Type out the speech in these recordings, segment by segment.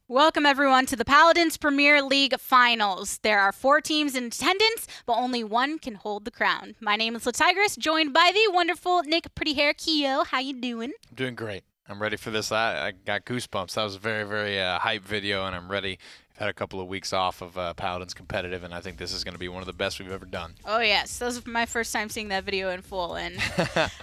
Welcome, everyone, to the Paladins Premier League Finals. There are 4 teams in attendance, but only one can hold the crown. My name is Latigress, joined by the wonderful Nick Pretty Hair Keo. How you doing? I'm doing great. I'm ready for this. I got goosebumps. That was a very, very hype video, and I'm ready. I've had a couple of weeks off of Paladins competitive, and I think this is going to be one of the best we've ever done. Oh, yes. That was my first time seeing that video in full, and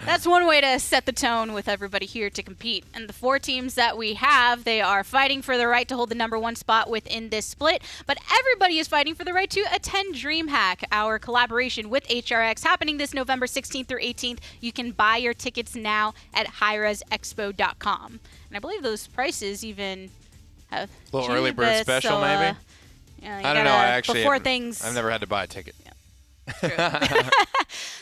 that's one way to set the tone with everybody here to compete. And the 4 teams that we have, they are fighting for the right to hold the #1 spot within this split, but everybody is fighting for the right to attend DreamHack, our collaboration with HRX, happening this November 16th through 18th. You can buy your tickets now at highresexpo.com. And I believe those prices even have a little early bird special, so, maybe? I don't know. I've never had to buy a ticket. True.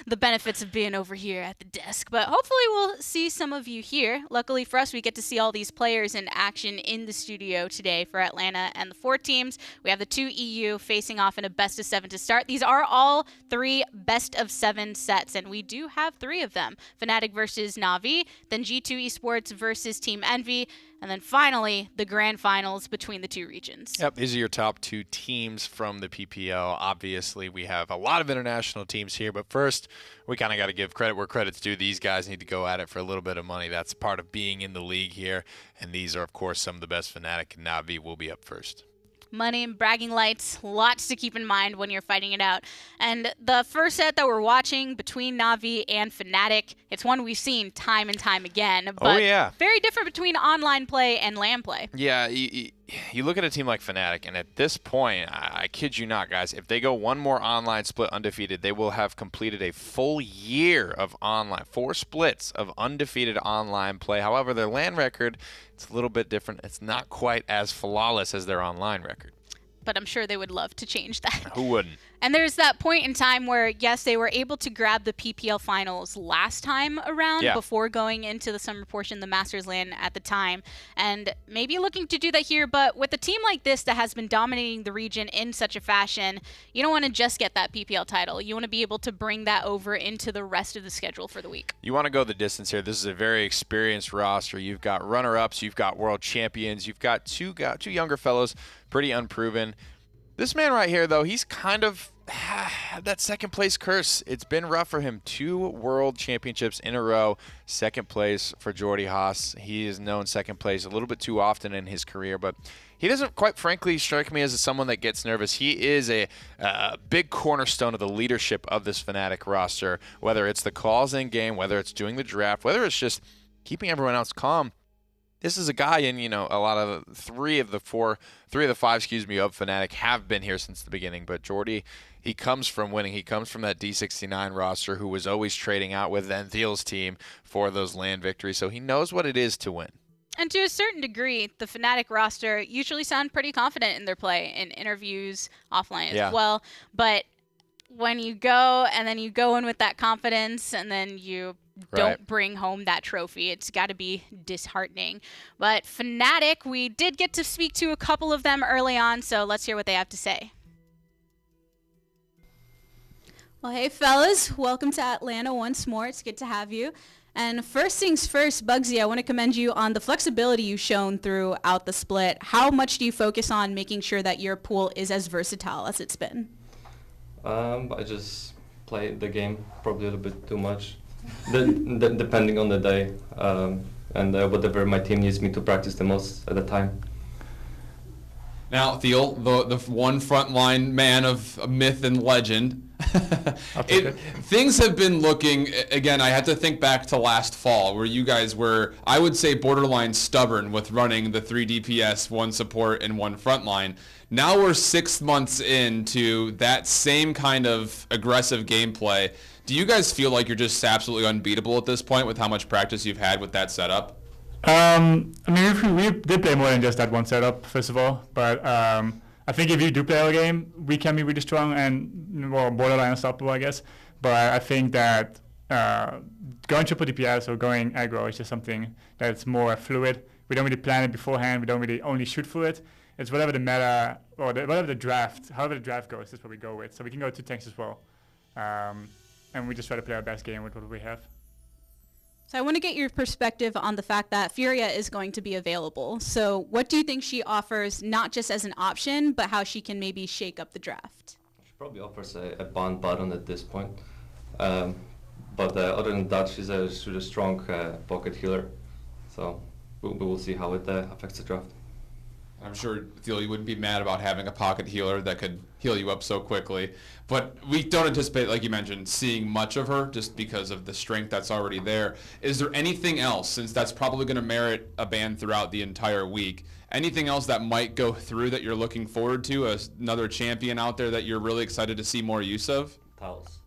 The benefits of being over here at the desk. But hopefully we'll see some of you here. Luckily for us, we get to see all these players in action in the studio today for Atlanta and the 4 teams. We have the 2 EU facing off in a best-of-7 to start. These are all 3 best-of-7 sets, and we do have 3 of them. Fnatic versus Navi, then G2 Esports versus Team Envy, and then finally, the grand finals between the 2 regions. Yep, these are your top 2 teams from the PPL. Obviously, we have a lot of international teams here, but first, we kind of got to give credit where credit's due. These guys need to go at it for a little bit of money. That's part of being in the league here, and these are, of course, some of the best. Fnatic and Navi will be up first. Money and bragging lights, lots to keep in mind when you're fighting it out. And the first set that we're watching between Navi and Fnatic, it's one we've seen time and time again, but very different between online play and LAN play. Yeah, you look at a team like Fnatic, and at this point, I kid you not, guys, if they go one more online split undefeated, they will have completed a full year of online, 4 splits of undefeated online play. However, their LAN record, it's a little bit different. It's not quite as flawless as their online record. But I'm sure they would love to change that. Who wouldn't? And there's that point in time where, yes, they were able to grab the PPL finals last time around before going into the summer portion, the Masters LAN at the time, and maybe looking to do that here. But with a team like this that has been dominating the region in such a fashion, you don't want to just get that PPL title. You want to be able to bring that over into the rest of the schedule for the week. You want to go the distance here. This is a very experienced roster. You've got runner-ups, you've got world champions, you've got two younger fellows, pretty unproven. This man right here, though, he's kind of had that second place curse. It's been rough for him. 2 world championships in a row. Second place for Jordy Haas. He is known second place a little bit too often in his career, but he doesn't quite frankly strike me as someone that gets nervous. He is a big cornerstone of the leadership of this Fnatic roster, whether it's the calls in game, whether it's doing the draft, whether it's just keeping everyone else calm. This is a guy, and a lot of three of the five, of Fnatic have been here since the beginning. But Jordy, he comes from winning. He comes from that D69 roster who was always trading out with Enthiel's team for those LAN victories. So he knows what it is to win. And to a certain degree, the Fnatic roster usually sound pretty confident in their play in interviews offline as well. But when you go and then you go in with that confidence and then you don't bring home that trophy, it's got to be disheartening. But Fnatic, we did get to speak to a couple of them early on, so let's hear what they have to say. Well, hey fellas, welcome to Atlanta once more. It's good to have you. And first things first, Bugsy, I want to commend you on the flexibility you've shown throughout the split. How much do you focus on making sure that your pool is as versatile as it's been? I just play the game probably a little bit too much, depending on the day, and whatever my team needs me to practice the most at the time. Now, Thiel, the one frontline man of myth and legend, things have been looking, again, I had to think back to last fall where you guys were, I would say, borderline stubborn with running the 3 DPS, 1 support, and 1 frontline. Now we're 6 months into that same kind of aggressive gameplay. Do you guys feel like you're just absolutely unbeatable at this point with how much practice you've had with that setup? I mean, we did play more than just that one setup, first of all. But I think if you do play our game, we can be really strong and borderline unstoppable, I guess. But I think that going triple DPS or going aggro is just something that's more fluid. We don't really plan it beforehand. We don't really only shoot for it. It's whatever the meta or whatever the draft, however the draft goes, that's what we go with. So we can go 2 tanks as well. And we just try to play our best game with what we have. So I want to get your perspective on the fact that Furia is going to be available. So what do you think she offers, not just as an option, but how she can maybe shake up the draft? She probably offers a bond button at this point. But other than that, she's a strong pocket healer. So we will see how it affects the draft. I'm sure, Theo, you wouldn't be mad about having a pocket healer that could heal you up so quickly. But we don't anticipate, like you mentioned, seeing much of her just because of the strength that's already there. Is there anything else, since that's probably going to merit a ban throughout the entire week, anything else that might go through that you're looking forward to, another champion out there that you're really excited to see more use of? Talos.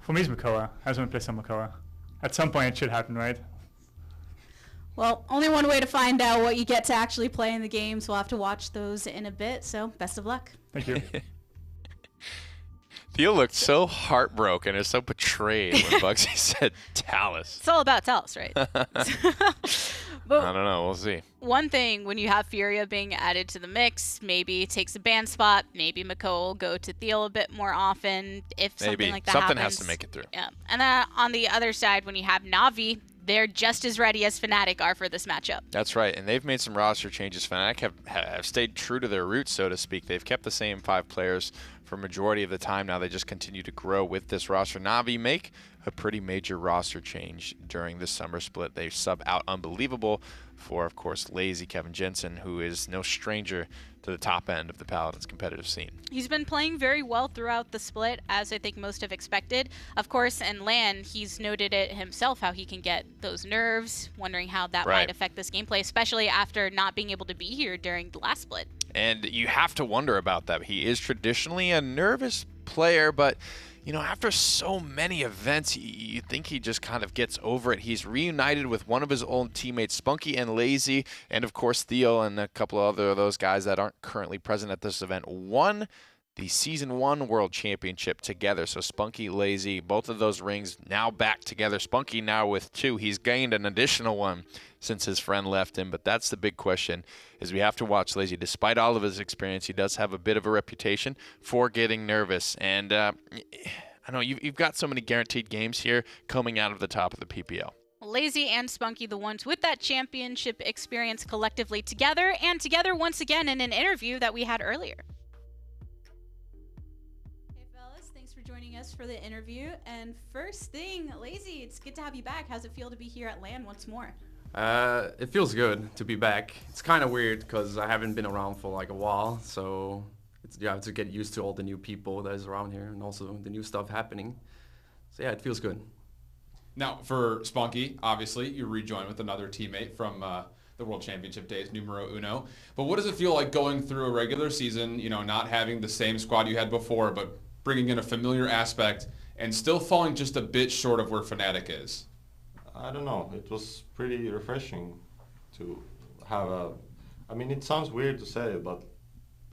For me, it's Makoa. I just want to play some Makoa. At some point, it should happen, right? Well, only one way to find out what you get to actually play in the games. We'll have to watch those in a bit, so best of luck. Thank you. Theo looked so heartbroken or so betrayed when Bugsy said Talus. It's all about Talus, right? But I don't know. We'll see. one thing, when you have Furia being added to the mix, maybe it takes a ban spot. Maybe Mako will go to Theo a bit more often if something like that something happens. has to make it through. Yeah. And then on the other side, when you have Navi, they're just as ready as Fnatic are for this matchup. That's right, and they've made some roster changes. Fnatic have stayed true to their roots, so to speak. They've kept the same 5 players for majority of the time. Now they just continue to grow with this roster. Navi make a pretty major roster change during this summer split. They sub out Unbelievable for, of course, lazy Kevin Jensen, who is no stranger to the top end of the Paladins competitive scene. He's been playing very well throughout the split, as I think most have expected. Of course, in LAN, he's noted it himself, how he can get those nerves, wondering how that might affect this gameplay, especially after not being able to be here during the last split. And you have to wonder about that. He is traditionally a nervous player, but you know, after so many events, you think he just kind of gets over it. He's reunited with one of his old teammates, Spunky and Lazy, and of course Theo and a couple of other of those guys that aren't currently present at this event won the Season 1 World Championship together. So Spunky, Lazy, both of those rings now back together. Spunky now with 2. He's gained an additional one since his friend left him, but that's the big question, is we have to watch Lazy. Despite all of his experience, he does have a bit of a reputation for getting nervous. And I know you've got so many guaranteed games here coming out of the top of the PPL. Lazy and Spunky, the ones with that championship experience collectively together, and together once again in an interview that we had earlier. Hey fellas, thanks for joining us for the interview. And first thing, Lazy, it's good to have you back. How's it feel to be here at LAN once more? It feels good to be back. It's kind of weird because I haven't been around for like a while, so you have to get used to all the new people that is around here and also the new stuff happening. So yeah, it feels good. Now, for Spunky, obviously, you rejoin with another teammate from the World Championship days, numero uno. But what does it feel like going through a regular season, you know, not having the same squad you had before, but bringing in a familiar aspect and still falling just a bit short of where Fnatic is? I don't know. It was pretty refreshing to have a... I mean, it sounds weird to say it, but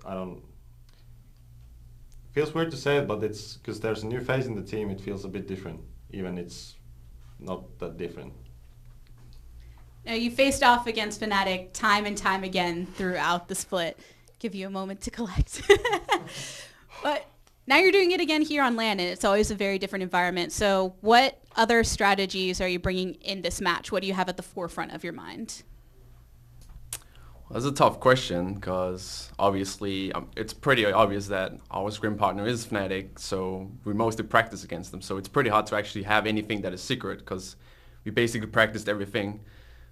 I don't... It feels weird to say it, but it's because there's a new face in the team. It feels a bit different, even it's not that different. Now, you faced off against Fnatic time and time again throughout the split. Give you a moment to collect. But now you're doing it again here on LAN, and it's always a very different environment. So what other strategies are you bringing in this match? What do you have at the forefront of your mind? Well, that's a tough question because obviously it's pretty obvious that our scrim partner is Fnatic, so we mostly practice against them. So it's pretty hard to actually have anything that is secret because we basically practiced everything.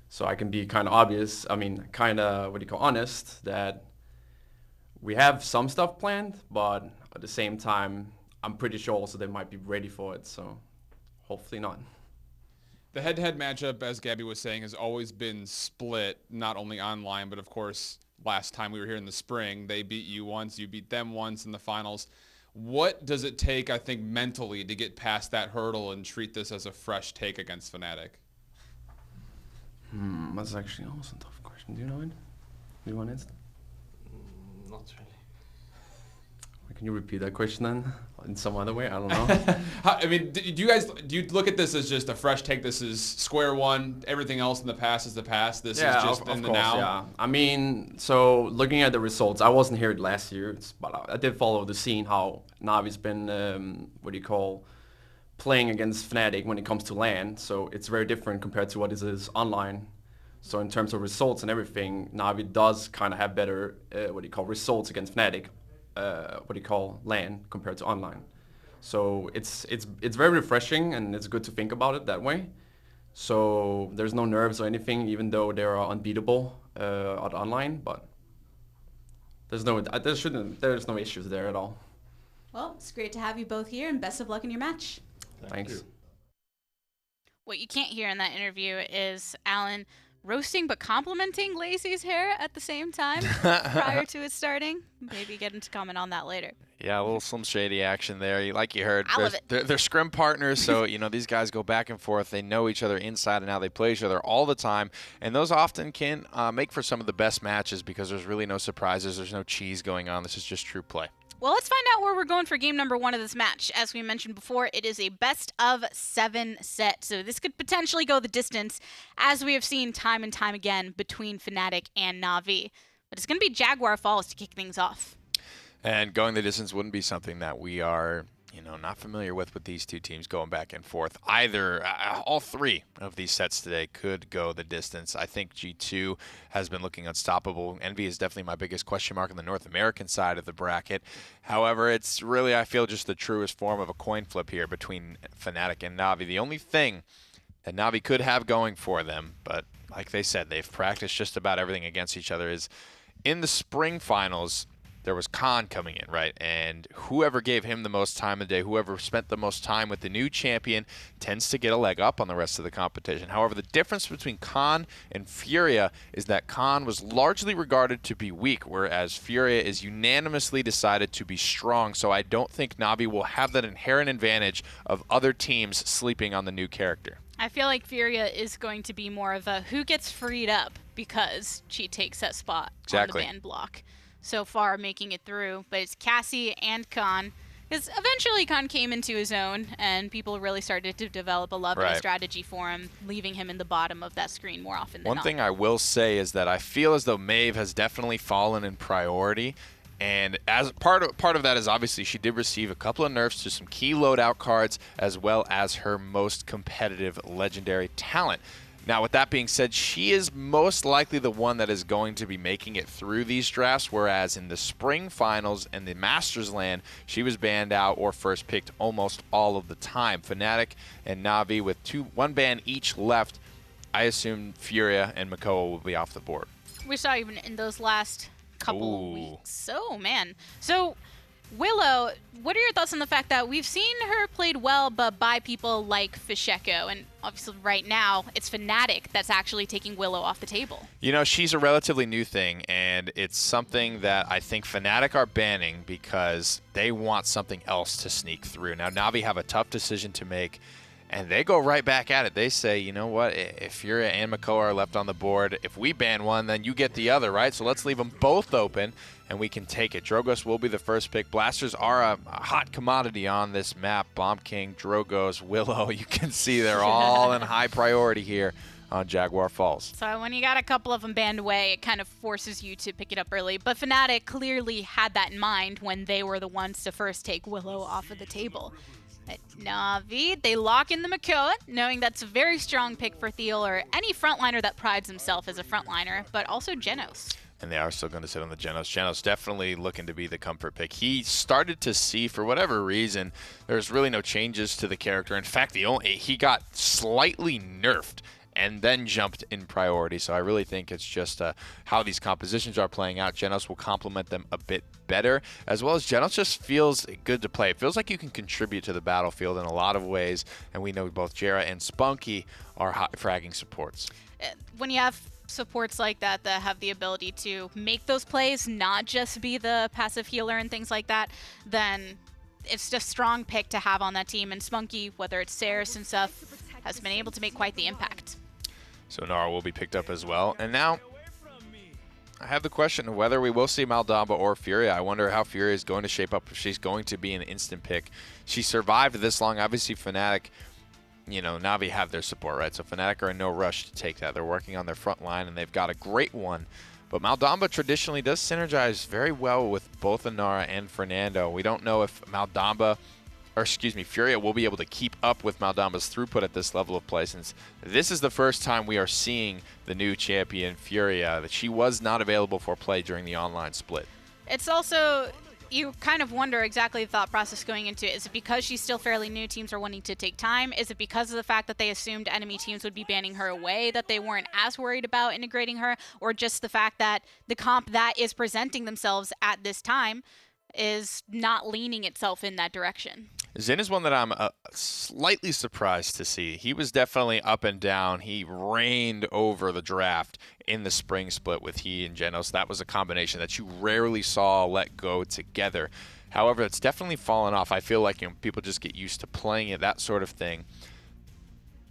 So I can be kind of obvious, honest that we have some stuff planned, but at the same time, I'm pretty sure also they might be ready for it, so hopefully not. The head-to-head matchup, as Gabby was saying, has always been split, not only online, but of course, last time we were here in the spring, they beat you once, you beat them once in the finals. What does it take, I think, mentally to get past that hurdle and treat this as a fresh take against Fnatic? That's actually also a tough question. Do you know it? Do you want it? Not really. Can you repeat that question then in some other way? I don't know. I mean, do you look at this as just a fresh take? This is square one. Everything else in the past is the past. This is just in the now. Yeah. I mean, so looking at the results, I wasn't here last year, but I did follow the scene how Navi's been playing against Fnatic when it comes to LAN, so it's very different compared to what it is online. So in terms of results and everything, Navi does kind of have better, results against Fnatic, LAN compared to online. So it's very refreshing, and it's good to think about it that way. So there's no nerves or anything, even though they are unbeatable at online, but there's no issues there at all. Well, it's great to have you both here, and best of luck in your match. Thanks. What you can't hear in that interview is Alan roasting but complimenting Lazy's hair at the same time prior to it starting. Maybe get into comment on that later. Yeah, a little Slim Shady action there. Like you heard, I love it. they're scrim partners, so these guys go back and forth. They know each other inside and out. They play each other all the time, and those often can make for some of the best matches because there's really no surprises. There's no cheese going on. This is just true play. Well, let's find out where we're going for game number 1 of this match. As we mentioned before, it is a best-of-7 set, so this could potentially go the distance, as we have seen time and time again between Fnatic and Navi. But it's going to be Jaguar Falls to kick things off. And going the distance wouldn't be something that we are, not familiar with these two teams going back and forth. Either, all 3 of these sets today could go the distance. I think G2 has been looking unstoppable. Envy is definitely my biggest question mark on the North American side of the bracket. However, it's really, I feel, just the truest form of a coin flip here between Fnatic and Navi. The only thing that Navi could have going for them, but like they said, they've practiced just about everything against each other, is in the spring finals, there was Khan coming in, right? And whoever gave him the most time of the day, whoever spent the most time with the new champion, tends to get a leg up on the rest of the competition. However, the difference between Khan and Furia is that Khan was largely regarded to be weak, whereas Furia is unanimously decided to be strong. So I don't think Navi will have that inherent advantage of other teams sleeping on the new character. I feel like Furia is going to be more of a who gets freed up because she takes that spot on the ban block. So far making it through, but it's Cassie and Khan, because eventually Khan came into his own and people really started to develop a love and a strategy for him, leaving him in the bottom of that screen more often than not. One thing I will say is that I feel as though Maeve has definitely fallen in priority, and as part of that is obviously she did receive a couple of nerfs to some key loadout cards as well as her most competitive legendary talent. Now, with that being said, she is most likely the one that is going to be making it through these drafts, whereas in the spring finals and the Masters LAN, she was banned out or first picked almost all of the time. Fnatic and Navi with one ban each left, I assume Furia and Makoa will be off the board. We saw even in those last couple weeks. Oh, man. So, Willow, what are your thoughts on the fact that we've seen her played well, but by people like Fisheko, and obviously right now it's Fnatic that's actually taking Willow off the table? She's a relatively new thing, and it's something that I think Fnatic are banning because they want something else to sneak through. Now, Navi have a tough decision to make, and they go right back at it. They say, you know what, if Furia and Makoa are left on the board, if we ban one, then you get the other, right? So let's leave them both open, and we can take it. Drogos will be the first pick. Blasters are a hot commodity on this map. Bomb King, Drogos, Willow, you can see they're all in high priority here on Jaguar Falls. So when you got a couple of them banned away, it kind of forces you to pick it up early. But Fnatic clearly had that in mind when they were the ones to first take Willow off of the table. At Navi, they lock in the Makoa, knowing that's a very strong pick for Thiel or any frontliner that prides himself as a frontliner, but also Genos. And they are still going to sit on the Genos. Genos definitely looking to be the comfort pick. He started to see, for whatever reason, there's really no changes to the character. In fact, he got slightly nerfed and then jumped in priority. So I really think it's just how these compositions are playing out. Genos will complement them a bit better, as well as Genos just feels good to play. It feels like you can contribute to the battlefield in a lot of ways, and we know both Jera and Spunky are hot fragging supports. When you have supports like that that have the ability to make those plays, not just be the passive healer and things like that, then it's just a strong pick to have on that team. And Spunky, whether it's Saris and stuff, has been able to make quite the impact. So Nara will be picked up as well. And now I have the question of whether we will see Maldamba or Furia. I wonder how Furia is going to shape up, if she's going to be an instant pick. She survived this long. Obviously, Fnatic, Navi have their support, right? So Fnatic are in no rush to take that. They're working on their front line, and they've got a great one. But Maldamba traditionally does synergize very well with both Inara and Fernando. We don't know if Maldamba or excuse me, Furia will be able to keep up with Maldama's throughput at this level of play, since this is the first time we are seeing the new champion, Furia, that she was not available for play during the online split. It's also, you kind of wonder exactly the thought process going into it. Is it because she's still fairly new, teams are wanting to take time? Is it because of the fact that they assumed enemy teams would be banning her away, that they weren't as worried about integrating her? Or just the fact that the comp that is presenting themselves at this time is not leaning itself in that direction? Xin is one that I'm slightly surprised to see. He was definitely up and down. He reigned over the draft in the spring split with he and Genos. That was a combination that you rarely saw let go together. However, it's definitely fallen off. I feel like people just get used to playing it, that sort of thing.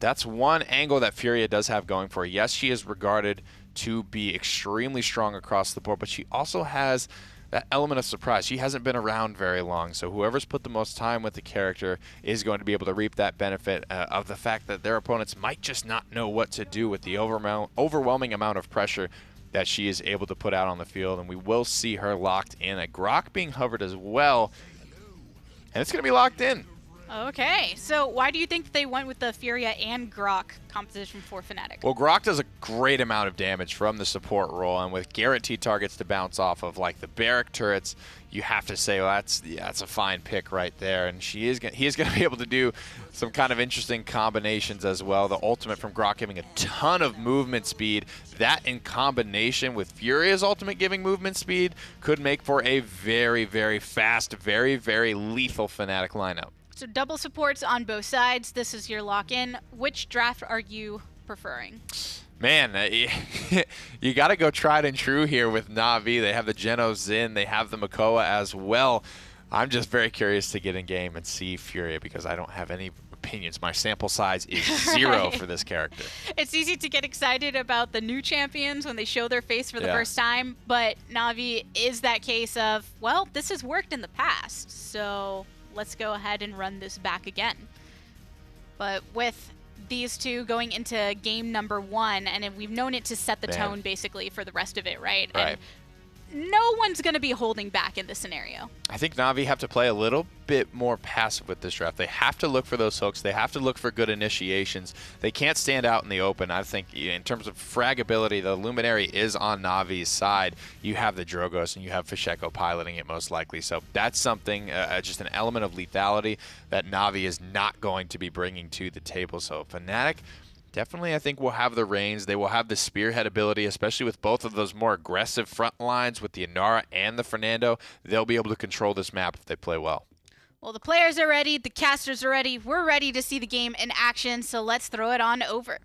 That's one angle that Furia does have going for her. Yes, she is regarded to be extremely strong across the board, but she also has that element of surprise. She hasn't been around very long, so whoever's put the most time with the character is going to be able to reap that benefit of the fact that their opponents might just not know what to do with the overwhelming amount of pressure that she is able to put out on the field, and we will see her locked in. A Grok being hovered as well, and it's going to be locked in. Okay, so why do you think they went with the Furia and Grok composition for Fnatic? Well, Grok does a great amount of damage from the support role, and with guaranteed targets to bounce off of, like the barrack turrets, you have to say, well, that's a fine pick right there. And he is going to be able to do some kind of interesting combinations as well. The ultimate from Grok giving a ton of movement speed. That in combination with Furia's ultimate giving movement speed could make for a very, very fast, very, very lethal Fnatic lineup. So double supports on both sides. This is your lock-in. Which draft are you preferring? Man, you got to go tried and true here with Navi. They have the Genos Xin. They have the Makoa as well. I'm just very curious to get in game and see Furia because I don't have any opinions. My sample size is 0 for this character. It's easy to get excited about the new champions when they show their face for the first time, but Navi is that case of, well, this has worked in the past, so let's go ahead and run this back again. But with these two going into game number 1, and we've known it to set the tone basically for the rest of it, right? And no one's going to be holding back in this scenario. I think Navi have to play a little bit more passive with this draft. They have to look for those hooks. They have to look for good initiations. They can't stand out in the open. I think in terms of fragability, the Luminary is on Navi's side. You have the Drogos and you have Fisheko piloting it most likely. So that's something, just an element of lethality that Navi is not going to be bringing to the table. So Fnatic definitely, I think, will have the reins. They will have the spearhead ability, especially with both of those more aggressive front lines with the Inara and the Fernando. They'll be able to control this map if they play well. Well, the players are ready. The casters are ready. We're ready to see the game in action, so let's throw it on over.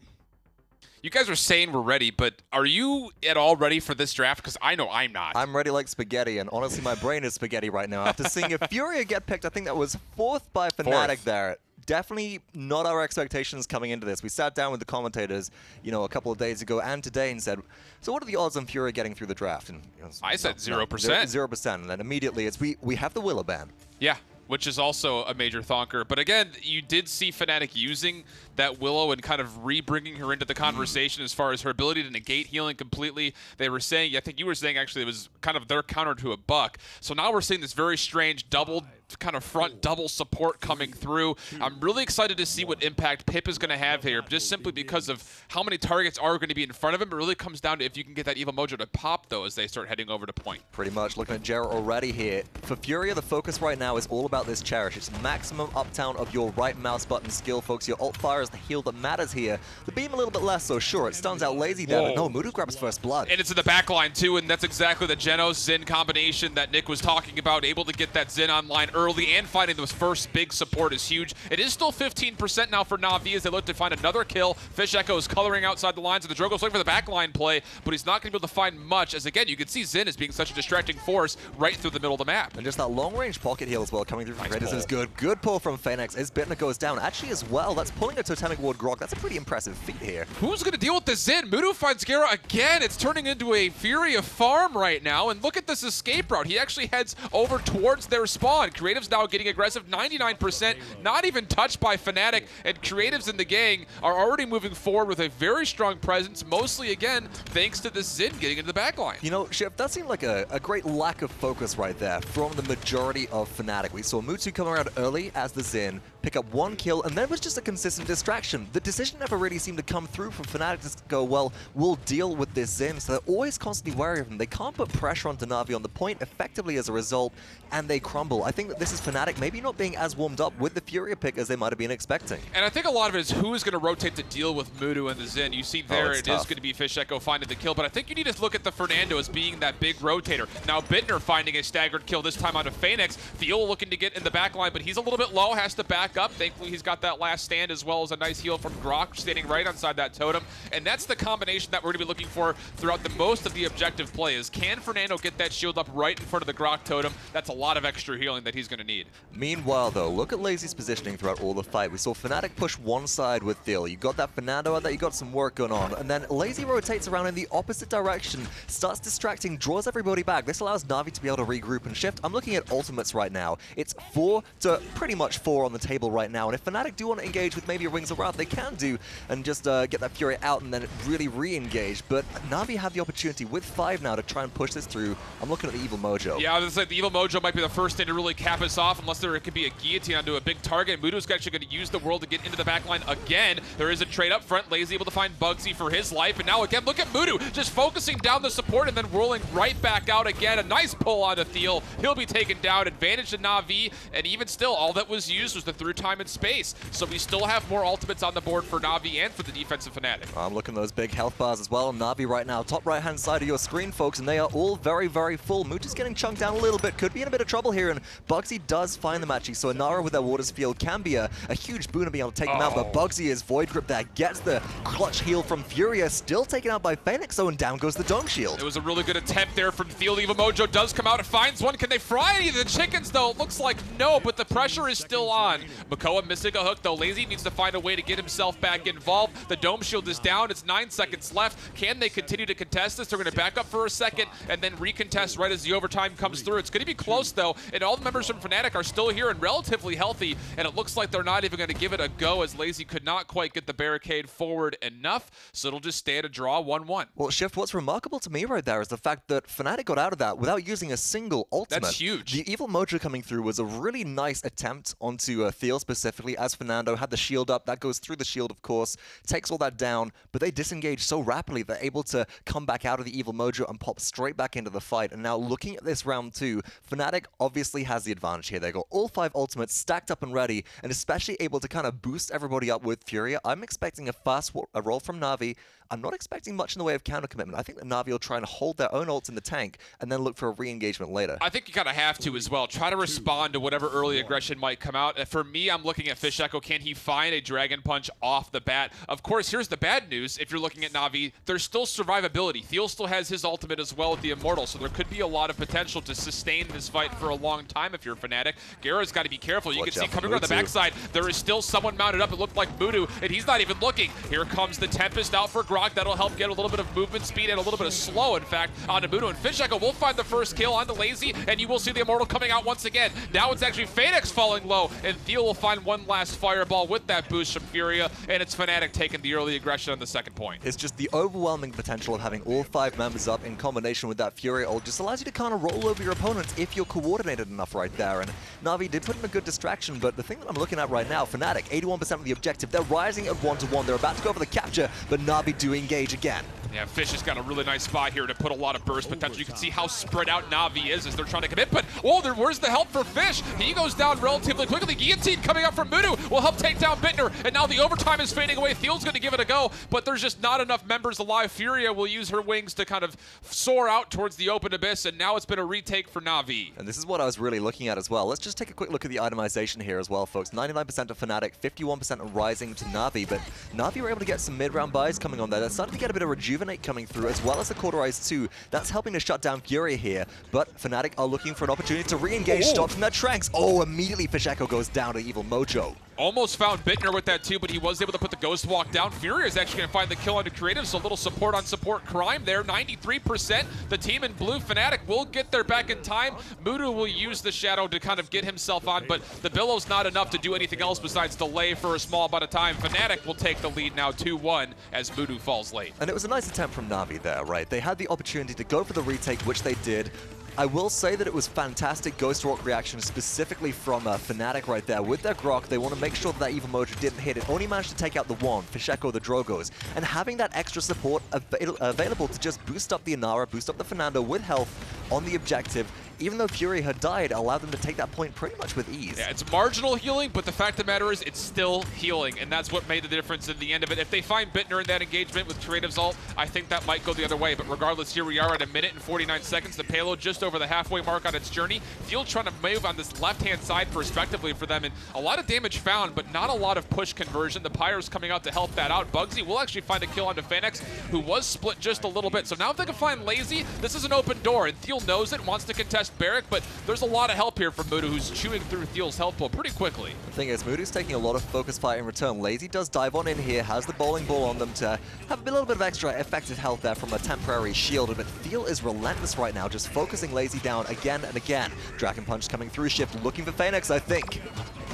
You guys are saying we're ready, but are you at all ready for this draft? Because I know I'm not. I'm ready like spaghetti, and honestly, my brain is spaghetti right now. After seeing a Furia get picked, I think that was 4th by Fnatic there. Definitely not our expectations coming into this. We sat down with the commentators, you know, a couple of days ago and today and said, so what are the odds on Furia getting through the draft? And I said 0%. 0%. And then immediately it's we have the Willow ban. Yeah, which is also a major thonker. But again, you did see Fnatic using that Willow and kind of re-bringing her into the conversation as far as her ability to negate healing completely. They were saying, I think you were saying actually it was kind of their counter to a Buck. So now we're seeing this very strange double kind of front double support coming through. I'm really excited to see what impact Pip is going to have here, just simply because of how many targets are going to be in front of him. It really comes down to if you can get that Evil Mojo to pop, though, as they start heading over to point. Pretty much looking at Jarrett already here. For Furia, the focus right now is all about this Cherish. It's maximum uptown of your right mouse button skill, folks. Your alt fire is the heal that matters here. The beam a little bit less, so sure, it stuns out Lazy there, but no, Mudu grabs first blood. And it's in the back line, too, and that's exactly the Genos Xin combination that Nick was talking about. Able to get that Xin online early and finding those first big support is huge. It is still 15% now for Navi as they look to find another kill. Fisheko is coloring outside the lines, and the Drogo's looking for the backline play, but he's not going to be able to find much, as again, you can see Xin as being such a distracting force right through the middle of the map. And just that long-range pocket heal as well coming through from Raiders is good. Good pull from Phoenix as Bitner goes down. Actually as well, that's pulling a Totemic Ward Grok. That's a pretty impressive feat here. Who's going to deal with the Xin? Mudu finds Gera again. It's turning into a Furia farm right now, and look at this escape route. He actually heads over towards their spawn, creating Creatives now getting aggressive, 99%, not even touched by Fnatic, and Creatives in the gang are already moving forward with a very strong presence, mostly, again, thanks to this Xin getting into the backline. You know, Shiv, that seemed like a great lack of focus right there from the majority of Fnatic. We saw Mutu come around early as the Xin, pick up 1 kill, and then it was just a consistent distraction. The decision never really seemed to come through from Fnatic to go, well, we'll deal with this Xin, so they're always constantly wary of him. They can't put pressure onto Navi on the point effectively as a result, and they crumble. I think that this is Fnatic maybe not being as warmed up with the Furia pick as they might have been expecting. And I think a lot of it is who is going to rotate to deal with Mutu and the Xin. You see there it tough. is going to be Fish Echo finding the kill, but I think you need to look at the Fernando as being that big rotator. Now Bittner finding a staggered kill this time onto Phoenix. Theo looking to get in the back line, but he's a little bit low, has to back up. Thankfully he's got that last stand as well as a nice heal from Grok standing right outside that totem. And that's the combination that we're going to be looking for throughout the most of the objective play is can Fernando get that shield up right in front of the Grok totem? That's a lot of extra healing that he's going to need. Meanwhile, though, look at Lazy's positioning throughout all the fight. We saw Fnatic push one side with Thiel. You got that Fernando out there, you got some work going on, and then Lazy rotates around in the opposite direction, starts distracting, draws everybody back. This allows Navi to be able to regroup and shift. I'm looking at ultimates right now. It's 4 to pretty much 4 on the table right now, and if Fnatic do want to engage with maybe a Rings of Wrath, they can do, and just get that Fury out and then really re-engage. But Navi have the opportunity with 5 now to try and push this through. I'm looking at the Evil Mojo. Yeah, I was like the Evil Mojo might be the first thing to really cap us off, unless there could be a guillotine onto a big target. Mutu's actually going to use the world to get into the backline again. There is a trade up front. Lazy able to find Bugsy for his life, and now again, look at Mutu just focusing down the support and then rolling right back out again. A nice pull onto Thiel. He'll be taken down. Advantage to Navi, and even still, all that was used was the through time and space. So we still have more ultimates on the board for Navi and for the defensive Fnatic. I'm looking at those big health bars as well. Navi right now, top right-hand side of your screen, folks, and they are all very, very full. Mutu's getting chunked down a little bit. Could be in a bit of trouble here, and Bugsy does find them actually. So Inara with their Waters Field can be a huge boon to be able to take them out, but Bugsy is Void Grip there, gets the clutch heal from Furia, still taken out by Phoenix, and down goes the Dome Shield. It was a really good attempt there from Thiel. Evil Mojo does come out, finds one. Can they fry any of the chickens, though? It looks like no, but the pressure is still on. Makoa missing a hook, though. Lazy needs to find a way to get himself back involved. The Dome Shield is down. It's 9 seconds left. Can they continue to contest this? They're going to back up for a second and then recontest right as the overtime comes through. It's going to be close, though, and all the members from Fnatic are still here and relatively healthy, and it looks like they're not even going to give it a go as Lazy could not quite get the barricade forward enough, so it'll just stay at a draw 1-1. Well, Shift, what's remarkable to me right there is the fact that Fnatic got out of that without using a single ultimate. That's huge. The Evil Mojo coming through was a really nice attempt onto Thiel specifically, as Fernando had the shield up. That goes through the shield, of course, takes all that down, but they disengage so rapidly they're able to come back out of the Evil Mojo and pop straight back into the fight. And now looking at this round 2, Fnatic obviously has the advantage here. They got all 5 ultimates stacked up and ready, and especially able to kind of boost everybody up with Furia. I'm expecting a fast roll from Navi. I'm not expecting much in the way of counter commitment. I think that Navi will try and hold their own ults in the tank and then look for a re-engagement later. I think you kind of have to as well. Try to respond to whatever early aggression might come out. For me, I'm looking at Fish Echo. Can he find a Dragon Punch off the bat? Of course, here's the bad news. If you're looking at Navi, there's still survivability. Thiel still has his ultimate as well with the Immortal, so there could be a lot of potential to sustain this fight for a long time if you're Fnatic. Gara's got to be careful. You can see coming around the backside, there is still someone mounted up. It looked like Mutu, and he's not even looking. Here comes the Tempest out for Grok. That'll help get a little bit of movement speed and a little bit of slow, in fact, onto Mutu. And Fish Echo will find the first kill on the Lazy, and you will see the Immortal coming out once again. Now it's actually Phoenix falling low, and Thiel will find one last fireball with that boost from Furia, and it's Fnatic taking the early aggression on the second point. It's just the overwhelming potential of having all 5 members up in combination with that Furia ult just allows you to kind of roll over your opponents if you're coordinated enough right there. And Navi did put in a good distraction, but the thing that I'm looking at right now, Fnatic, 81% of the objective. They're rising at 1-1. They're about to go for the capture, but Navi do engage again. Yeah, Fish has got a really nice spot here to put a lot of burst potential. You can see how spread out Navi is as they're trying to commit, but where's the help for Fish? He goes down relatively quickly. Guillotine coming up from Mutu will help take down Bittner, and now the overtime is fading away. Thiel's going to give it a go, but there's just not enough members alive. Furia will use her wings to kind of soar out towards the open abyss, and now it's been a retake for Navi. And this is what I was really looking at as well. Let's just take a quick look at the itemization here as well, folks. 99% to Fnatic, 51% are rising to Navi, but Navi were able to get some mid-round buys coming on there. They're starting to get a bit of Rejuvenate coming through, as well as the Cauterize too. That's helping to shut down Furia here, but Fnatic are looking for an opportunity to re-engage, stop from their Tranks. Oh, immediately Fish Echo goes down to Evil Mojo. Almost found Bittner with that too, but he was able to put the Ghost Walk down. Fury is actually going to find the kill onto Creative, so a little support on support crime there. 93%. The team in blue, Fnatic, will get there back in time. Mudu will use the Shadow to kind of get himself on, but the Billow's not enough to do anything else besides delay for a small amount of time. Fnatic will take the lead now 2-1 as Mudu falls late. And it was a nice attempt from Navi there, right? They had the opportunity to go for the retake, which they did. I will say that it was fantastic Ghost Rock reaction, specifically from Fnatic right there. With their Grok, they want to make sure that Evil Mojo didn't hit. It only managed to take out the one, Fisheko, the Drogos. And having that extra support available to just boost up the Inara, boost up the Fernando with health on the objective, even though Fury had died, allowed them to take that point pretty much with ease. Yeah, it's marginal healing, but the fact of the matter is it's still healing, and that's what made the difference in the end of it. If they find Bittner in that engagement with Creative's ult, I think that might go the other way, but regardless, here we are at 1 minute and 49 seconds. The payload just over the halfway mark on its journey. Field trying to move on this left-hand side perspectively for them, and a lot of damage found, but not a lot of push conversion. The Pyre's coming out to help that out. Bugsy will actually find a kill onto Phoenix, who was split just a little bit. So now if they can find Lazy, this is an open door, and Thiel knows it, wants to contest Barrack, but there's a lot of help here from Mudu, who's chewing through Thiel's health pool pretty quickly. The thing is, Mudu's taking a lot of focus fire in return. Lazy does dive on in here, has the bowling ball on them to have a little bit of extra effective health there from a temporary shield, but Thiel is relentless right now, just focusing Lazy down again and again. Dragon Punch coming through, Shift looking for Phoenix, I think.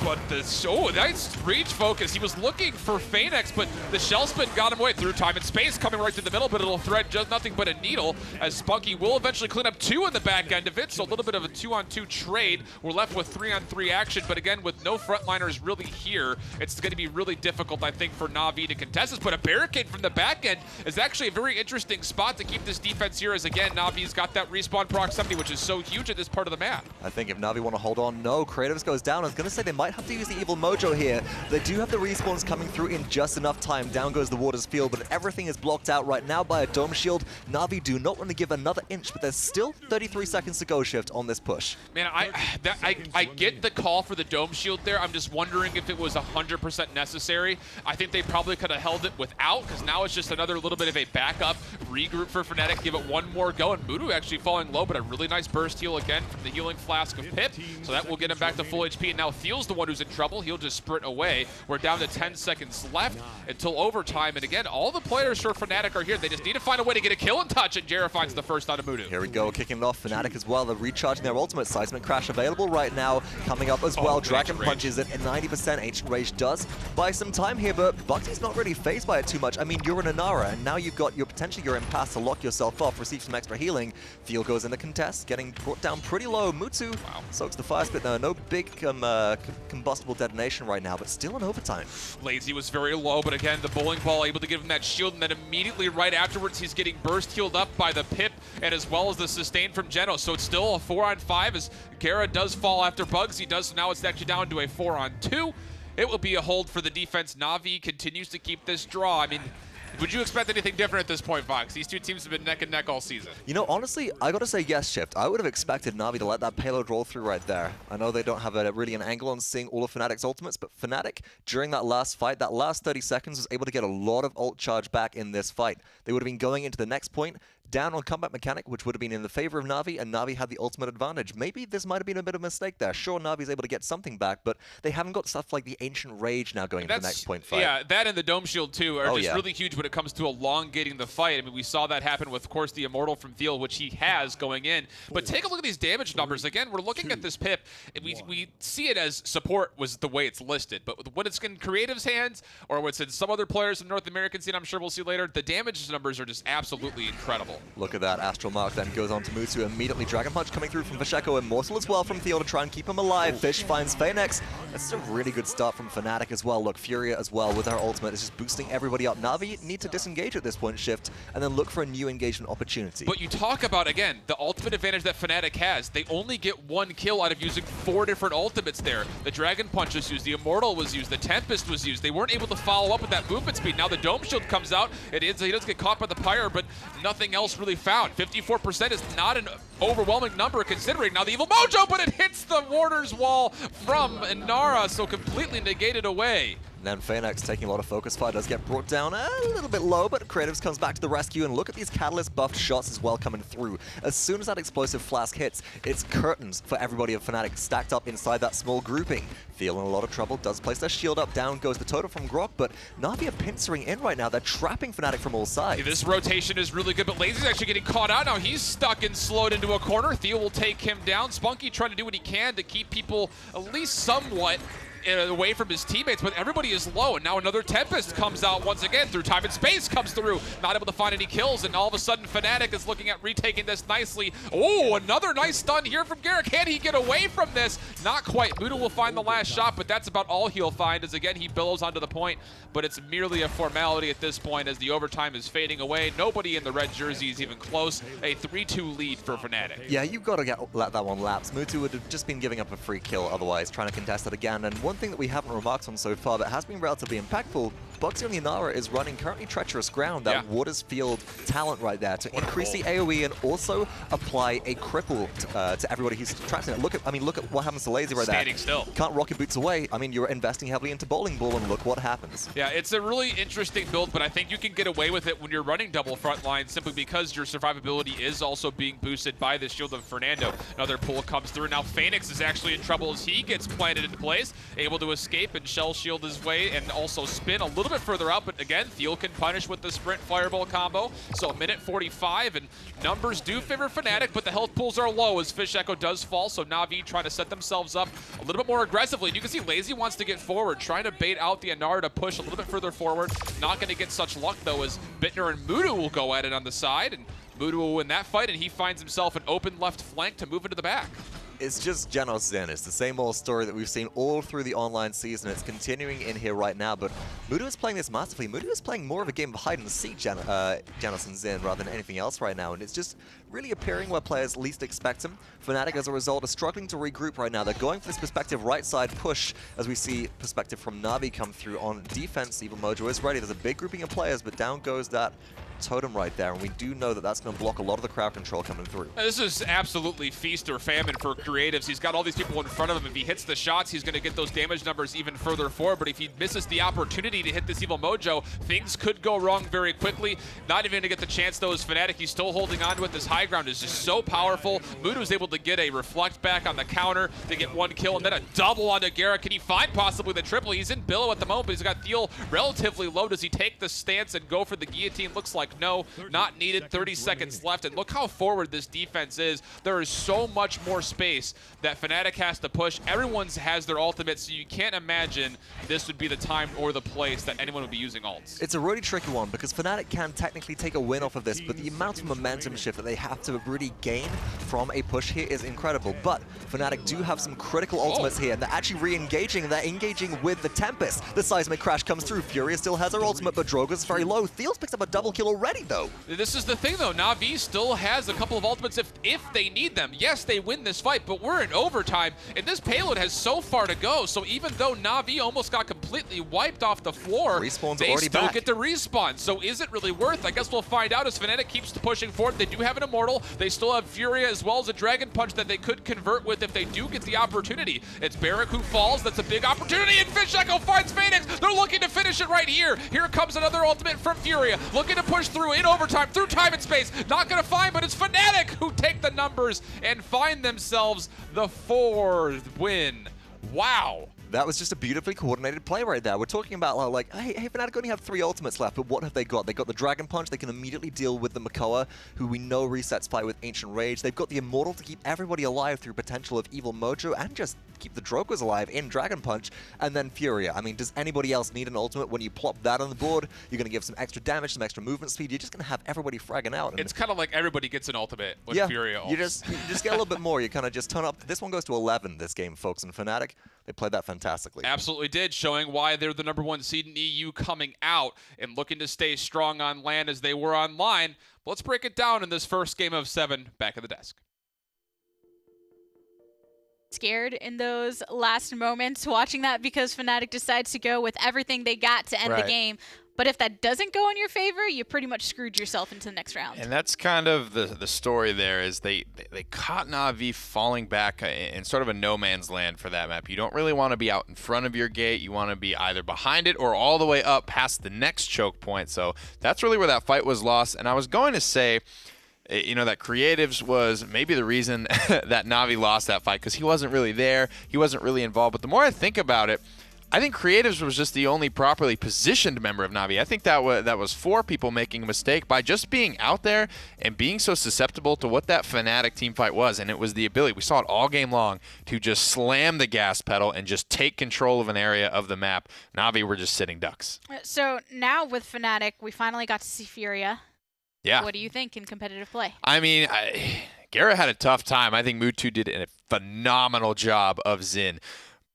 But nice reach focus. He was looking for Phoenix, but the shell spin got him away through time and space, coming right through the middle, but it'll thread just nothing but a needle, as Spunky will eventually clean up 2 in the back end of it, so a little bit of a 2-on-2 trade. We're left with 3-on-3 action, but again, with no frontliners really here, it's going to be really difficult, I think, for Navi to contest this, but a barricade from the back end is actually a very interesting spot to keep this defense here, as again, Navi's got that respawn proximity, which is so huge at this part of the map. I think if Navi want to hold on, no, Creatives goes down. I was going to say they might have to use the Evil Mojo here. They do have the respawns coming through in just enough time. Down goes the Waters field, but everything is blocked out right now by a Dome Shield. Navi do not want to give another inch, but there's still 33 seconds to go, Shift, on this push. Man, I get the call for the Dome Shield there. I'm just wondering if it was 100% necessary. I think they probably could have held it without, because now it's just another little bit of a backup regroup for Fnatic. Give it one more go, and Mudu actually falling low, but a really nice burst heal again from the healing flask of Pip. So that will get him back to full HP, and now Thiel's the one who's in trouble. He'll just sprint away. We're down to 10 seconds left until overtime, and again, all the players for Fnatic are here. They just need to find a way to get a kill and touch, and Jera finds the first out of Mudu. Here we go, kicking it off. Fnatic as well. They're recharging their ultimate. Seismic Crash available right now. Coming up as well. Dragon Punches at 90%. Ancient Rage does buy some time here, but Bugsy's not really phased by it too much. I mean, you're an Inara, and now you've got potentially your impasse to lock yourself off, receive some extra healing. Thiel goes in the contest, getting brought down pretty low. Mutsu soaks the fire spit there. No big combustible detonation right now, but still in overtime. Lazy was very low, but again, the bowling ball able to give him that shield, and then immediately right afterwards, he's getting burst healed up by the Pip, and as well as the sustain from Geno. So it's still a 4-on-5 as Gara does fall after Bugs. He does, so now it's actually down to a 4-on-2. It will be a hold for the defense. Navi continues to keep this draw. I mean, would you expect anything different at this point, Fox? These two teams have been neck and neck all season. You know, honestly, I gotta say yes, Shift. I would have expected Navi to let that payload roll through right there. I know they don't have really an angle on seeing all of Fnatic's ultimates, but Fnatic, during that last fight, that last 30 seconds, was able to get a lot of ult charge back in this fight. They would have been going into the next point down on combat mechanic, which would have been in the favor of Navi, and Navi had the ultimate advantage. Maybe this might have been a bit of a mistake there. Sure, Navi's able to get something back, but they haven't got stuff like the Ancient Rage now going into the next point fight. Yeah, that and the Dome Shield, too, are just really huge when it comes to elongating the fight. I mean, we saw that happen with, of course, the Immortal from Thiel, which he has going in. But take a look at these damage numbers. Again, we're looking at this Pip, and we see it as support was the way it's listed. But when it's in Creative's hands, or when it's in some other players in North American scene, I'm sure we'll see later, the damage numbers are just absolutely incredible. Look at that. Astral Mark then goes on to Mutsu immediately. Dragon Punch coming through from Fisheko. Immortal as well from Thiel to try and keep him alive. Fish finds Phoenix. That's a really good start from Fnatic as well. Look, Furia as well with her ultimate is just boosting everybody up. Navi need to disengage at this point, Shift, and then look for a new engagement opportunity. But you talk about, again, the ultimate advantage that Fnatic has. They only get 1 kill out of using 4 different ultimates there. The Dragon Punch was used, the Immortal was used, the Tempest was used. They weren't able to follow up with that movement speed. Now the Dome Shield comes out. He does get caught by the Pyre, but nothing else really found. 54% is not an overwhelming number considering now the Evil Mojo, but it hits the Warder's wall from Inara, so completely negated away. then Phoenix taking a lot of focus fire does get brought down a little bit low, but Creatives comes back to the rescue, and look at these Catalyst buffed shots as well coming through. As soon as that explosive flask hits, it's curtains for everybody of Fnatic stacked up inside that small grouping. Theo in a lot of trouble, does place their shield up, down goes the totem from Grok, but Navi are pincering in right now. They're trapping Fnatic from all sides. This rotation is really good, but Lazy's actually getting caught out now. He's stuck and slowed into a corner. Theo will take him down. Spunky trying to do what he can to keep people at least somewhat away from his teammates, but everybody is low, and now another Tempest comes out once again through time and space, comes through, not able to find any kills, and all of a sudden Fnatic is looking at retaking this nicely. Oh, another nice stun here from Garrett. Can he get away from this? Not quite. Muda will find the last shot, but that's about all he'll find, as again he billows onto the point, but it's merely a formality at this point as the overtime is fading away. Nobody in the red jersey is even close. A 3-2 lead for Fnatic. Yeah, you've got to let that one lapse. Mutu would have just been giving up a free kill otherwise, trying to contest it again, and one thing that we haven't remarked on so far but has been relatively impactful, Bugsy on the Inara is running currently treacherous ground, that Waters Field talent right there to increase the AoE and also apply a cripple to everybody he's trapped in it. Look at what happens to Lazy right there. Standing still. Can't rocket boots away. I mean, you're investing heavily into bowling ball and look what happens. Yeah, it's a really interesting build, but I think you can get away with it when you're running double front line simply because your survivability is also being boosted by the shield of Fernando. Another pull comes through. Now Phoenix is actually in trouble as he gets planted into place, able to escape and shell shield his way and also spin a little bit further out, but again, Theo can punish with the sprint fireball combo. So a minute 45, and numbers do favor Fnatic, but the health pools are low as Fish Echo does fall, so Navi trying to set themselves up a little bit more aggressively. And you can see Lazy wants to get forward, trying to bait out the Anar to push a little bit further forward. Not going to get such luck, though, as Bittner and Mudu will go at it on the side, and Mudu will win that fight, and he finds himself an open left flank to move into the back. It's just Janos Zen. It's the same old story that we've seen all through the online season. It's continuing in here right now, but Mudu is playing this masterfully. Mudu is playing more of a game of hide and seek, Janos and Zen, rather than anything else right now, and it's just really appearing where players least expect him. Fnatic, as a result, are struggling to regroup right now. They're going for this perspective right side push, as we see perspective from Navi come through on defense. Evil Mojo is ready. There's a big grouping of players, but down goes that totem right there, and we do know that that's going to block a lot of the crowd control coming through. This is absolutely feast or famine for Creatives. He's got all these people in front of him. If he hits the shots, he's going to get those damage numbers even further forward, but if he misses the opportunity to hit this Evil Mojo, things could go wrong very quickly. Not even going to get the chance, though, as Fnatic. He's still holding on to it. This high ground is just so powerful. Mudu was able to get a reflect back on the counter to get one kill, and then a double onto Garrett. Can he find possibly the triple? He's in Billow at the moment, but he's got Theo relatively low. Does he take the stance and go for the guillotine? Looks like no. Not needed. 30 seconds left, and look how forward this defense is. There is so much more space that Fnatic has to push. Everyone has their ultimates, so you can't imagine this would be the time or the place that anyone would be using ults. It's a really tricky one because Fnatic can technically take a win off of this, but the amount of momentum shift that they have to really gain from a push here is incredible. But Fnatic do have some critical ultimates here, and they're actually re-engaging, and they're engaging with the Tempest. The seismic crash comes through. Furia still has her ultimate, but Drogo's very low. Theos picks up a double kill already, though. This is the thing, though. Navi still has a couple of ultimates if they need them. Yes, they win this fight, but we're in overtime, and this payload has so far to go. So even though Navi almost got completely wiped off the floor, Respawn's they already still back. get to respawn. So is it really worth? I guess we'll find out as Fnatic keeps pushing forward. They do have an Immortal. They still have Furia as well as a Dragon Punch that they could convert with if they do get the opportunity. It's Barrack who falls. That's a big opportunity, and Fish Echo finds Phoenix. They're looking to finish it right here. Here comes another ultimate from Furia, looking to push through in overtime, through time and space. Not going to find, but it's Fnatic who take the numbers and find themselves the 4th win. Wow. That was just a beautifully coordinated play right there. We're talking about like, hey, Fnatic only have 3 ultimates left, but what have they got? They got the Dragon Punch. They can immediately deal with the Makoa, who we know resets fight with Ancient Rage. They've got the Immortal to keep everybody alive through potential of Evil Mojo and just keep the Drogos alive in Dragon Punch. And then Furia. I mean, does anybody else need an ultimate? When you plop that on the board, you're going to give some extra damage, some extra movement speed. You're just going to have everybody fragging out. And it's kind of like everybody gets an ultimate when Furia ults. You just get a little bit more. You kind of just turn up. This one goes to 11 this game, folks, and Fnatic, they played that fantastically. Absolutely did, showing why they're the #1 seed in EU coming out and looking to stay strong on land as they were online. But let's break it down in this first game of 7 back at the desk. Scared in those last moments watching that because Fnatic decides to go with everything they got to end the game. But if that doesn't go in your favor, you pretty much screwed yourself into the next round. And that's kind of the story there is they caught Navi falling back in sort of a no man's land for that map. You don't really want to be out in front of your gate. You want to be either behind it or all the way up past the next choke point. So that's really where that fight was lost. And I was going to say, you know, that Creatives was maybe the reason that Navi lost that fight because he wasn't really there. He wasn't really involved. But the more I think about it, I think Creatives was just the only properly positioned member of Navi. I think that was 4 people making a mistake by just being out there and being so susceptible to what that Fnatic team fight was. And it was the ability, we saw it all game long, to just slam the gas pedal and just take control of an area of the map. Navi were just sitting ducks. So now with Fnatic, we finally got to see Furia. Yeah. What do you think in competitive play? I mean, Gara had a tough time. I think Mutu did a phenomenal job of Xin.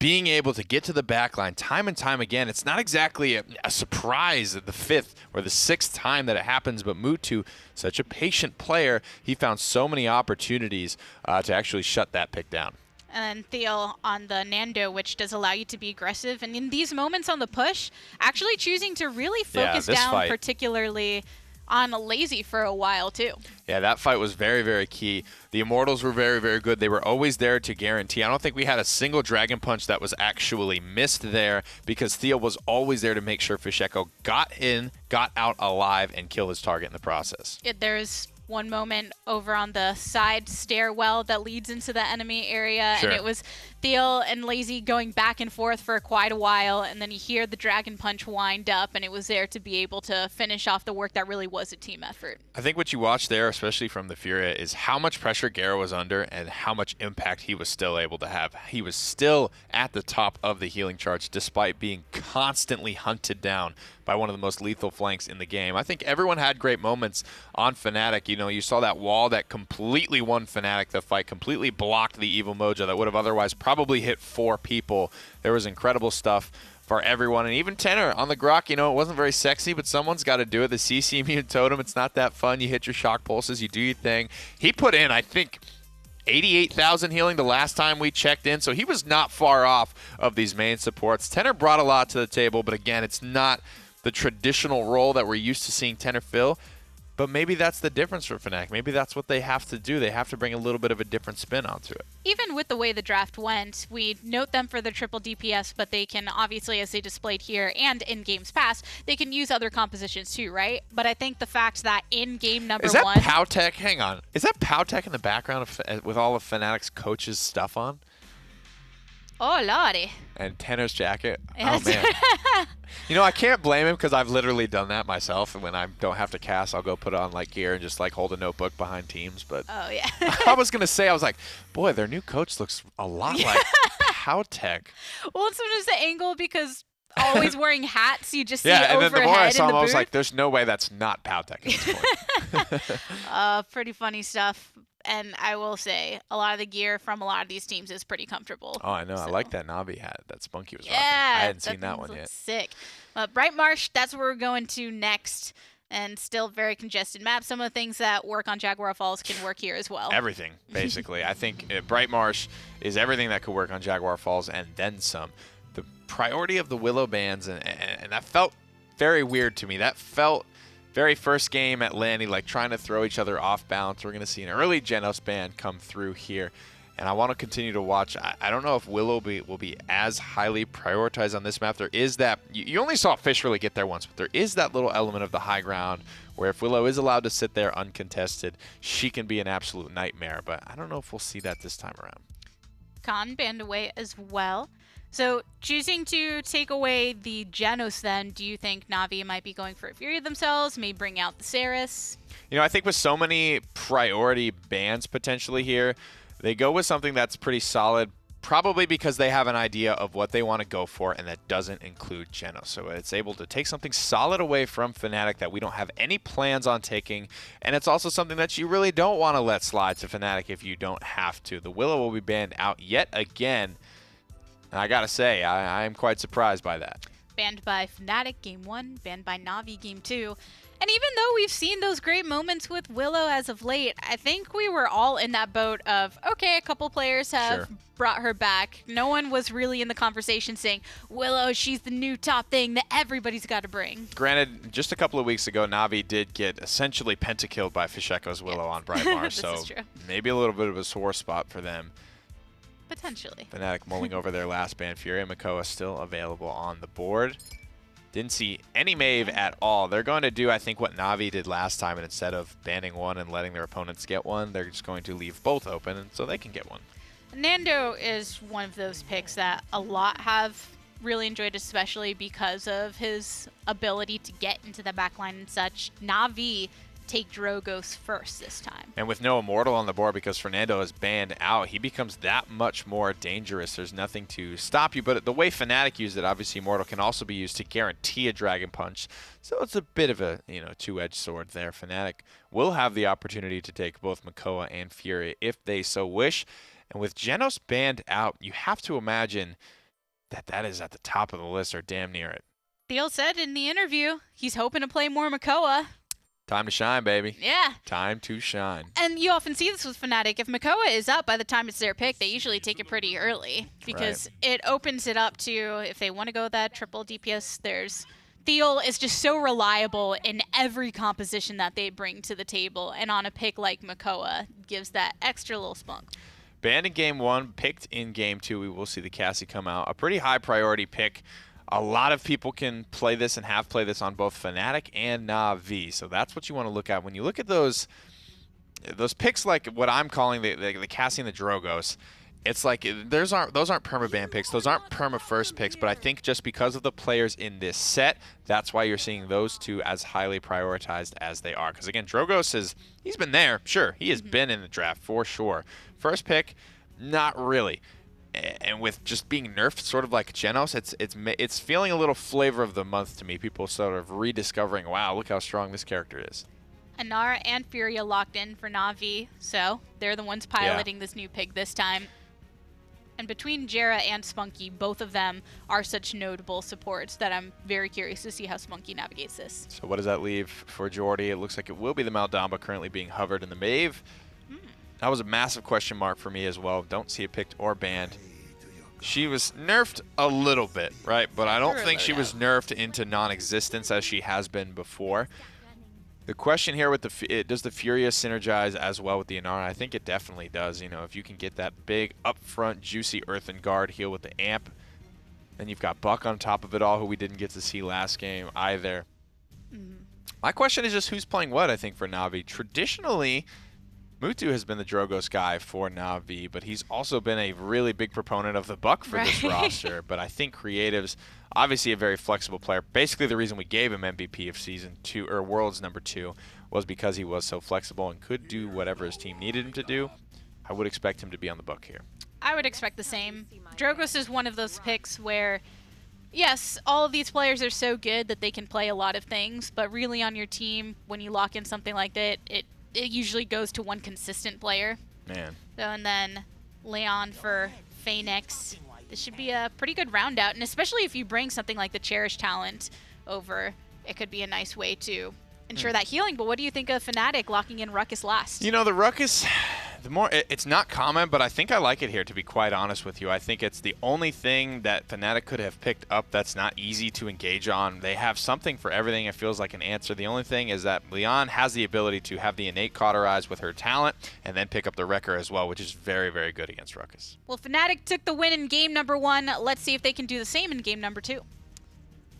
Being able to get to the backline time and time again, it's not exactly a surprise at the 5th or the 6th time that it happens, but Mutu, such a patient player, he found so many opportunities to actually shut that pick down. And then Theo on the Nando, which does allow you to be aggressive. And in these moments on the push, actually choosing to really focus down fight, particularly on Lazy for a while, too. Yeah, that fight was very, very key. The Immortals were very, very good. They were always there to guarantee. I don't think we had a single Dragon Punch that was actually missed there because Theo was always there to make sure Fish Echo got in, got out alive, and kill his target in the process. There's one moment over on the side stairwell that leads into the enemy area, Sure. and it was Theo and Lazy going back and forth for quite a while, and then you hear the Dragon Punch wind up, and it was there to be able to finish off the work that really was a team effort. I think what you watch there, especially from the Furia, is how much pressure Gara was under and how much impact he was still able to have. He was still at the top of the healing charts despite being constantly hunted down by one of the most lethal flanks in the game. I think everyone had great moments on Fnatic. You know, you saw that wall that completely won Fnatic the fight, completely blocked the Evil Mojo that would have otherwise probably hit 4 people. There was incredible stuff for everyone. And even Tenor on the Grok, you know, it wasn't very sexy, but someone's got to do it. The CC immune totem, it's not that fun. You hit your shock pulses, you do your thing. He put in, I think, 88,000 healing the last time we checked in, so he was not far off of these main supports. Tenor brought a lot to the table, but again, it's not the traditional role that we're used to seeing Tenor fill. But maybe that's the difference for Fnatic. Maybe that's what they have to do. They have to bring a little bit of a different spin onto it. Even with the way the draft went, we note them for the triple DPS, but they can obviously, as they displayed here and in games past, they can use other compositions too, right? But I think the fact that in game number 1... Is that Powtech? Hang on. Is that Powtech in the background with all of Fnatic's coaches' stuff on? Oh, lordy. And Tenor's jacket? Yes. Oh, man. You know, I can't blame him because I've literally done that myself. And when I don't have to cast, I'll go put on, like, gear and just, like, hold a notebook behind teams. But oh, yeah. I was going to say, I was like, boy, their new coach looks a lot like Powtech. Well, it's just the angle because always wearing hats, you just see yeah, and overhead then the more I in saw the him, I was booth. like, there's no way that's not Powtech at this point. Pretty funny stuff. And I will say, a lot of the gear from a lot of these teams is pretty comfortable. Oh, I know. So. I like that Navi hat that Spunky was yeah, rocking. I hadn't seen that one yet. Sick. Bright Marsh, that's where we're going to next. And still very congested map. Some of the things that work on Jaguar Falls can work here as well. Everything, basically. I think Bright Marsh is everything that could work on Jaguar Falls and then some. The priority of the Willow bans, and that felt very weird to me. That felt very first game at Lanny, like trying to throw each other off balance. We're going to see an early Genos ban come through here. And I want to continue to watch. I don't know if Willow will be as highly prioritized on this map. There is that. You only saw Fish really get there once, but there is that little element of the high ground where if Willow is allowed to sit there uncontested, she can be an absolute nightmare. But I don't know if we'll see that this time around. Khan banned away as well. So choosing to take away the Genos then, do you think Navi might be going for a Fury themselves, may bring out the Saris? You know, I think with so many priority bans potentially here, they go with something that's pretty solid, probably because they have an idea of what they want to go for, and that doesn't include Genos. So it's able to take something solid away from Fnatic that we don't have any plans on taking, and it's also something that you really don't want to let slide to Fnatic if you don't have to. The Willow will be banned out yet again. And I gotta say, I am quite surprised by that. Banned by Fnatic game 1, banned by Navi game 2. And even though we've seen those great moments with Willow as of late, I think we were all in that boat of, okay, a couple players have brought her back. No one was really in the conversation saying, Willow, she's the new top thing that everybody's got to bring. Granted, just a couple of weeks ago, Navi did get essentially pentakilled by Fisheco's Willow on Brightmar, so maybe a little bit of a sore spot for them. Potentially. Fnatic mulling over their last ban. Fury and Makoa still available on the board. Didn't see any Maeve at all. They're going to do, I think, what Navi did last time, and instead of banning one and letting their opponents get one, they're just going to leave both open, and so they can get one. Nando is one of those picks that a lot have really enjoyed, especially because of his ability to get into the backline and such. Navi take Drogoz first this time. And with no Immortal on the board, because Fernando is banned out, he becomes that much more dangerous. There's nothing to stop you, but the way Fnatic used it, obviously Immortal can also be used to guarantee a Dragon Punch. So it's a bit of a, two-edged sword there. Fnatic will have the opportunity to take both Makoa and Fury if they so wish. And with Genos banned out, you have to imagine that that is at the top of the list or damn near it. Thiel said in the interview he's hoping to play more Makoa. Time to shine, baby. Yeah. Time to shine. And you often see this with Fnatic. If Makoa is up by the time it's their pick, they usually take it pretty early because it opens it up to, if they want to go that triple DPS, there's Thiel is just so reliable in every composition that they bring to the table, and on a pick like Makoa gives that extra little spunk. Banned in game 1, picked in game 2. We will see the Cassie come out. A pretty high priority pick. A lot of people can play this and have played this on both Fnatic and Navi. So that's what you want to look at. When you look at those picks, like what I'm calling the Cassie and the Drogoz, it's like those aren't perma-ban picks. Those aren't perma-first picks. But I think just because of the players in this set, that's why you're seeing those two as highly prioritized as they are. Because, again, Drogoz he's been there. Sure, he has been in the draft for sure. First pick, not really. And with just being nerfed, sort of like Genos, it's feeling a little flavor of the month to me. People sort of rediscovering, wow, look how strong this character is. Inara and Furia locked in for Navi, so they're the ones piloting this new pick this time. And between Jera and Spunky, both of them are such notable supports that I'm very curious to see how Spunky navigates this. So what does that leave for Jordy? It looks like it will be the Maldamba currently being hovered in the Maeve. That was a massive question mark for me as well. Don't see it picked or banned. She was nerfed a little bit, right? But I don't think she was nerfed into non-existence as she has been before. The question here with does the Furia synergize as well with the Inara? I think it definitely does. If you can get that big upfront juicy Earthen Guard heal with the amp, then you've got Buck on top of it all, who we didn't get to see last game either. My question is just who's playing what, I think, for Navi. Traditionally, Mutu has been the Drogoz guy for Navi, but he's also been a really big proponent of the Buck for this roster. But I think Creative's obviously a very flexible player. Basically, the reason we gave him MVP of Season 2 or Worlds #2 was because he was so flexible and could do whatever his team needed him to do. I would expect him to be on the Buck here. I would expect the same. Drogoz is one of those picks where, yes, all of these players are so good that they can play a lot of things, but really on your team, when you lock in something like that, it usually goes to one consistent player. Man. So, and then Leon for Phoenix. This should be a pretty good round out, and especially if you bring something like the Cherish talent over, it could be a nice way to ensure that healing. But what do you think of Fnatic locking in Ruckus last? The Ruckus, it's not common, but I think I like it here, to be quite honest with you. I think it's the only thing that Fnatic could have picked up that's not easy to engage on. They have something for everything. It feels like an answer. The only thing is that Leon has the ability to have the innate cauterize with her talent and then pick up the Wrecker as well, which is very, very good against Ruckus. Well, Fnatic took the win in game #1. Let's see if they can do the same in game #2.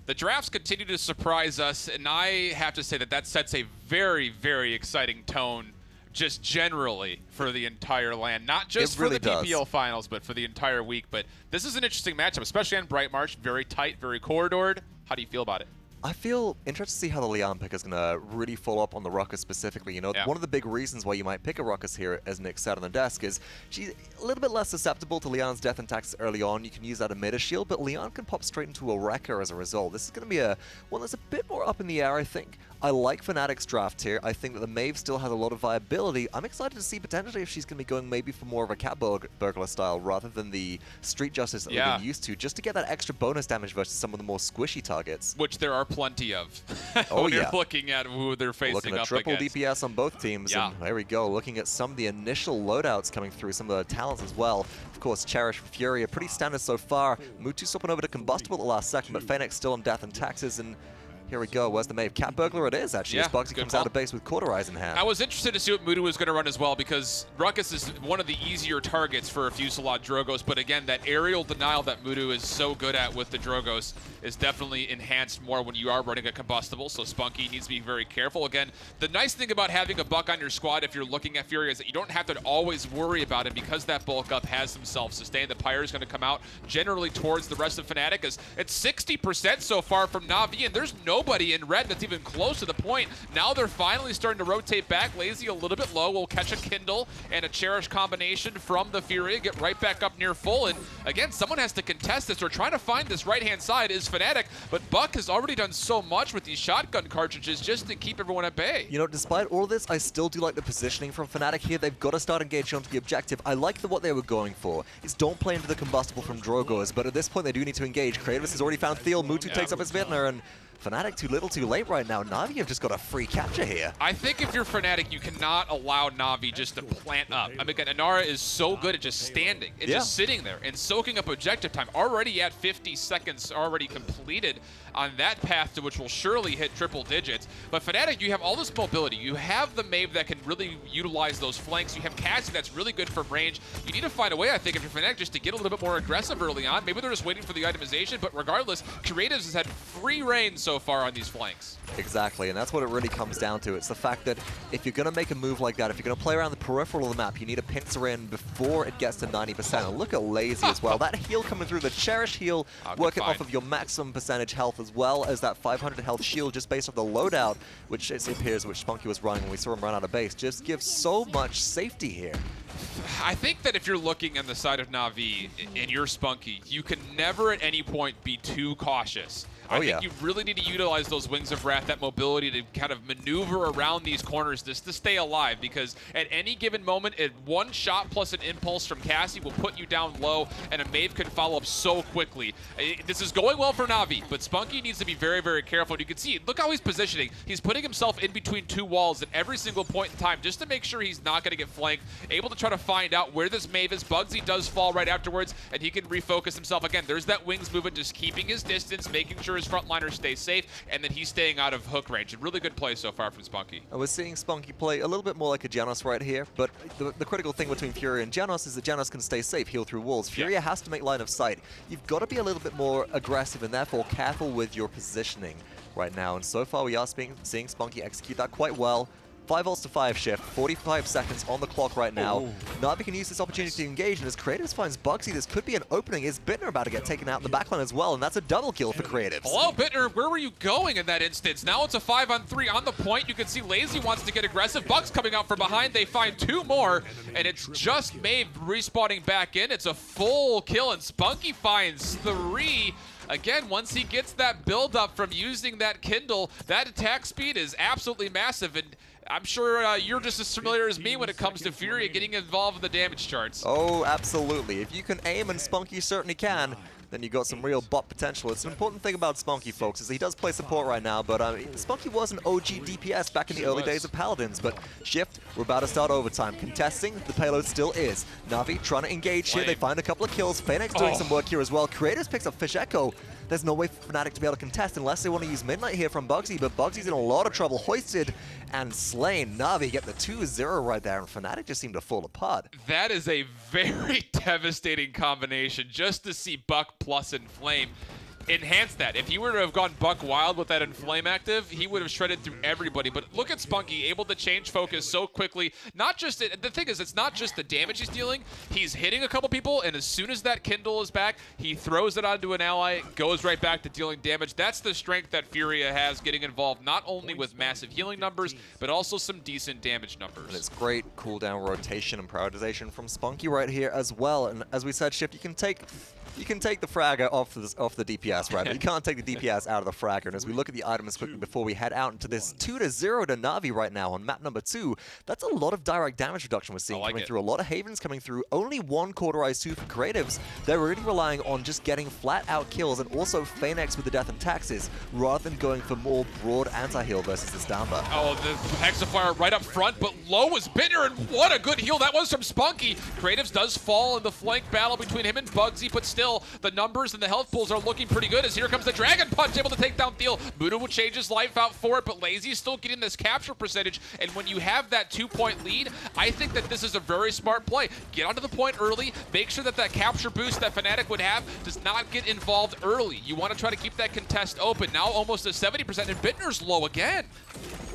The drafts continue to surprise us, and I have to say that sets a very, very exciting tone just generally for the entire LAN. Not just for the PPL finals, but for the entire week. But this is an interesting matchup, especially on Bright March. Very tight, very corridored. How do you feel about it? I feel interested to see how the Leon pick is going to really follow up on the Ruckus specifically. One of the big reasons why you might pick a Ruckus here, as Nick said on the desk, is she's a little bit less susceptible to Leon's death attacks early on. You can use that emitter shield, but Leon can pop straight into a Wrecker as a result. This is going to be one that's a bit more up in the air, I think. I like Fnatic's draft here. I think that the Maeve still has a lot of viability. I'm excited to see potentially if she's going to be going maybe for more of a cat burglar style rather than the Street Justice that we've been used to, just to get that extra bonus damage versus some of the more squishy targets. Which there are plenty of Oh, when yeah. you're looking at who they're facing Looking at up triple against. DPS on both teams, and there we go. Looking at some of the initial loadouts coming through, some of the talents as well. Of course, Cherish, Fury are pretty standard so far. Mutu swapping over to Combustible at the last second, but Fnatic still on Death and Taxes, and here we go. Where's the Maeve? Cat Burglar it is, actually, as Bugsy comes out of base with Cauterize in hand. I was interested to see what Mutu was going to run as well, because Ruckus is one of the easier targets for a Fusillade Drogos, but again, that aerial denial that Mutu is so good at with the Drogos is definitely enhanced more when you are running a Combustible, so Spunky needs to be very careful. Again, the nice thing about having a Buck on your squad if you're looking at Fury is that you don't have to always worry about it, because that bulk up has some self-sustain. The Pyre is going to come out generally towards the rest of Fnatic, as it's 60% so far from Navi, and there's nobody in red that's even close to the point. Now they're finally starting to rotate back. Lazy a little bit low. Will catch a Kindle and a Cherish combination from the Fury. Get right back up near full. And again, someone has to contest this. They're trying to find this right-hand side is Fnatic, but Buck has already done so much with these shotgun cartridges just to keep everyone at bay. You know, despite all this, I still do like the positioning from Fnatic here. They've got to start engaging onto the objective. I like what they were going for. Is don't play into the Combustible from Drogos, but at this point they do need to engage. Kratos has already found Thiel. Mutu takes up his Vintner, and Fnatic too little too late right now. Navi have just got a free capture here. I think if you're Fnatic, you cannot allow Navi just to plant up. I mean, again, Inara is so good at just standing and just sitting there and soaking up objective time. Already at 50 seconds already completed on that path to which will surely hit triple digits. But Fnatic, you have all this mobility. You have the Maeve that can really utilize those flanks. You have Cassie that's really good from range. You need to find a way, I think, if you're Fnatic, just to get a little bit more aggressive early on. Maybe they're just waiting for the itemization, but regardless, Creatives has had free reign so far on these flanks. Exactly, and that's what it really comes down to. It's the fact that if you're going to make a move like that, if you're going to play around the peripheral of the map, you need to pincer in before it gets to 90%. And look at Lazy as well. That heal coming through, the Cherish heal, working off of your maximum percentage health, as well as that 500 health shield just based off the loadout, which it appears which Spunky was running when we saw him run out of base, just gives so much safety here. I think that if you're looking on the side of Navi and you're Spunky, you can never at any point be too cautious. I think you really need to utilize those Wings of Wrath, that mobility to kind of maneuver around these corners just to stay alive, because at any given moment, one shot plus an impulse from Cassie will put you down low, and a Maeve can follow up so quickly. This is going well for Navi, but Spunky needs to be very, very careful. And you can see, look how he's positioning. He's putting himself in between two walls at every single point in time just to make sure he's not going to get flanked, able to try to find out where this Maeve is. Bugsy does fall right afterwards, and he can refocus himself. Again, there's that Wings movement, just keeping his distance, making sure his frontliners stay safe, and then he's staying out of hook range. A really good play so far from Spunky. And we're seeing Spunky play a little bit more like a Genos right here, but the critical thing between Fury and Genos is that Genos can stay safe, heal through walls. Fury has to make line of sight. You've got to be a little bit more aggressive and therefore careful with your positioning right now. And so far we are seeing Spunky execute that quite well. 5 ults to 5 shift, 45 seconds on the clock right now. Navi can use this opportunity to engage, and as Creatives finds Bugsy, this could be an opening. Is Bittner about to get taken out in the backline as well, and that's a double kill for Creatives. Hello, Bittner, where were you going in that instance? Now it's a 5-on-3 on the point. You can see Lazy wants to get aggressive. Buck's coming out from behind. They find 2 more, and it's just Maeve respawning back in. It's a full kill, and Spunky finds 3. Again, once he gets that build-up from using that Kindle, that attack speed is absolutely massive, and I'm sure you're just as familiar as me when it comes to Fury getting involved in the damage charts. Oh, absolutely. If you can aim, and Spunky certainly can, then you got some real bot potential. It's an important thing about Spunky, folks, is he does play support right now, but Spunky was an OG DPS back in the early days of Paladins, but Shift, we're about to start overtime. Contesting, the payload still is. Navi trying to engage here. They find a couple of kills. Fnatic's doing some work here as well. Creators picks up Fish Echo. There's no way for Fnatic to be able to contest unless they want to use Midnight here from Bugsy, but Bugsy's in a lot of trouble. Hoisted and slain. Navi get the 2-0 right there, and Fnatic just seem to fall apart. That is a very devastating combination just to see Buck plus Inflame. Enhance that. If he were to have gone Buck Wild with that Inflame active, he would have shredded through everybody. But look at Spunky, able to change focus so quickly. Not just, the thing is, it's not just the damage he's dealing. He's hitting a couple people, and as soon as that Kindle is back, he throws it onto an ally, goes right back to dealing damage. That's the strength that Furia has, getting involved not only with massive healing numbers, but also some decent damage numbers. And it's great cooldown rotation and prioritization from Spunky right here as well. And as we said, Shift, you can take You can take the fragger off the DPS, right? But you can't take the DPS out of the fragger. And as we look at the items quickly before we head out into this 2-0 to Navi right now on map number 2, that's a lot of direct damage reduction we're seeing coming through. A lot of Havens coming through. Only one Cauterized 2 for Creatives. They're really relying on just getting flat-out kills and also Phoenix with the death and taxes rather than going for more broad anti-heal versus this down bar. Oh, the Hexafire right up front, but low was Bitter, and what a good heal that was from Spunky. Creatives does fall in the flank battle between him and Bugsy, but still, the numbers and the health pools are looking pretty good as here comes the Dragon Punch, able to take down Thiel. Muda will change his life out for it, but Lazy is still getting this capture percentage, and when you have that 2-point lead, I think that this is a very smart play. Get onto the point early, make sure that that capture boost that Fnatic would have does not get involved early. You want to try to keep that contest open. Now almost at 70%, and Bittner's low again.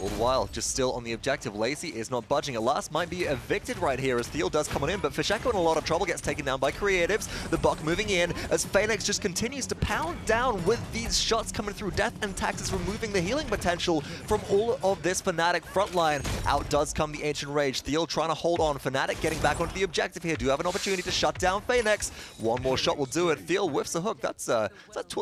All the while, just still on the objective, Lazy is not budging. Alas might be evicted right here as Thiel does come on in, but Fisheko in a lot of trouble, gets taken down by Creatives. The Buck moving in as Phoenix just continues to pound down with these shots coming through. Death and Taxes removing the healing potential from all of this Fnatic frontline. Out does come the Ancient Rage. Thiel trying to hold on. Fnatic getting back onto the objective here. Do have an opportunity to shut down Phoenix. One more shot will do it. Thiel whiffs a hook. That's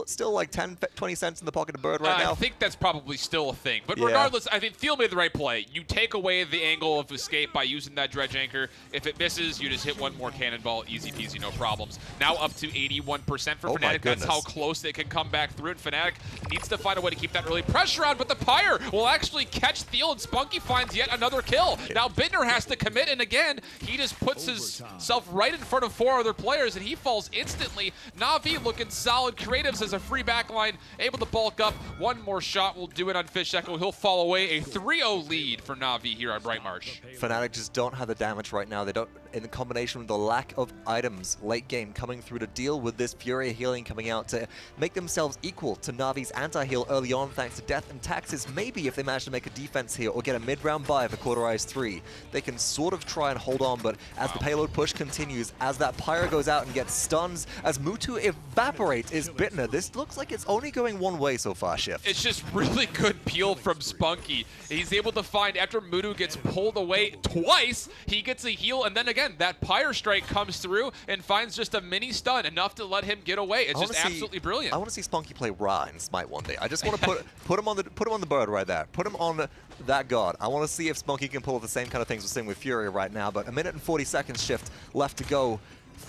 still like 10, 20 cents in the pocket of Bird right now. I think that's probably still a thing. But Yeah. regardless, I think Thiel made the right play. You take away the angle of escape by using that Dredge Anchor. If it misses, you just hit one more cannonball. Easy peasy, no problems. Now up to 81% for Fnatic. That's how close they can come back through it. Fnatic needs to find a way to keep that early pressure on, but the Pyre will actually catch Thiel, and Spunky finds yet another kill. Now Bittner has to commit, and again, he just puts himself right in front of 4 other players, and he falls instantly. Navi looking solid. Creatives as a free backline, able to bulk up. One more shot will do it on Fish Echo. He'll fall away. A 3-0 lead for Navi here on Bright Marsh. Fnatic just don't have the damage right now. They don't, in combination with the lack of items late game coming through to deal with this Fury healing coming out to make themselves equal to Navi's anti-heal early on thanks to Death and Taxes. Maybe if they manage to make a defense here or get a mid-round buy for Cauterized 3, they can sort of try and hold on, but as the payload push continues, as that Pyre goes out and gets stuns, as Mutu evaporates is Bittner. This looks like it's only going one way so far, Shift. It's just really good peel from Spunky. He's able to find, after Mutu gets pulled away twice, he gets a heal, and then again, that Pyre strike comes through and finds just a mini stun, enough to let him get away. It's just absolutely brilliant. I want to see Spunky play Ra in Smite one day. I just want to put him on the bird right there. Put him on that god. I want to see if Spunky can pull the same kind of things we're seeing with Fury right now, but a minute and 40 seconds Shift left to go.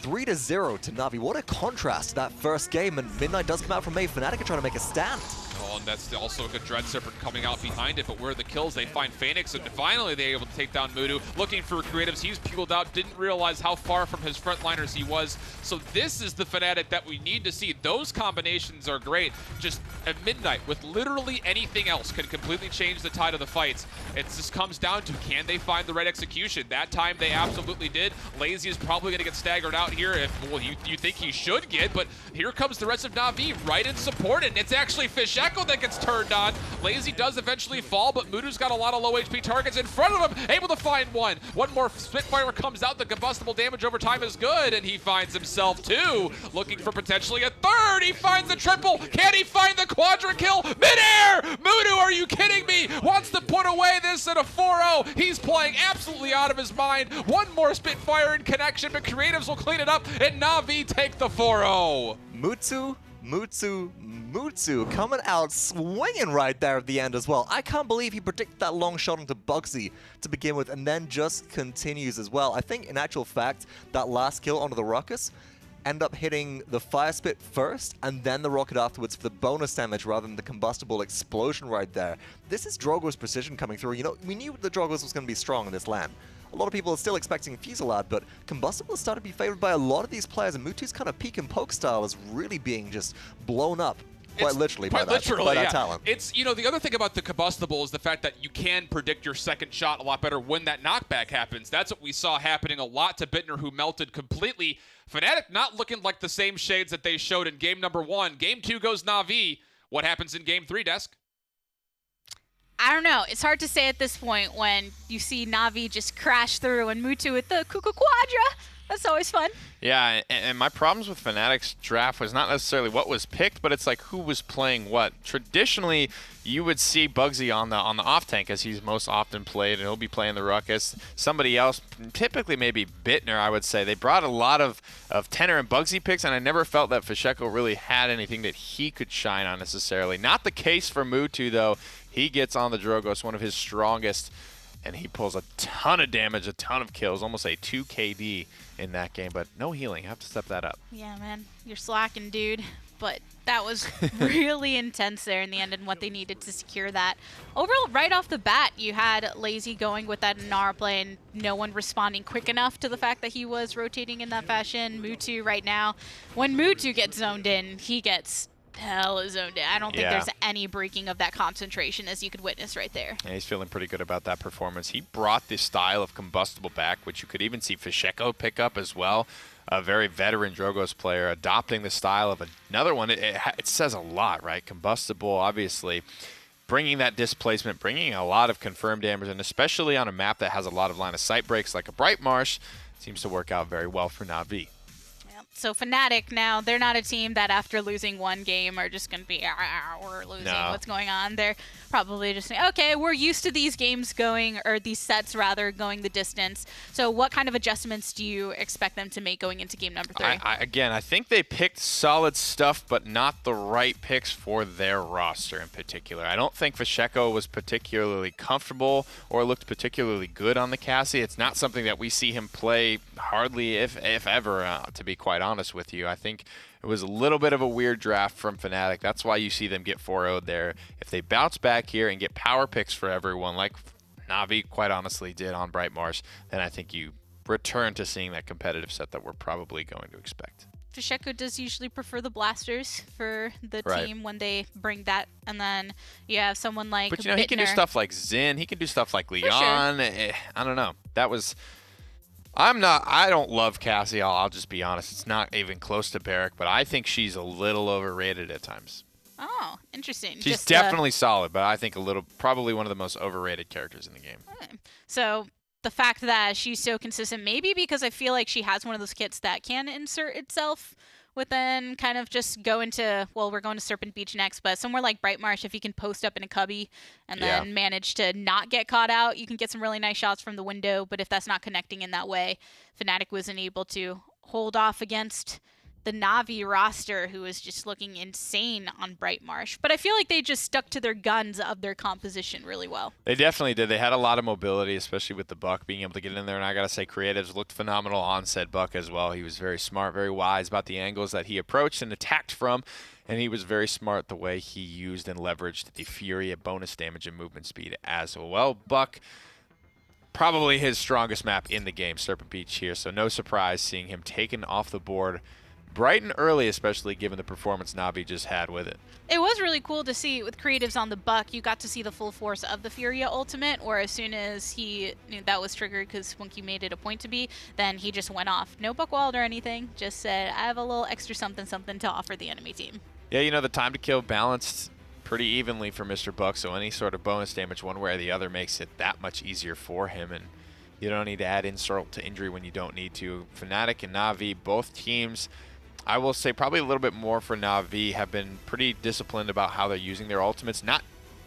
3-0 to Navi. What a contrast to that first game, and Midnight does come out from A. Fnatic are trying to make a stand. Oh, and that's also a good Dread Serpent coming out behind it, but where are the kills? They find Phoenix, and finally they're able to take down Mutu. Looking for Creatives, he's peeled out, didn't realize how far from his frontliners he was. So this is the Fnatic that we need to see. Those combinations are great. Just at Midnight, with literally anything else, can completely change the tide of the fights. It just comes down to, can they find the right execution? That time they absolutely did. Lazy is probably going to get staggered out here, if, well, you think he should get, but here comes the rest of Navi right in support, and it's actually Fish Echo that gets turned on. Lazy does eventually fall, but Mutu's got a lot of low HP targets in front of him, able to find one. One more Spitfire comes out, the combustible damage over time is good, and he finds himself two, looking for potentially a third. He finds the triple. Can he find the quadra kill? Midair! Mutu, are you kidding me? Wants to put away this at a 4-0. He's playing absolutely out of his mind. One more Spitfire in connection, but Creatives will clean it up, and Navi take the 4-0. Mutu coming out swinging right there at the end as well. I can't believe he predicted that long shot into Bugsy to begin with and then just continues as well. I think in actual fact, that last kill onto the Ruckus end up hitting the Fire Spit first and then the rocket afterwards for the bonus damage rather than the combustible explosion right there. This is Drogo's precision coming through. You know, we knew the Drogos was going to be strong in this LAN. A lot of people are still expecting Fusillade, but Combustible has started to be favored by a lot of these players, and Mutu's kind of peek and poke style is really being just blown up. Quite literally by that talent. It's, you know, the other thing about the Combustible is the fact that you can predict your second shot a lot better when that knockback happens. That's what we saw happening a lot to Bittner, who melted completely. Fnatic not looking like the same shades that they showed in game number 1. Game 2 goes Navi. What happens in game 3, Desk? I don't know. It's hard to say at this point when you see Navi just crash through and Mutu with the Kuku Quadra. That's always fun. Yeah, and my problems with Fnatic's draft was not necessarily what was picked, but it's like who was playing what. Traditionally, you would see Bugsy on the off tank as he's most often played, and he'll be playing the Ruckus. Somebody else, typically maybe Bittner, I would say. They brought a lot of Tenor and Bugsy picks, and I never felt that Fsheko really had anything that he could shine on necessarily. Not the case for Mutu, though. He gets on the Drogos, one of his strongest, and he pulls a ton of damage, a ton of kills, almost a 2 KD in that game, but no healing. I have to step that up. Yeah, man. You're slacking, dude. But that was really intense there in the end and what they needed to secure that. Overall, right off the bat, you had Lazy going with that Nara play and no one responding quick enough to the fact that he was rotating in that fashion. Mutu right now, when Mutu gets zoned in, he gets hella zoned in. I don't think there's any breaking of that concentration, as you could witness right there. Yeah, he's feeling pretty good about that performance. He brought this style of combustible back, which you could even see Fsheko pick up as well. A very veteran Drogos player adopting the style of another one. It says a lot, right? Combustible, obviously. Bringing that displacement, bringing a lot of confirmed damage, and especially on a map that has a lot of line of sight breaks like a Bright Marsh, seems to work out very well for Navi. So Fnatic now, they're not a team that after losing one game are just going to be, we're losing, what's going on? They're probably just saying, okay, we're used to these games going, or these sets rather, going the distance. So what kind of adjustments do you expect them to make going into game number 3? Again, I think they picked solid stuff, but not the right picks for their roster in particular. I don't think Fsheko was particularly comfortable or looked particularly good on the Cassie. It's not something that we see him play hardly, if ever, to be quite honest with you. I think it was a little bit of a weird draft from Fnatic. That's why you see them get 4-0'd there. If they bounce back here and get power picks for everyone, like Navi quite honestly did on Bright Marsh, then I think you return to seeing that competitive set that we're probably going to expect. Fsheko does usually prefer the blasters for the team when they bring that, and then you have someone like But you know, Bittner. He can do stuff like Xin, he can do stuff like Leon. Sure. I don't know. That was... I don't love Cassie, I'll just be honest. It's not even close to Barrack, but I think she's a little overrated at times. Oh, interesting. She's Just, definitely solid, but I think probably one of the most overrated characters in the game. Okay. So the fact that she's so consistent, maybe because I feel like she has one of those kits that can insert itself within kind of just go into, well, we're going to Serpent Beach next, but somewhere like Bright Marsh, if you can post up in a cubby and then manage to not get caught out, you can get some really nice shots from the window. But if that's not connecting in that way, Fnatic wasn't able to hold off against the Navi roster, who was just looking insane on Bright Marsh. But I feel like they just stuck to their guns of their composition really well. They definitely did. They had a lot of mobility, especially with the Buck being able to get in there. And I got to say, creatives looked phenomenal on said Buck as well. He was very smart, very wise about the angles that he approached and attacked from. And he was very smart the way he used and leveraged the Fury at bonus damage and movement speed as well. Buck, probably his strongest map in the game, Serpent Beach here. So no surprise seeing him taken off the board bright and early, especially given the performance Navi just had with it. It was really cool to see with creatives on the Buck, you got to see the full force of the Furia ultimate, or as soon as he knew that was triggered because Wunky made it a point to be, then he just went off. No Buckwald or anything, just said, I have a little extra something to offer the enemy team. Yeah, you know, the time to kill balanced pretty evenly for Mr. Buck, so any sort of bonus damage one way or the other makes it that much easier for him, and you don't need to add insult to injury when you don't need to. Fnatic and Navi, both teams, I will say probably a little bit more for Navi, have been pretty disciplined about how they're using their ultimates, not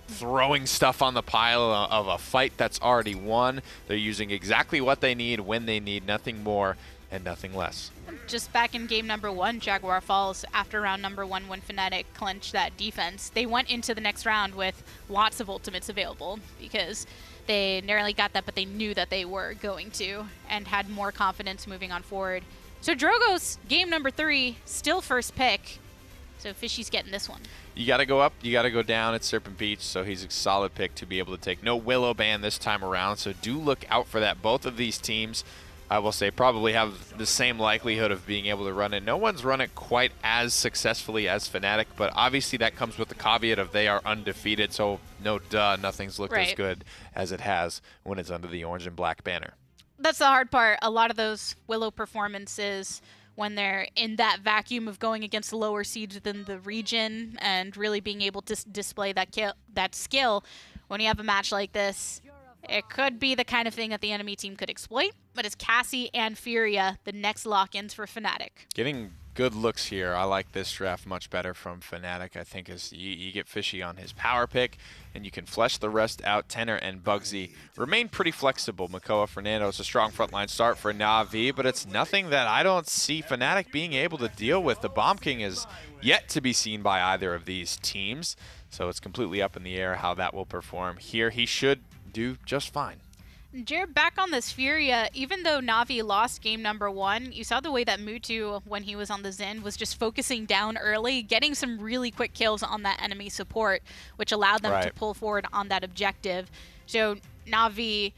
throwing stuff on the pile of a fight that's already won. They're using exactly what they need when they need, nothing more and nothing less. Just back in game number 1, Jaguar Falls, after round number 1 when Fnatic clinched that defense, they went into the next round with lots of ultimates available because they narrowly got that, but they knew that they were going to and had more confidence moving on forward. So Drogo's game number 3, still first pick. So Fishy's getting this one. You got to go up, you got to go down at Serpent Beach, so he's a solid pick to be able to take. No Willow ban this time around, so do look out for that. Both of these teams, I will say, probably have the same likelihood of being able to run it. No one's run it quite as successfully as Fnatic, but obviously that comes with the caveat of they are undefeated, so no duh, nothing's looked as good as it has when it's under the orange and black banner. That's the hard part. A lot of those Willow performances, when they're in that vacuum of going against lower seeds within the region and really being able to display that skill, when you have a match like this, it could be the kind of thing that the enemy team could exploit, but it's Cassie and Furia, the next lock-ins for Fnatic. Getting good looks here. I like this draft much better from Fnatic. I think as you get Fishy on his power pick, and you can flesh the rest out. Tenor and Bugsy remain pretty flexible. Makoa Fernando is a strong frontline start for Navi, but it's nothing that I don't see Fnatic being able to deal with. The Bomb King is yet to be seen by either of these teams, so it's completely up in the air how that will perform here. He should do just fine. Jared, back on this Furia, even though Navi lost game number 1, you saw the way that Mutu, when he was on the Zen, was just focusing down early, getting some really quick kills on that enemy support, which allowed them to pull forward on that objective. So Navi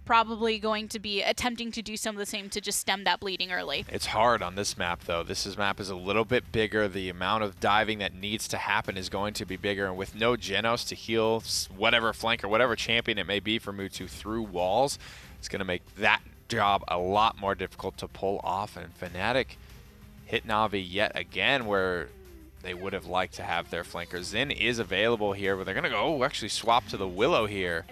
probably going to be attempting to do some of the same to just stem that bleeding early. It's hard on this map, though. Map is a little bit bigger. The amount of diving that needs to happen is going to be bigger, and with no Genos to heal whatever flank or whatever champion it may be for Mutu through walls, it's going to make that job a lot more difficult to pull off. And Fnatic hit Navi yet again where they would have liked to have their flanker. Zen is available here, but they're going to go actually swap to the Willow here.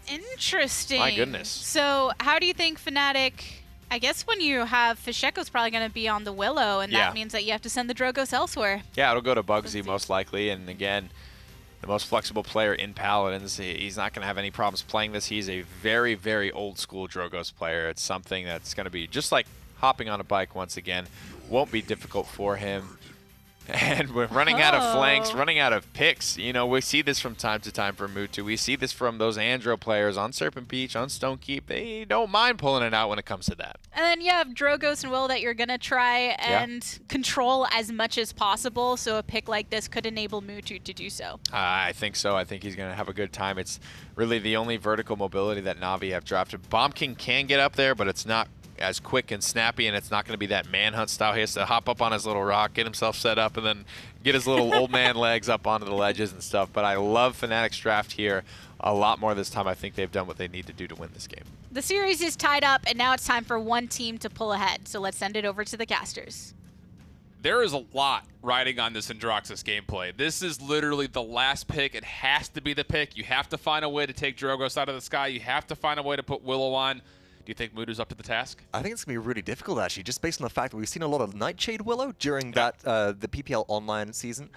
Interesting. My goodness. So how do you think Fnatic, I guess when you have Fisheko's probably going to be on the Willow, and that means that you have to send the Drogos elsewhere. Yeah, it'll go to Bugsy most likely, and again, the most flexible player in Paladins. He's not going to have any problems playing this. He's a very, very old school Drogos player. It's something that's going to be just like hopping on a bike once again. Won't be difficult for him. And we're running out of flanks, running out of picks. You know, we see this from time to time from Mutu. We see this from those Andro players on Serpent Beach, on Stonekeep. They don't mind pulling it out when it comes to that. And then you have Drogos and Will that you're going to try and control as much as possible. So a pick like this could enable Mutu to do so. I think so. I think he's going to have a good time. It's really the only vertical mobility that Navi have dropped. Bomb King can get up there, but it's not as quick and snappy, and it's not going to be that manhunt style. He has to hop up on his little rock, get himself set up, and then get his little old man legs up onto the ledges and stuff. But I love Fnatic's draft here a lot more this time. I think they've done what they need to do to win this game. The series is tied up, and now it's time for one team to pull ahead. So let's send it over to the casters. There is a lot riding on this Androxus gameplay. This is literally the last pick. It has to be the pick. You have to find a way to take Drogos out of the sky. You have to find a way to put Willow on. Do you think Mutu's up to the task? I think it's going to be really difficult, actually, just based on the fact that we've seen a lot of Nightshade Willow during that the PPL online season.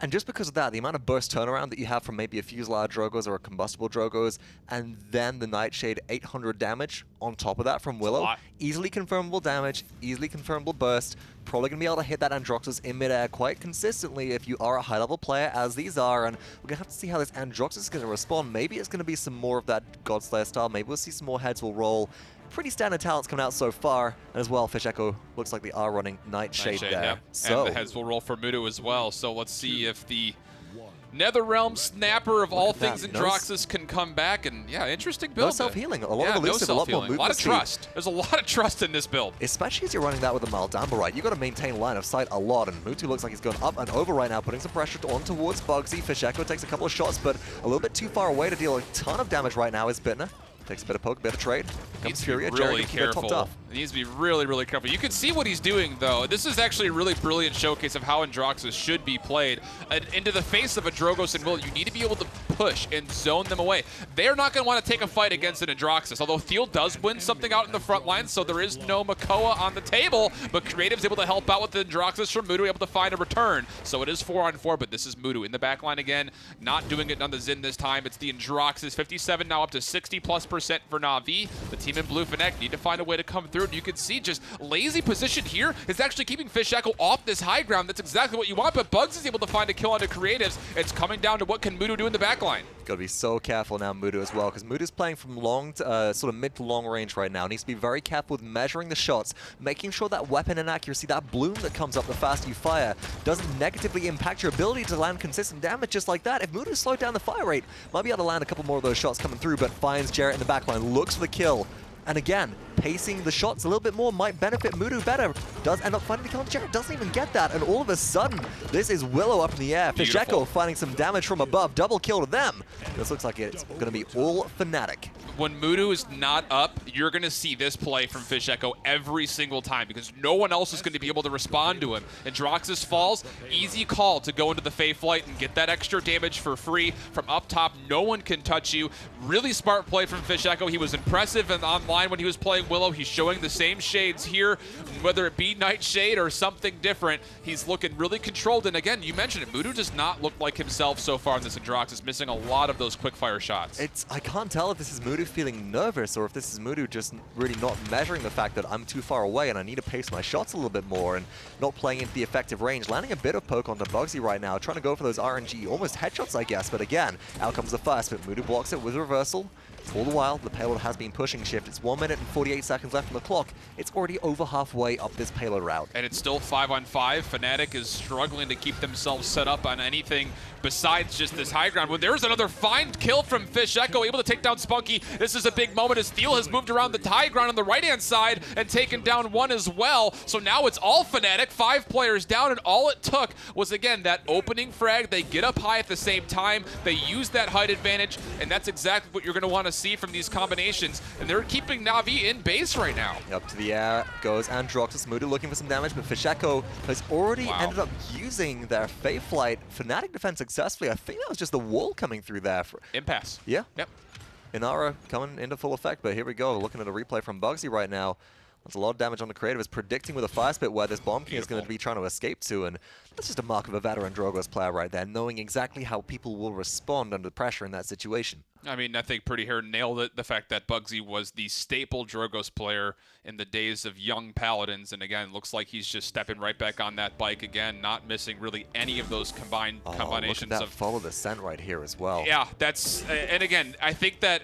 And just because of that, the amount of burst turnaround that you have from maybe a Fuselaar Drogos or a Combustible Drogos, and then the Nightshade 800 damage on top of that from Willow, easily confirmable damage, easily confirmable burst, probably going to be able to hit that Androxus in midair quite consistently if you are a high-level player, as these are, and we're going to have to see how this Androxus is going to respond. Maybe it's going to be some more of that Godslayer style, maybe we'll see some more heads will roll. Pretty standard talents coming out so far, and as well, Fish Echo looks like they are running Nightshade there. Yeah. So, and the heads will roll for Mutu as well, so let's see if the Netherrealm Snapper of all things Androxus can come back, and yeah, interesting build. No self-healing, a lot of elusive, a lot more movement. A lot of speed. trust. There's a lot of trust in this build. Especially as you're running that with a Maldamba, right? You've got to maintain line of sight a lot, and Mutu looks like he's going up and over right now, putting some pressure on towards Bugsy. Fish Echo takes a couple of shots, but a little bit too far away to deal a ton of damage right now is Bittner. Takes a bit of poke, bit of trade. Needs to be really careful. He needs to be really, really careful. You can see what he's doing, though. This is actually a really brilliant showcase of how Androxus should be played. Into the face of a Drogos and Will, you need to be able to push and zone them away. They're not going to want to take a fight against an Androxus, although Thiel does win something out in the front line, so there is no Makoa on the table, but Creative's able to help out with the Androxus from Mutu, able to find a return. So it is 4-on-4, but this is Mutu in the back line again, not doing it on the Zen this time. It's the Androxus, 57 now up to 60+% for Navi. The team in blue Fnatic need to find a way to come through, and you can see just lazy position here is actually keeping Fish Echo off this high ground. That's exactly what you want, but Bugs is able to find a kill onto Creatives. It's coming down to what can Mutu do in the back line. Got to be so careful now, Mutu, as well, because Mutu's playing from long to, sort of mid to long range right now. Needs to be very careful with measuring the shots, making sure that weapon inaccuracy, that bloom that comes up the faster you fire, doesn't negatively impact your ability to land consistent damage just like that. If Mutu slowed down the fire rate, might be able to land a couple more of those shots coming through, but finds Jarrett in the backline, looks for the kill. And again, pacing the shots a little bit more might benefit Mutu better. Does end up finding the kill. Jarrett doesn't even get that. And all of a sudden, this is Willow up in the air. Fish Echo finding some damage from above. Double kill to them. This looks like it's going to be all Fnatic. when Mudu is not up, you're going to see this play from Fish Echo every single time because no one else is going to be able to respond to him. And Droxus falls, easy call to go into the Fae Flight and get that extra damage for free from up top. No one can touch you. Really smart play from Fish Echo. He was impressive and online when he was playing Willow. He's showing the same shades here, whether it be Nightshade or something different. He's looking really controlled. And again, you mentioned it, Mudu does not look like himself so far in this Androxus, missing a lot of those quick fire shots. I can't tell if this is Mudu feeling nervous or if this is Mudu just really not measuring the fact that I'm too far away and I need to pace my shots a little bit more and not playing into the effective range. Landing a bit of poke onto Bugsy right now, trying to go for those RNG, almost headshots, I guess. But again, out comes the first, but Mudu blocks it with reversal. All the while, the payload has been pushing shift. It's 1 minute and 48 seconds left on the clock. It's already over halfway up this payload route. And it's still 5-on-5. Fnatic is struggling to keep themselves set up on anything besides just this high ground. Well, there's another fine kill from Fish Echo, able to take down Spunky. This is a big moment as Thiel has moved around the high ground on the right-hand side and taken down one as well. So now it's all Fnatic, 5 players down, and all it took was, again, that opening frag. They get up high at the same time. They use that height advantage, and that's exactly what you're going to want to see from these combinations. And they're keeping Navi in base right now. Up to the air goes Androxus. Mudu looking for some damage, but Fish Echo has already ended up using their Fae Flight. Fnatic defense successfully. I think that was just the wall coming through there. Impasse. Yeah. Yep. Inara coming into full effect, but here we go. Looking at a replay from Bugsy right now. That's a lot of damage on the creative. Is predicting with a fire spit where this Bomb King is going to be trying to escape to, and that's just a mark of a veteran Drogos player right there, knowing exactly how people will respond under pressure in that situation. I mean, I think Pretty Hair nailed it. The fact that Bugsy was the staple Drogos player in the days of young Paladins. And again, looks like he's just stepping right back on that bike again, not missing really any of those combinations. Look at that follow the scent right here as well. Yeah, that's, and again, I think that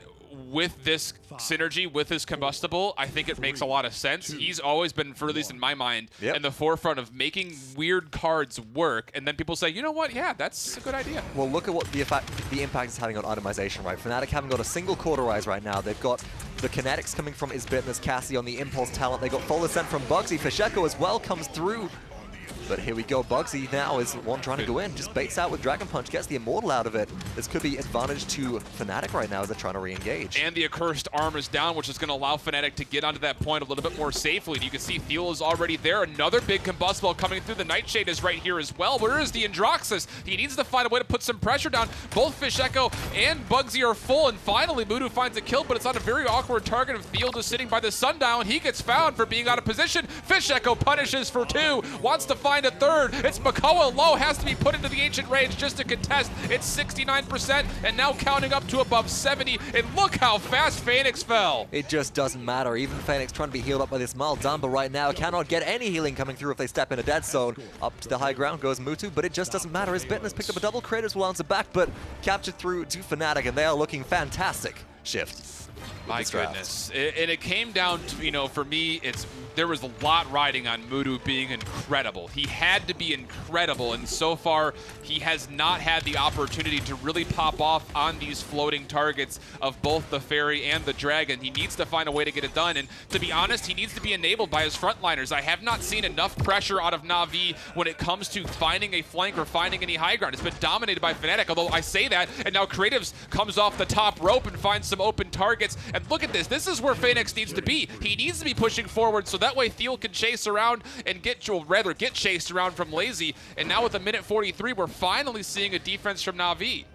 with this synergy, with his combustible, I think it makes a lot of sense. He's always been, for at least in my mind, in the forefront of making weird cards work, and then people say, you know what, yeah, that's a good idea. Well, look at what the impact is having on itemization, right? Fnatic haven't got a single cauterize right now. They've got the kinetics coming from Isbitness, Cassie on the impulse talent. They got full ascent from Bugsy. Fish Echo as well comes through. But here we go. Bugsy now is the one trying to go in. Just baits out with Dragon Punch, gets the Immortal out of it. This could be advantage to Fnatic right now as they're trying to re-engage. And the Accursed Arm is down, which is going to allow Fnatic to get onto that point a little bit more safely. And you can see Thiel is already there. Another big combustible coming through. The Nightshade is right here as well. Where is the Androxus? He needs to find a way to put some pressure down. Both Fish Echo and Bugsy are full, and finally Mudu finds a kill, but it's on a very awkward target of Thiel just sitting by the sundial, and he gets found for being out of position. Fish Echo punishes for 2, wants to find a third. It's Makoa low, has to be put into the Ancient Rage just to contest. It's 69% and now counting up to above 70. And look how fast Phoenix fell. It just doesn't matter. Even Phoenix trying to be healed up by this Maldamba right now cannot get any healing coming through if they step in a dead zone. Up to the high ground goes Mutu, but it just doesn't matter. Isbitness picked up a double. Kratos will answer back, but captured through to Fnatic, and they are looking fantastic. Shift. My goodness. And it came down to, you know, for me, there was a lot riding on Mudu being incredible. He had to be incredible, and so far he has not had the opportunity to really pop off on these floating targets of both the Fairy and the Dragon. He needs to find a way to get it done, and to be honest, he needs to be enabled by his frontliners. I have not seen enough pressure out of Navi when it comes to finding a flank or finding any high ground. It's been dominated by Fnatic, although I say that, and now Creatives comes off the top rope and finds some open targets. And look at this. This is where Phoenix needs to be. He needs to be pushing forward so that way Thiel can chase around and get chased around from Lazy. And now with a minute 43, we're finally seeing a defense from Navi.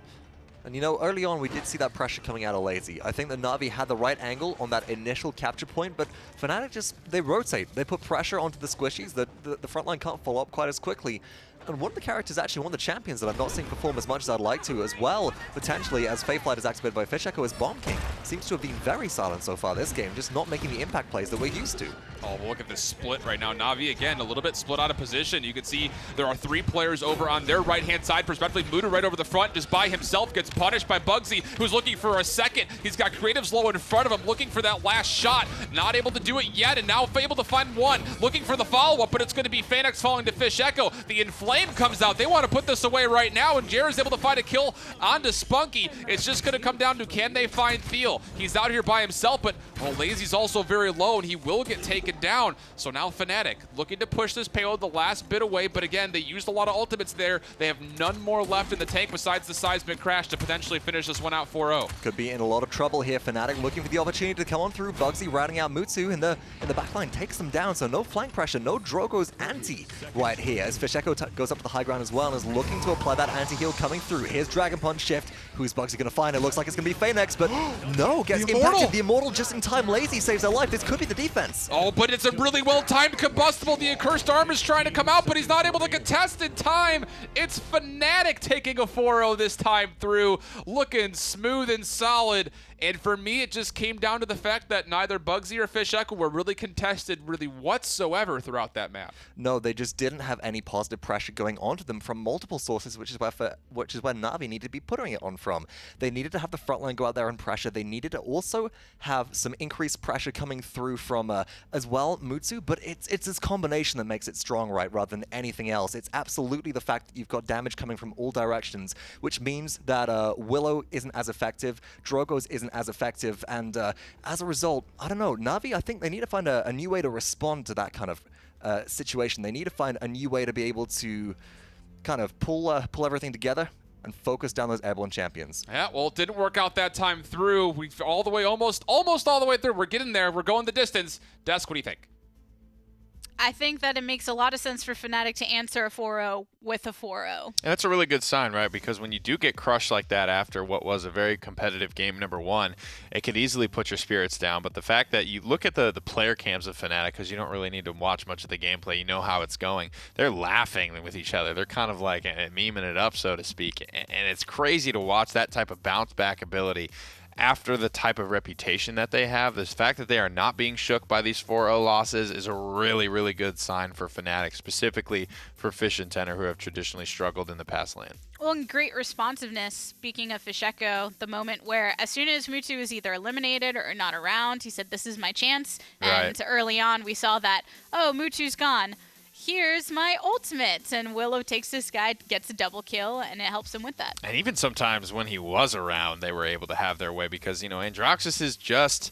And you know, early on we did see that pressure coming out of Lazy. I think that Navi had the right angle on that initial capture point, but Fnatic they rotate. They put pressure onto the squishies. The front line can't follow up quite as quickly. And one of the characters, actually one of the champions that I'm not seeing perform as much as I'd like to as well, potentially, as Fae Flight is activated by Fish Echo, is Bomb King. Seems to have been very silent so far this game, just not making the impact plays that we're used to. Oh, look at this split right now. Navi, again, a little bit split out of position. You can see there are 3 players over on their right-hand side, respectively. Mudu right over the front, just by himself, gets punished by Bugsy, who's looking for a second. He's got Creatives low in front of him, looking for that last shot. Not able to do it yet, and now able to find one. Looking for the follow-up, but it's going to be Phoenix falling to Fish Echo. The Inflame comes out. They want to put this away right now, and Jared's able to find a kill onto Spunky. It's just going to come down to, can they find Thiel? He's out here by himself, but Well, Lazy's also very low, and he will get taken down. So now Fnatic looking to push this payload the last bit away, but again, they used a lot of ultimates there. They have none more left in the tank besides the seismic crash to potentially finish this one out 4-0. Could be in a lot of trouble here. Fnatic looking for the opportunity to come on through. Bugsy routing out Mutsu in the backline, takes them down, so no flank pressure, no Drogo's anti right here, as Fish Echo goes up to the high ground as well and is looking to apply that anti-heal coming through. Here's Dragon Punch shift. Who's Bugsy going to find? It looks like it's going to be Phoenix, but no, gets impacted. The Immortal just in time. Lazy saves their life. This could be the defense. Oh, but it's a really well-timed combustible. The accursed arm is trying to come out, but he's not able to contest in time. It's Fnatic taking a 4-0 this time through, looking smooth and solid. And for me, it just came down to the fact that neither Bugsy or Fish Echo were really contested really whatsoever throughout that map. No, they just didn't have any positive pressure going onto them from multiple sources, which is where Navi needed to be putting it on from. They needed to have the front line go out there and pressure. They needed to also have some increased pressure coming through from as well Mutsu, but it's this combination that makes it strong, right, rather than anything else. It's absolutely the fact that you've got damage coming from all directions, which means that Willow isn't as effective, Drogo's isn't as effective, and as a result, I don't know, Navi, I think they need to find a new way to respond to that kind of situation. They need to find a new way to be able to kind of pull everything together and focus down those airborne champions. Yeah, well, it didn't work out that time through. We've all the way, almost all the way through. We're getting there. We're going the distance. Desk, what do you think? I think that it makes a lot of sense for Fnatic to answer a 4-0 with a 4-0. And that's a really good sign, right? Because when you do get crushed like that after what was a very competitive game number one, it could easily put your spirits down. But the fact that you look at the player cams of Fnatic, because you don't really need to watch much of the gameplay, you know how it's going. They're laughing with each other. They're kind of like memeing it up, so to speak. And it's crazy to watch that type of bounce back ability after the type of reputation that they have. The fact that they are not being shook by these 4-0 losses is a really, really good sign for Fnatic, specifically for Fish and Tenor, who have traditionally struggled in the past lane. Well, and great responsiveness, speaking of Fish Echo, the moment where as soon as Mutsu was either eliminated or not around, he said, "This is my chance." And early on, we saw that, oh, Mutsu's gone. Here's my ultimate, and Willow takes this guy, gets a double kill, and it helps him with that. And even sometimes when he was around, they were able to have their way because, you know, Androxus is just,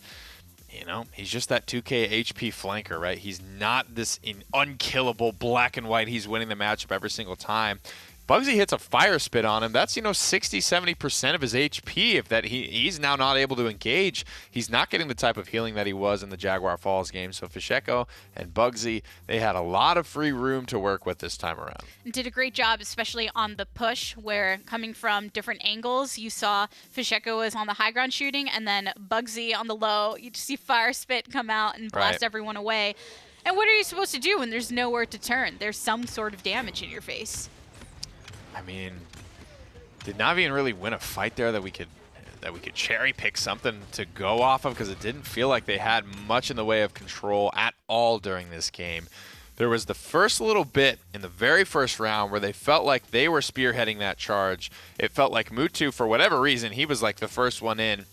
you know, he's just that 2k HP flanker, right? He's not this unkillable black and white. He's winning the matchup every single time. Bugsy hits a fire spit on him. That's, you know, 60-70% of his HP. If that he's now not able to engage, he's not getting the type of healing that he was in the Jaguar Falls game. So Fish Echo and Bugsy, they had a lot of free room to work with this time around. And did a great job, especially on the push, where coming from different angles, you saw Fish Echo was on the high ground shooting, and then Bugsy on the low. You just see fire spit come out and blast everyone away. And what are you supposed to do when there's nowhere to turn? There's some sort of damage in your face. I mean, did Navi really win a fight there that we could cherry pick something to go off of? Because it didn't feel like they had much in the way of control at all during this game. There was the first little bit in the very first round where they felt like they were spearheading that charge. It felt like Mutsu, for whatever reason, he was like the first one in,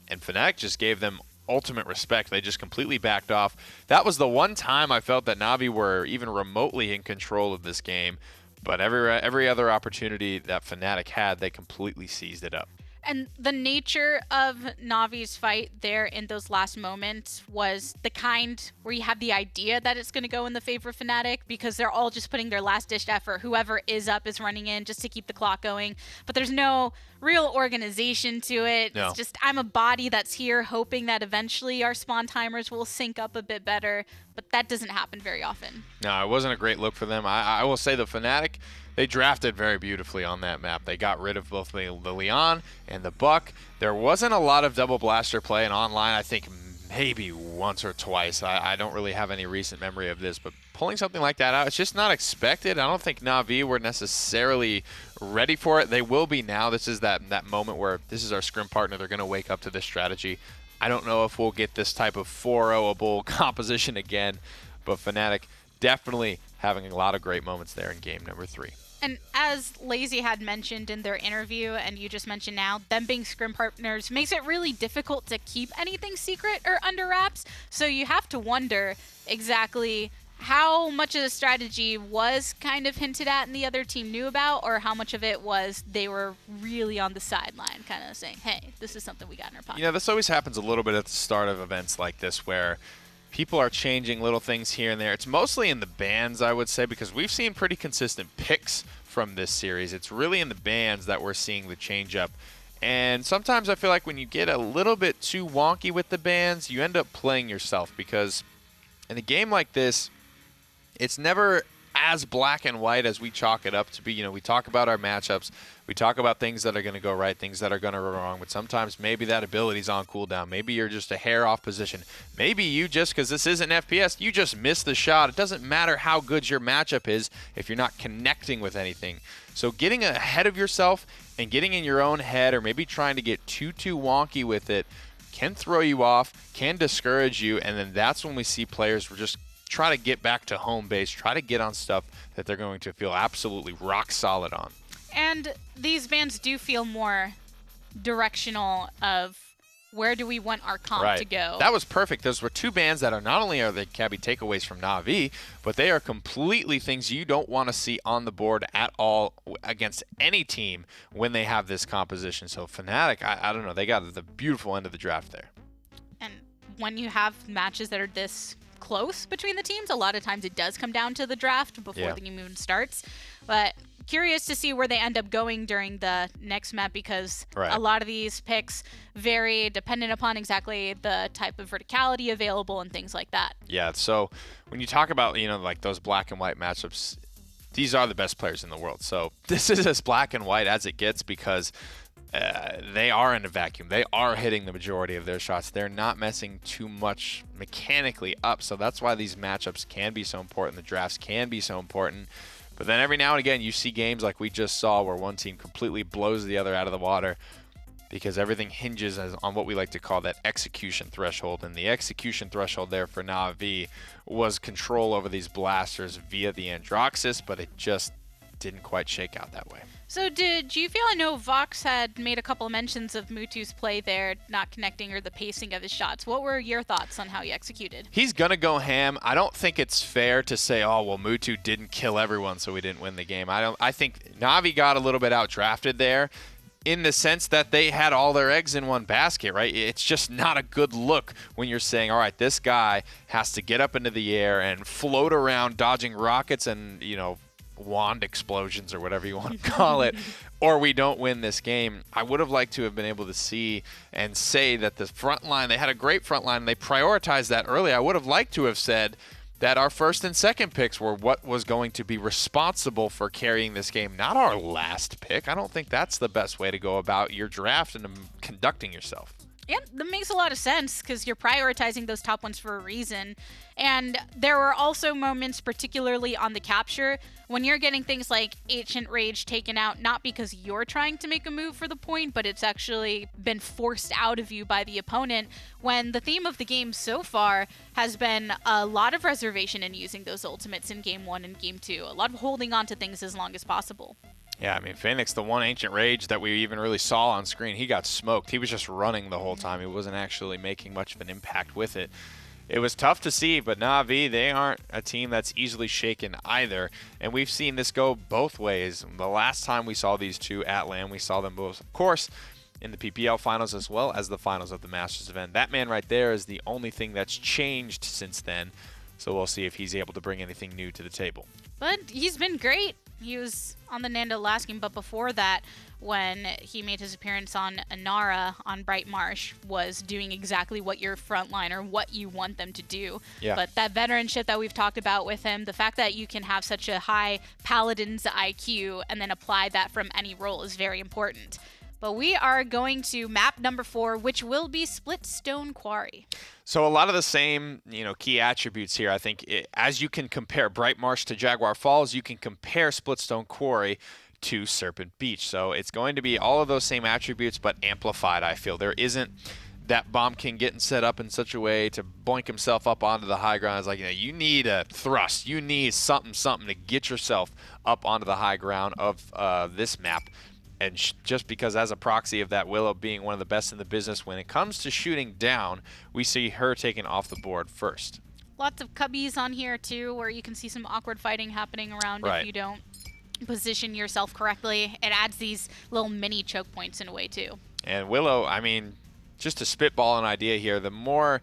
and Fnatic just gave them ultimate respect. They just completely backed off. That was the one time I felt that Navi were even remotely in control of this game. But every other opportunity that Fnatic had, they completely seized it up. And the nature of Navi's fight there in those last moments was the kind where you have the idea that it's going to go in the favor of Fnatic because they're all just putting their last-ditch effort. Whoever is up is running in just to keep the clock going. But there's no real organization to it. No. It's just I'm a body that's here hoping that eventually our spawn timers will sync up a bit better. But that doesn't happen very often. No, it wasn't a great look for them. I will say the Fnatic, they drafted very beautifully on that map. They got rid of both the Leon and the Buck. There wasn't a lot of double blaster play, and online I think maybe once or twice. I don't really have any recent memory of this, but pulling something like that out, it's just not expected. I don't think Navi were necessarily ready for it. They will be now. This is that moment where this is our scrim partner. They're going to wake up to this strategy. I don't know if we'll get this type of 4-0-able composition again, but Fnatic definitely having a lot of great moments there in game number 3. And as Lazy had mentioned in their interview, and you just mentioned now, them being scrim partners makes it really difficult to keep anything secret or under wraps. So you have to wonder exactly how much of the strategy was kind of hinted at and the other team knew about, or how much of it was they were really on the sideline kind of saying, hey, this is something we got in our pocket? You know, this always happens a little bit at the start of events like this where people are changing little things here and there. It's mostly in the bans, I would say, because we've seen pretty consistent picks from this series. It's really in the bans that we're seeing the change up. And sometimes I feel like when you get a little bit too wonky with the bans, you end up playing yourself, because in a game like this, it's never as black and white as we chalk it up to be. You know, we talk about our matchups, we talk about things that are going to go right, things that are going to go wrong, but sometimes maybe that ability's on cooldown. Maybe you're just a hair off position. Maybe you just, because this isn't FPS, you just missed the shot. It doesn't matter how good your matchup is if you're not connecting with anything. So getting ahead of yourself and getting in your own head, or maybe trying to get too wonky with it, can throw you off, can discourage you, and then that's when we see players were just try to get back to home base, try to get on stuff that they're going to feel absolutely rock solid on. And these bans do feel more directional of where do we want our comp to go. That was perfect. Those were two bans that are not only are they can be takeaways from Navi, but they are completely things you don't want to see on the board at all against any team when they have this composition. So Fnatic, I don't know, they got the beautiful end of the draft there. And when you have matches that are this close between the teams, a lot of times it does come down to the draft before the game even starts. But curious to see where they end up going during the next map, because a lot of these picks vary dependent upon exactly the type of verticality available and things like that. Yeah, so when you talk about, you know, like those black and white matchups, these are the best players in the world. So this is as black and white as it gets, because they are in a vacuum. They are hitting the majority of their shots. They're not messing too much mechanically up. So that's why these matchups can be so important. The drafts can be so important. But then every now and again, you see games like we just saw where one team completely blows the other out of the water, because everything hinges on what we like to call that execution threshold. And the execution threshold there for Navi was control over these blasters via the Androxus, but it just didn't quite shake out that way. So did you feel, I know Vox had made a couple of mentions of Mutu's play there, not connecting, or the pacing of his shots. What were your thoughts on how he executed? He's going to go ham. I don't think it's fair to say, oh, well, Mutu didn't kill everyone, so we didn't win the game. I think Navi got a little bit outdrafted there, in the sense that they had all their eggs in one basket, right? It's just not a good look when you're saying, all right, this guy has to get up into the air and float around dodging rockets and, you know, wand explosions or whatever you want to call it, or we don't win this game. I would have liked to have been able to see and say that the front line, they had a great front line, and they prioritized that early. I would have liked to have said that our first and second picks were what was going to be responsible for carrying this game, not our last pick. I don't think that's the best way to go about your draft and conducting yourself. Yeah, that makes a lot of sense, because you're prioritizing those top ones for a reason. And there were also moments, particularly on the capture, when you're getting things like Ancient Rage taken out, not because you're trying to make a move for the point, but it's actually been forced out of you by the opponent, when the theme of the game so far has been a lot of reservation in using those ultimates in Game 1 and Game 2. A lot of holding on to things as long as possible. Yeah, I mean, Phoenix, the one Ancient Rage that we even really saw on screen, he got smoked. He was just running the whole time. He wasn't actually making much of an impact with it. It was tough to see, but Navi, they aren't a team that's easily shaken either. And we've seen this go both ways. The last time we saw these two at LAN, we saw them both, of course, in the PPL finals as well as the finals of the Masters event. That man right there is the only thing that's changed since then. So we'll see if he's able to bring anything new to the table. But he's been great. He was on the Nando last game, but before that, when he made his appearance on Inara on Bright Marsh, was doing exactly what your frontliner, what you want them to do. Yeah. But that veteranship that we've talked about with him, the fact that you can have such a high Paladins IQ and then apply that from any role is very important. But we are going to map number 4, which will be Split Stone Quarry. So a lot of the same, key attributes here. I think as you can compare Bright Marsh to Jaguar Falls, you can compare Split Stone Quarry to Serpent Beach. So it's going to be all of those same attributes, but amplified, I feel. There isn't that Bomb King getting set up in such a way to boink himself up onto the high ground. It's like, you need a thrust. You need something to get yourself up onto the high ground of this map. And just because as a proxy of that, Willow being one of the best in the business when it comes to shooting down, we see her taken off the board first. lots of cubbies on here too, where you can see some awkward fighting happening around Right. if you don't position yourself correctly. It adds these little mini choke points in a way too. And Willow, I mean, just to spitball an idea here, the more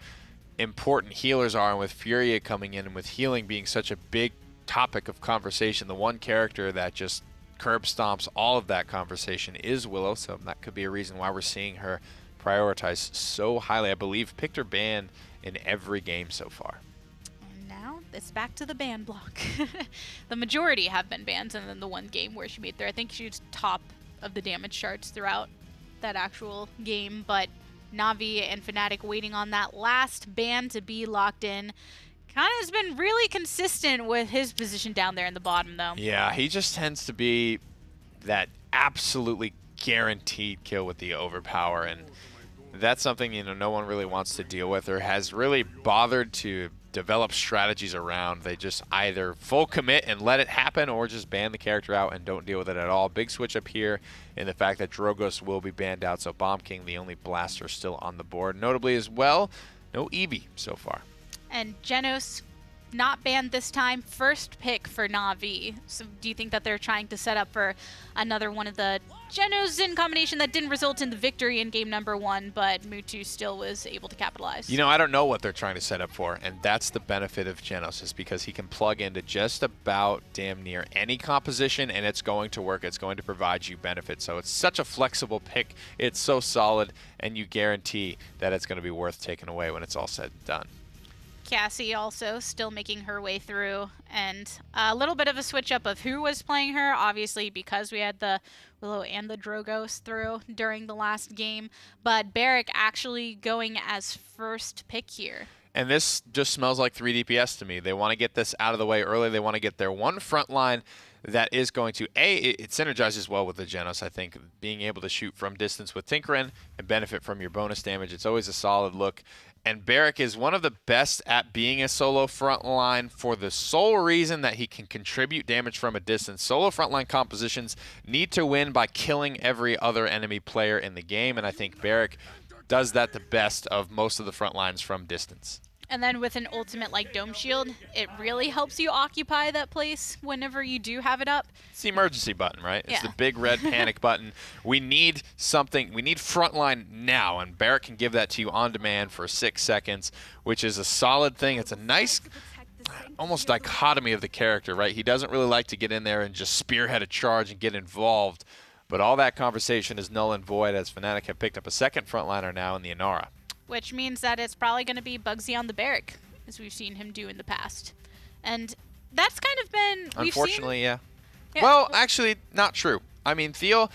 important healers are, and with Furia coming in and with healing being such a big topic of conversation, the one character that just curb stomps all of that conversation is Willow, so that could be a reason why we're seeing her prioritized so highly. I believe picked her ban in every game so far. And now it's back to the ban block. The majority have been bans, and then the one game where she made there, I think she was top of the damage charts throughout that actual game, but Navi and Fnatic waiting on that last ban to be locked in. Kind of has been really consistent with his position down there in the bottom, though. Yeah, he just tends to be that absolutely guaranteed kill with the overpower, and that's something, you know, no one really wants to deal with or has really bothered to develop strategies around. They just either full commit and let it happen or just ban the character out and don't deal with it at all. Big switch up here in the fact that Drogoz will be banned out, so Bomb King, the only blaster still on the board. Notably as well, no Eevee so far. And Genos not banned this time. First pick for Navi. So do you think that they're trying to set up for another one of the Genos in combination that didn't result in the victory in game number 1, but Mutu still was able to capitalize? You know, I don't know what they're trying to set up for, and that's the benefit of Genos, is because he can plug into just about damn near any composition, and it's going to work. It's going to provide you benefit. So it's such a flexible pick. It's so solid, and you guarantee that it's going to be worth taking away when it's all said and done. Cassie also still making her way through, and a little bit of a switch up of who was playing her, obviously because we had the Willow and the Drogoz through during the last game, but Barrick actually going as first pick here. And this just smells like 3 DPS to me. They want to get this out of the way early. They want to get their one front line that is going to, it synergizes well with the Genos, I think. Being able to shoot from distance with Tinkerin and benefit from your bonus damage, it's always a solid look. And Barrick is one of the best at being a solo frontline for the sole reason that he can contribute damage from a distance. Solo frontline compositions need to win by killing every other enemy player in the game, and I think Barrick does that the best of most of the front lines from distance. And then with an ultimate like Dome Shield, it really helps you occupy that place whenever you do have it up. It's the emergency button, right? Yeah. It's the big red panic button. We need something. We need frontline now, and Barrick can give that to you on demand for 6 seconds, which is a solid thing. It's a nice almost dichotomy of the character, right? He doesn't really like to get in there and just spearhead a charge and get involved, but all that conversation is null and void as Fnatic have picked up a second frontliner now in the Inara. Which means that it's probably going to be Bugsy on the Barrick, as we've seen him do in the past. And that's kind of been... Unfortunately, yeah. Well, actually, not true. I mean, Theo,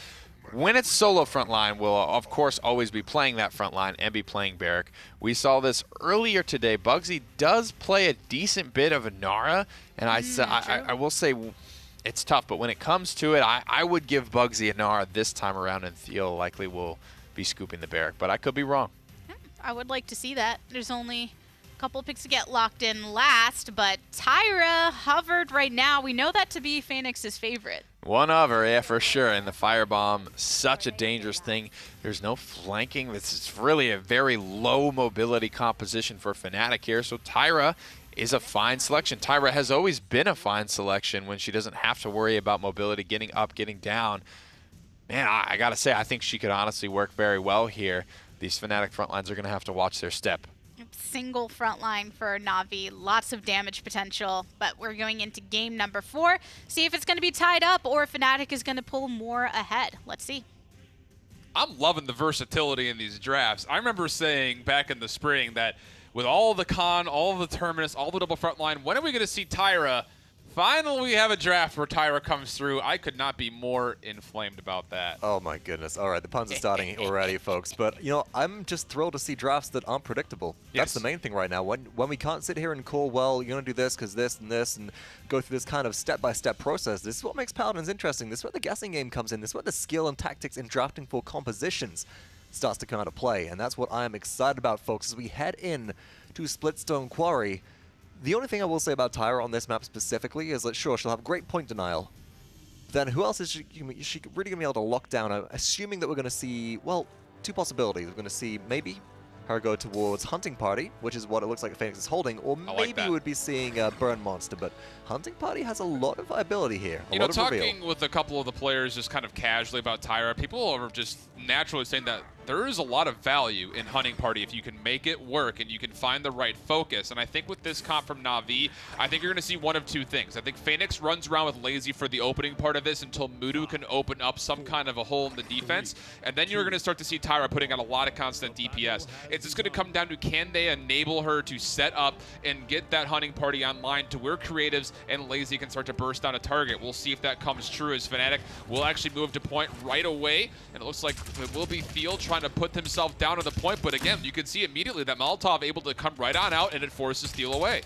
when it's solo frontline, will of course always be playing that frontline and be playing Barrick. We saw this earlier today. Bugsy does play a decent bit of Inara, and I will say it's tough, but when it comes to it, I would give Bugsy Inara this time around, and Theo likely will be scooping the Barrick, but I could be wrong. I would like to see that. There's only a couple of picks to get locked in last, but Tyra hovered right now. We know that to be Phoenix's favorite. One of her, yeah, for sure. And the firebomb, such a dangerous thing. There's no flanking. This is really a very low mobility composition for Fnatic here. So Tyra is a fine selection. Tyra has always been a fine selection when she doesn't have to worry about mobility, getting up, getting down. Man, I got to say, I think she could honestly work very well here. These Fnatic frontlines are going to have to watch their step. Single front line for Navi, lots of damage potential, but we're going into game number 4. See if it's going to be tied up or if Fnatic is going to pull more ahead. Let's see. I'm loving the versatility in these drafts. I remember saying back in the spring that with all the con, all the terminus, all the double front line, when are we going to see Tyra? Finally, we have a draft where Tyra comes through. I could not be more inflamed about that. Oh my goodness. All right, the puns are starting already, folks. But, you know, I'm just thrilled to see drafts that aren't predictable. That's the main thing right now. When we can't sit here and call, well, you're going to do this because this, and go through this kind of step-by-step process. This is what makes Paladins interesting. This is where the guessing game comes in. This is where the skill and tactics in drafting for compositions starts to come out of play. And that's what I am excited about, folks, as we head in to Splitstone Quarry. The only thing I will say about Tyra on this map specifically is that, sure, she'll have great point denial. Then who else is she really going to be able to lock down? I'm assuming that we're going to see, well, two possibilities. We're going to see maybe her go towards Hunting Party, which is what it looks like Phoenix is holding, or maybe we would be seeing Burn Monster, but Hunting Party has a lot of viability here. You know, talking with a couple of the players just kind of casually about Tyra, people are just naturally saying that there is a lot of value in Hunting Party if you can make it work and you can find the right focus. And I think with this comp from Navi, I think you're going to see one of two things. I think Phoenix runs around with Lazy for the opening part of this until Mudu can open up some kind of a hole in the defense. And then you're going to start to see Tyra putting out a lot of constant DPS. It's just going to come down to, can they enable her to set up and get that Hunting Party online to where Creatives and Lazy can start to burst down a target. We'll see if that comes true, as Fnatic will actually move to point right away. And it looks like it will be Thiel trying to put himself down to the point, but again, you can see immediately that Molotov able to come right on out, and it forces Thiel away.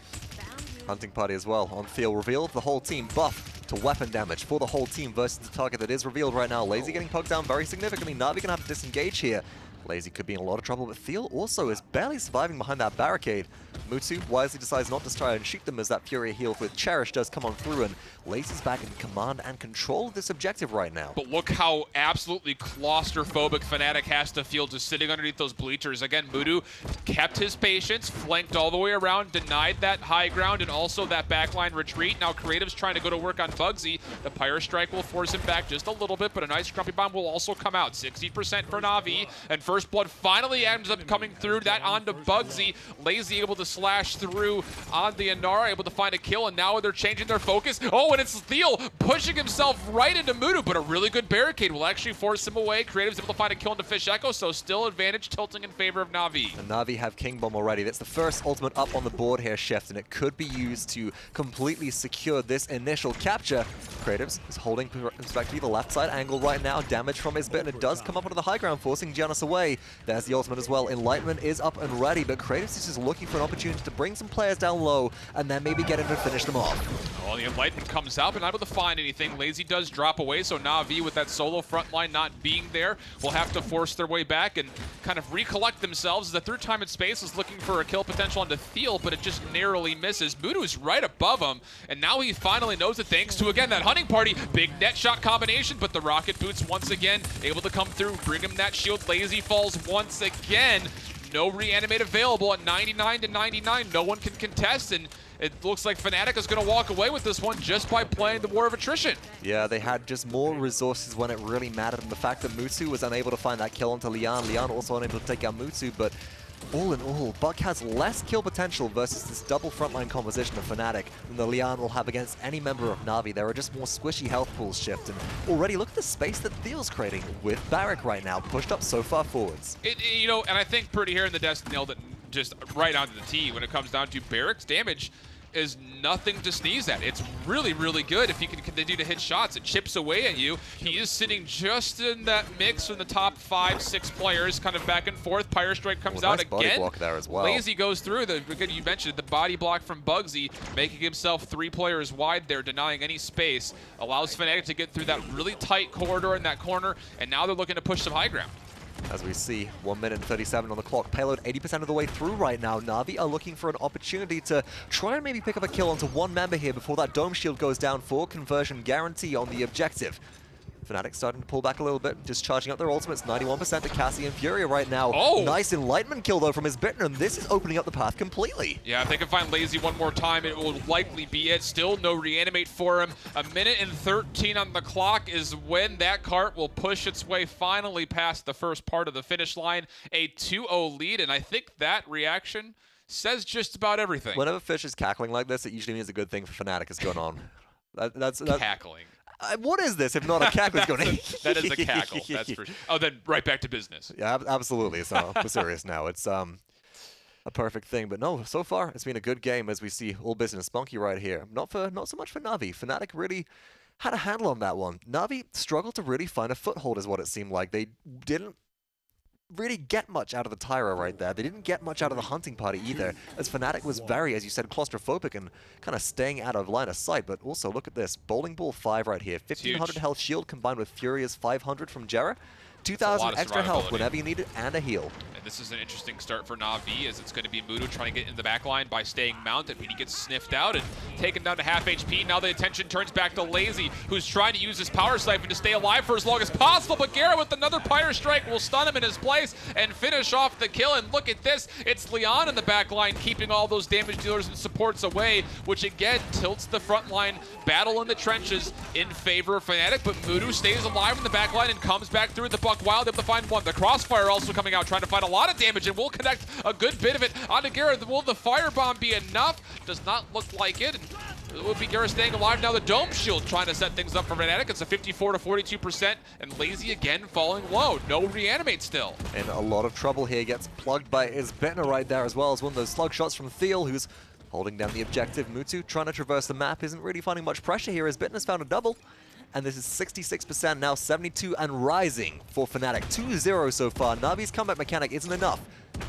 Hunting Party as well on Thiel revealed. The whole team buff to weapon damage for the whole team versus the target that is revealed right now. Lazy getting poked down very significantly. Navi gonna have to disengage here. Lazy could be in a lot of trouble, but Thiel also is barely surviving behind that barricade. Mutu wisely decides not to try and shoot them as that Fury heal with Cherish does come on through, and Lazy's back in command and control of this objective right now. But look how absolutely claustrophobic Fnatic has to feel just sitting underneath those bleachers. Again, Mutu kept his patience, flanked all the way around, denied that high ground and also that backline retreat. Now Creative's trying to go to work on Bugsy. The Pyre Strike will force him back just a little bit, but a nice Crumpy Bomb will also come out. 60% for Navi, and First Blood finally ends up coming through that onto Bugsy. Lazy able to slash through on the Inara, able to find a kill, and now they're changing their focus. Oh, and it's Thiel pushing himself right into Mutu, but a really good barricade will actually force him away. Creative's able to find a kill into Fish Echo, so still advantage tilting in favor of Navi. And Navi have King Bomb already. That's the first ultimate up on the board here, Shift, and it could be used to completely secure this initial capture. Creatives is holding respectively the left side angle right now. Damage from his bit, and it does come up onto the high ground, forcing Giannis away. There's the ultimate as well. Enlightenment is up and ready, but Creatives is just looking for an opportunity to bring some players down low and then maybe get in to finish them off. Well, the Enlightenment comes out, but not able to find anything. Lazy does drop away, so Navi, with that solo front line not being there, will have to force their way back and kind of recollect themselves. The third time in space is looking for a kill potential onto Thiel, but it just narrowly misses. Mutu's right above him, and now he finally knows it thanks to, again, that Hunting Party. Big net shot combination, but the Rocket Boots once again able to come through, bring him that shield. Lazy falls once again. No reanimate available at 99 to 99. No one can contest, and it looks like Fnatic is going to walk away with this one just by playing the war of attrition. Yeah, they had just more resources when it really mattered, and the fact that Mutu was unable to find that kill onto Lian. Lian also unable to take out Mutu, but all in all, Buck has less kill potential versus this double frontline composition of Fnatic than the Lian will have against any member of Navi. There are just more squishy health pools Shift, and already look at the space that Thiel's creating with Barrack right now, pushed up so far forwards. You know, and I think Pretty here in the desk nailed it just right onto the tee when it comes down to Barrack's damage is nothing to sneeze at. It's really, really good if you can continue to hit shots. It chips away at you. He is sitting just in that mix from the top 5-6 players, kind of back and forth. Pyre Strike comes out nice body again. block there as well. Lazy goes through. Again, you mentioned the body block from Bugsy, making himself 3 players wide there, denying any space. Allows Fnatic to get through that really tight corridor in that corner, and now they're looking to push some high ground. As we see, 1 minute and 37 on the clock. Payload 80% of the way through right now. Navi are looking for an opportunity to try and maybe pick up a kill onto one member here before that dome shield goes down for conversion guarantee on the objective. Fnatic starting to pull back a little bit, just charging up their ultimates. 91% to Cassie and Furia right now. Oh! Nice Enlightenment kill, though, from his Bittner, and this is opening up the path completely. Yeah, if they can find Lazy one more time, it will likely be it. Still no reanimate for him. 1 minute and 13 on the clock is when that cart will push its way finally past the first part of the finish line. A 2-0 lead, and I think that reaction says just about everything. Whenever Fish is cackling like this, it usually means a good thing for Fnatic is going on. That's cackling. What is this if not a cackle? That is a cackle. That's for sure. Oh, then right back to business. Yeah, absolutely. It's we're serious now. It's a perfect thing. But no, so far it's been a good game as we see all business spunky right here. Not so much for Navi. Fnatic really had a handle on that one. Navi struggled to really find a foothold is what it seemed like. They didn't really get much out of the Tyra right there. They didn't get much out of the Hunting Party either, as Fnatic was very, as you said, claustrophobic and kind of staying out of line of sight. But also, look at this. Bowling Ball 5 right here. 1,500 health shield combined with Furia's 500 from Jera. 2,000 extra health whenever you need it, and a heal. And this is an interesting start for Navi, as it's going to be Mudu trying to get in the back line by staying mounted, but he gets sniffed out and taken down to half HP. Now the attention turns back to Lazy, who's trying to use his power siphon to stay alive for as long as possible, but Garrett with another Pyre Strike will stun him in his place and finish off the kill. And look at this, it's Leon in the back line keeping all those damage dealers and supports away, which again tilts the front line battle in the trenches in favor of Fnatic, but Mudu stays alive in the back line and comes back through the Buck Wild, able to find one. The Crossfire also coming out, trying to find a lot of damage, and will connect a good bit of it onto Garrett. Will the Firebomb be enough? Does not look like it. It would be Garrett staying alive. Now the Dome Shield trying to set things up for Fnatic. It's a 54 to 42%, and Lazy again falling low. No reanimate still. In a lot of trouble here, gets plugged by Isbitner right there, as well as one of those slug shots from Thiel, who's holding down the objective. Mutu trying to traverse the map, isn't really finding much pressure here. Isbitner's found a double, and this is 66%, now 72 and rising for Fnatic. 2-0 so far. Navi's comeback mechanic isn't enough,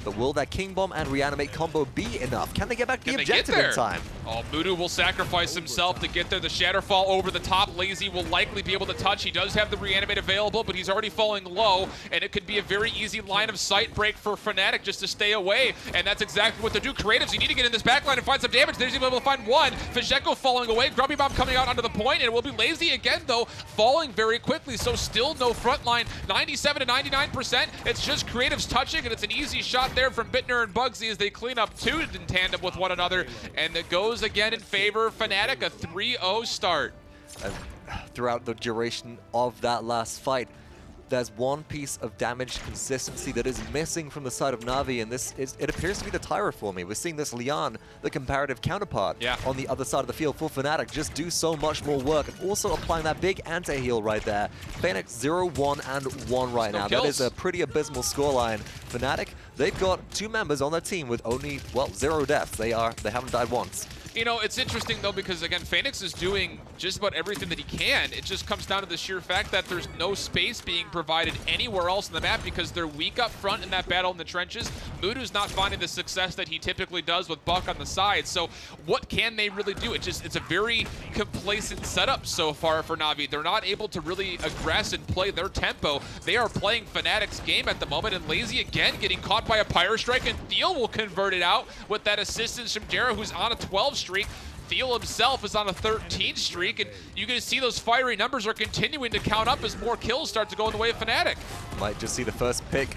but will that King Bomb and Reanimate combo be enough? Can they get back to the objective in time? Oh, Mudu will sacrifice himself to get there. The Shatterfall over the top. Lazy will likely be able to touch. He does have the Reanimate available, but he's already falling low, and it could be a very easy line of sight break for Fnatic just to stay away, and that's exactly what they do. Creatives, you need to get in this backline and find some damage. There's even able to find one. Fisheko falling away. Grubby Bomb coming out onto the point, and it will be Lazy again, though, falling very quickly, so still no front line. 97 to 99%. It's just Creatives touching, and it's an easy shot there from Bittner and Bugsy as they clean up two in tandem with one another, and it goes again in favor of Fnatic, a 3-0 start. Throughout the duration of that last fight, there's one piece of damage consistency that is missing from the side of Navi, and it appears to be the Tyra for me. We're seeing this Leon, the comparative counterpart, on the other side of the field for Fnatic, just do so much more work, and also applying that big anti-heal right there. Phoenix 0-1 and 1 right now. That is a pretty abysmal scoreline. Fnatic, they've got 2 members on their team with only, well, 0 deaths. They haven't died once. You know, it's interesting, though, because, again, Phoenix is doing just about everything that he can. It just comes down to the sheer fact that there's no space being provided anywhere else in the map because they're weak up front in that battle in the trenches. Mudu's not finding the success that he typically does with Buck on the side. So what can they really do? It's a very complacent setup so far for Navi. They're not able to really aggress and play their tempo. They are playing Fnatic's game at the moment, and Lazy, again, getting caught by a Pyre Strike, and Thiel will convert it out with that assistance from Jera, who's on a 12 streak. Thiel himself is on a 13 streak, and you can see those fiery numbers are continuing to count up as more kills start to go in the way of Fnatic. Might just see the first pick,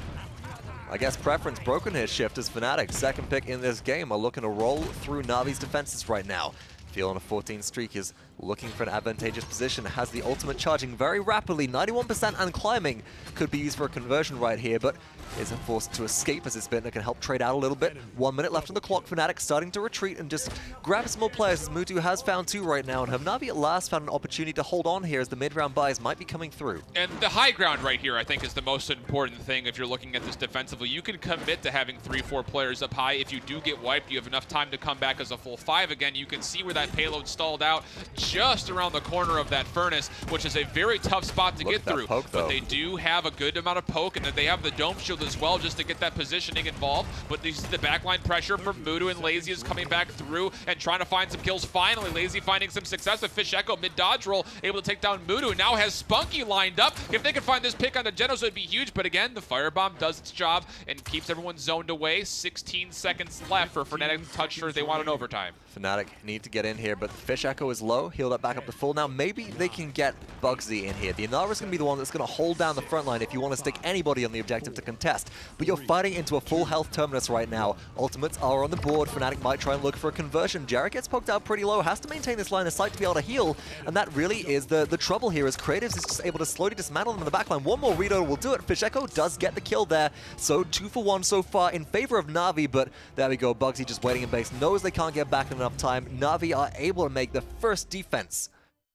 I guess, preference broken here shift as Fnatic. Second pick in this game are looking to roll through Navi's defenses right now. Thiel on a 14 streak is looking for an advantageous position, has the ultimate charging very rapidly, 91% and climbing. Could be used for a conversion right here, but is forced to escape as Isbitner can help trade out a little bit. 1 minute left on the clock. Fnatic starting to retreat and just grab some more players, as Mutu has found 2 right now, and have Navi at last found an opportunity to hold on here as the mid-round buys might be coming through. And the high ground right here, I think, is the most important thing if you're looking at this defensively. You can commit to having 3-4 players up high. If you do get wiped, you have enough time to come back as a full 5 again. You can see where that payload stalled out just around the corner of that furnace, which is a very tough spot to get through. But they do have a good amount of poke, and that they have the Dome Shield as well just to get that positioning involved. But you see the backline pressure from Mudu, and Lazy is coming back through and trying to find some kills. Finally, Lazy finding some success with Fish Echo mid-dodge roll, able to take down Mudu, and now has Spunky lined up. If they can find this pick on the Genos, it would be huge. But again, the Firebomb does its job and keeps everyone zoned away. 16 seconds left for Fnatic to touch her if they want an overtime. Fnatic need to get in here, but the Fish Echo is low, healed up back up to full. Now maybe they can get Bugsy in here. The Inara is going to be the one that's going to hold down the front line if you want to stick anybody on the objective to contest. But you're fighting into a full health Terminus right now. Ultimates are on the board. Fnatic might try and look for a conversion. Jarrett gets poked out pretty low, has to maintain this line of sight to be able to heal, and that really is the trouble here, as Creatives is just able to slowly dismantle them in the backline. One more reload will do it. Fish Echo does get the kill there, so 2 for 1 so far in favor of Navi, but there we go. Bugsy just waiting in base, knows they can't get back in enough time. Navi are able to make the first defense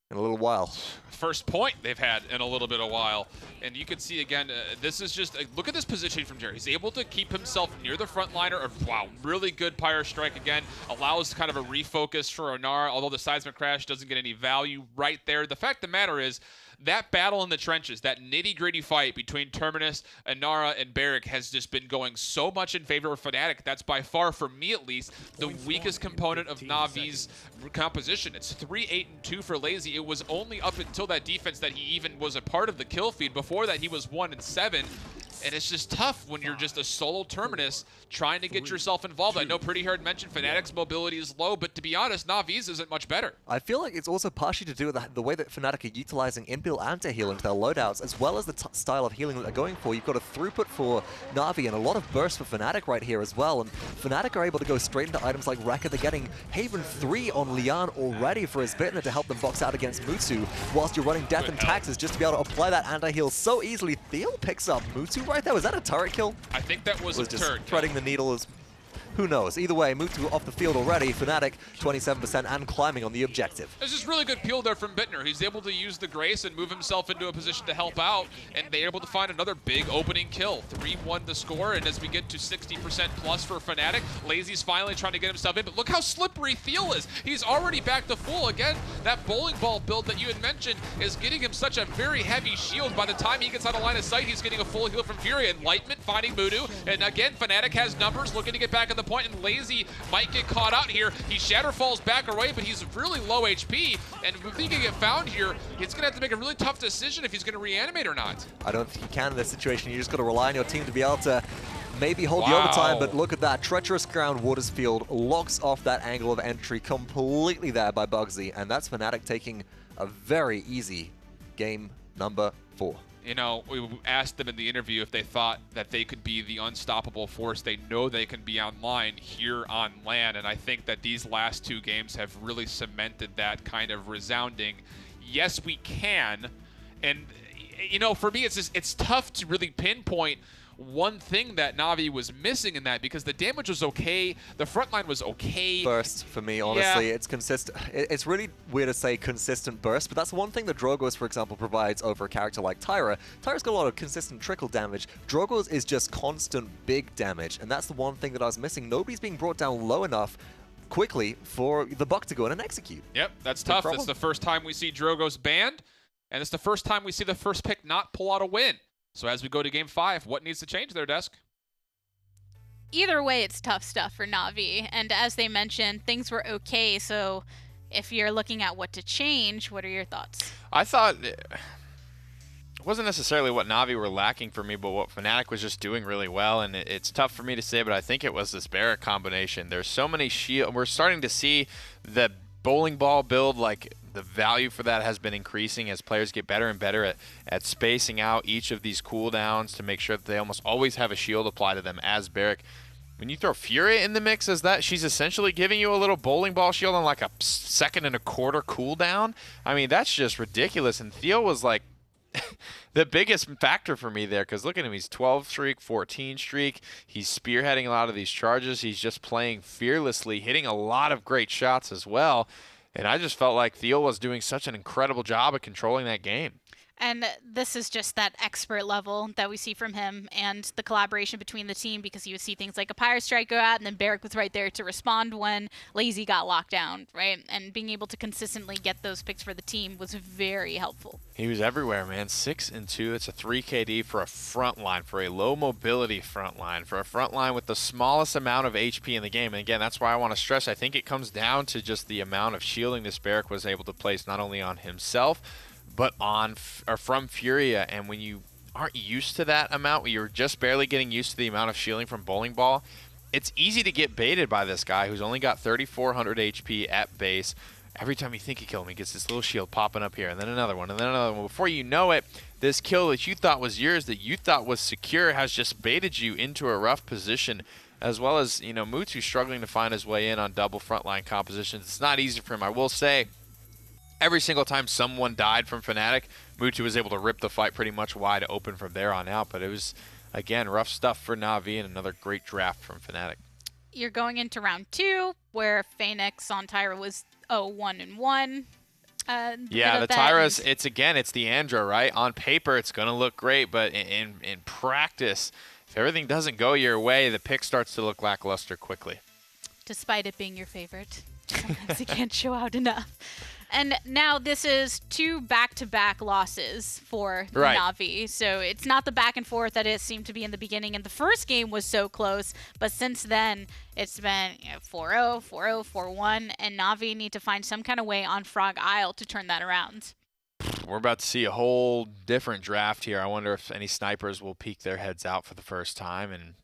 in a little while. First point they've had in a little bit of while. And you can see again, this is just, look at this positioning from Jerry. He's able to keep himself near the front liner. Wow, really good Pyre Strike again. Allows kind of a refocus for Inara, although the seismic crash doesn't get any value right there. The fact of the matter is, that battle in the trenches, that nitty-gritty fight between Terminus, Inara, and Barrick has just been going so much in favor of Fnatic. That's by far, for me at least, the weakest component of Navi's composition. It's 3-8-2 for Lazy. It was only up until that defense that he even was a part of the kill feed. Before that, he was 1-7. And it's just tough when you're just a solo Terminus trying to get yourself involved. I know Pretty Hard mentioned Fnatic's mobility is low, but to be honest, Navi's isn't much better. I feel like it's also partially to do with the way that Fnatic are utilizing inbuilt anti-heal into their loadouts, as well as the style of healing that they're going for. You've got a throughput for Navi and a lot of burst for Fnatic right here as well. And Fnatic are able to go straight into items like Rekka. They're getting Haven 3 on Lian already for his Bitner to help them box out against Mutu, whilst you're running Death and Taxes just to be able to apply that anti-heal so easily. Theo picks up Mutu right there. Was that a turret kill? I think that was a just turret threading the needle as... Who knows? Either way, Mutu off the field already. Fnatic, 27% and climbing on the objective. There's just really good peel there from Bitner. He's able to use the Grace and move himself into a position to help out, and they're able to find another big opening kill. 3-1 the score, and as we get to 60% plus for Fnatic, Lazy's finally trying to get himself in, but look how slippery Theo is. He's already back to full. Again, that bowling ball build that you had mentioned is getting him such a very heavy shield. By the time he gets out of line of sight, he's getting a full heal from Fury. Enlightenment finding Mutu, and again, Fnatic has numbers, looking to get back in the point, and Lazy might get caught out here. He Shatter falls back away, but he's really low HP, and if he can get found here, he's going to have to make a really tough decision if he's going to reanimate or not. I don't think you can in this situation. You just got to rely on your team to be able to maybe hold the overtime, but look at that. Treacherous Ground Watersfield locks off that angle of entry completely there by Bugsy, and that's Fnatic taking a very easy game number 4. You know, we asked them in the interview if they thought that they could be the unstoppable force. They know they can be online here on LAN, and I think that these last 2 games have really cemented that kind of resounding, yes, we can. And, you know, for me, it's tough to really pinpoint one thing that Navi was missing in that, because the damage was okay, the front line was okay. Burst for me, honestly, yeah. It's consistent. It's really weird to say consistent burst, but that's one thing that Drogoz, for example, provides over a character like Tyra. Tyra's got a lot of consistent trickle damage. Drogoz is just constant big damage, and that's the one thing that I was missing. Nobody's being brought down low enough quickly for the Buck to go in and execute. Yep, that's tough. That's the first time we see Drogoz banned, and it's the first time we see the first pick not pull out a win. So as we go to game 5, what needs to change there, Desk? Either way, it's tough stuff for Navi. And as they mentioned, things were okay. So if you're looking at what to change, what are your thoughts? I thought it wasn't necessarily what Navi were lacking for me, but what Fnatic was just doing really well. And it's tough for me to say, but I think it was this Barrack combination. There's so many shield. We're starting to see the bowling ball build, like the value for that has been increasing as players get better and better at spacing out each of these cooldowns to make sure that they almost always have a shield apply to them as Barrack. When you throw Fury in the mix as that, she's essentially giving you a little bowling ball shield on like a 1.25 seconds cooldown. I mean, that's just ridiculous. And Theo was like the biggest factor for me there, because look at him. He's 12 streak, 14 streak. He's spearheading a lot of these charges. He's just playing fearlessly, hitting a lot of great shots as well. And I just felt like Theo was doing such an incredible job of controlling that game. And this is just that expert level that we see from him and the collaboration between the team, because you would see things like a Pyre Strike go out and then Barrack was right there to respond when Lazy got locked down, right? And being able to consistently get those picks for the team was very helpful. He was everywhere, man. 6 and 2. It's a 3 KD for a front line, for a low mobility front line, for a front line with the smallest amount of HP in the game. And again, that's why I want to stress, I think it comes down to just the amount of shielding this Barrack was able to place not only on himself, but on or from Furia. And when you aren't used to that amount, when you're just barely getting used to the amount of shielding from bowling ball, it's easy to get baited by this guy who's only got 3,400 HP at base. Every time you think you kill him, he gets this little shield popping up here, and then another one, and then another one. Before you know it, this kill that you thought was yours, that you thought was secure, has just baited you into a rough position, as well as, you know, Mutu struggling to find his way in on double frontline compositions. It's not easy for him. I will say, every single time someone died from Fnatic, Mutu was able to rip the fight pretty much wide open from there on out. But it was, again, rough stuff for Navi, and another great draft from Fnatic. You're going into round 2, where Phoenix on Tyra was 0-1-1. Yeah, the Tyra's, it's the Andra, right? On paper, it's going to look great, but in practice, if everything doesn't go your way, the pick starts to look lackluster quickly. Despite it being your favorite. Sometimes you can't show out enough. And now this is 2 back-to-back losses for Navi. So it's not the back and forth that it seemed to be in the beginning. And the first game was so close, but since then it's been 4-0, 4-0, 4-1, and Navi need to find some kind of way on Frog Isle to turn that around. we're about to see a whole different draft here. I wonder if any snipers will peek their heads out for the first time. And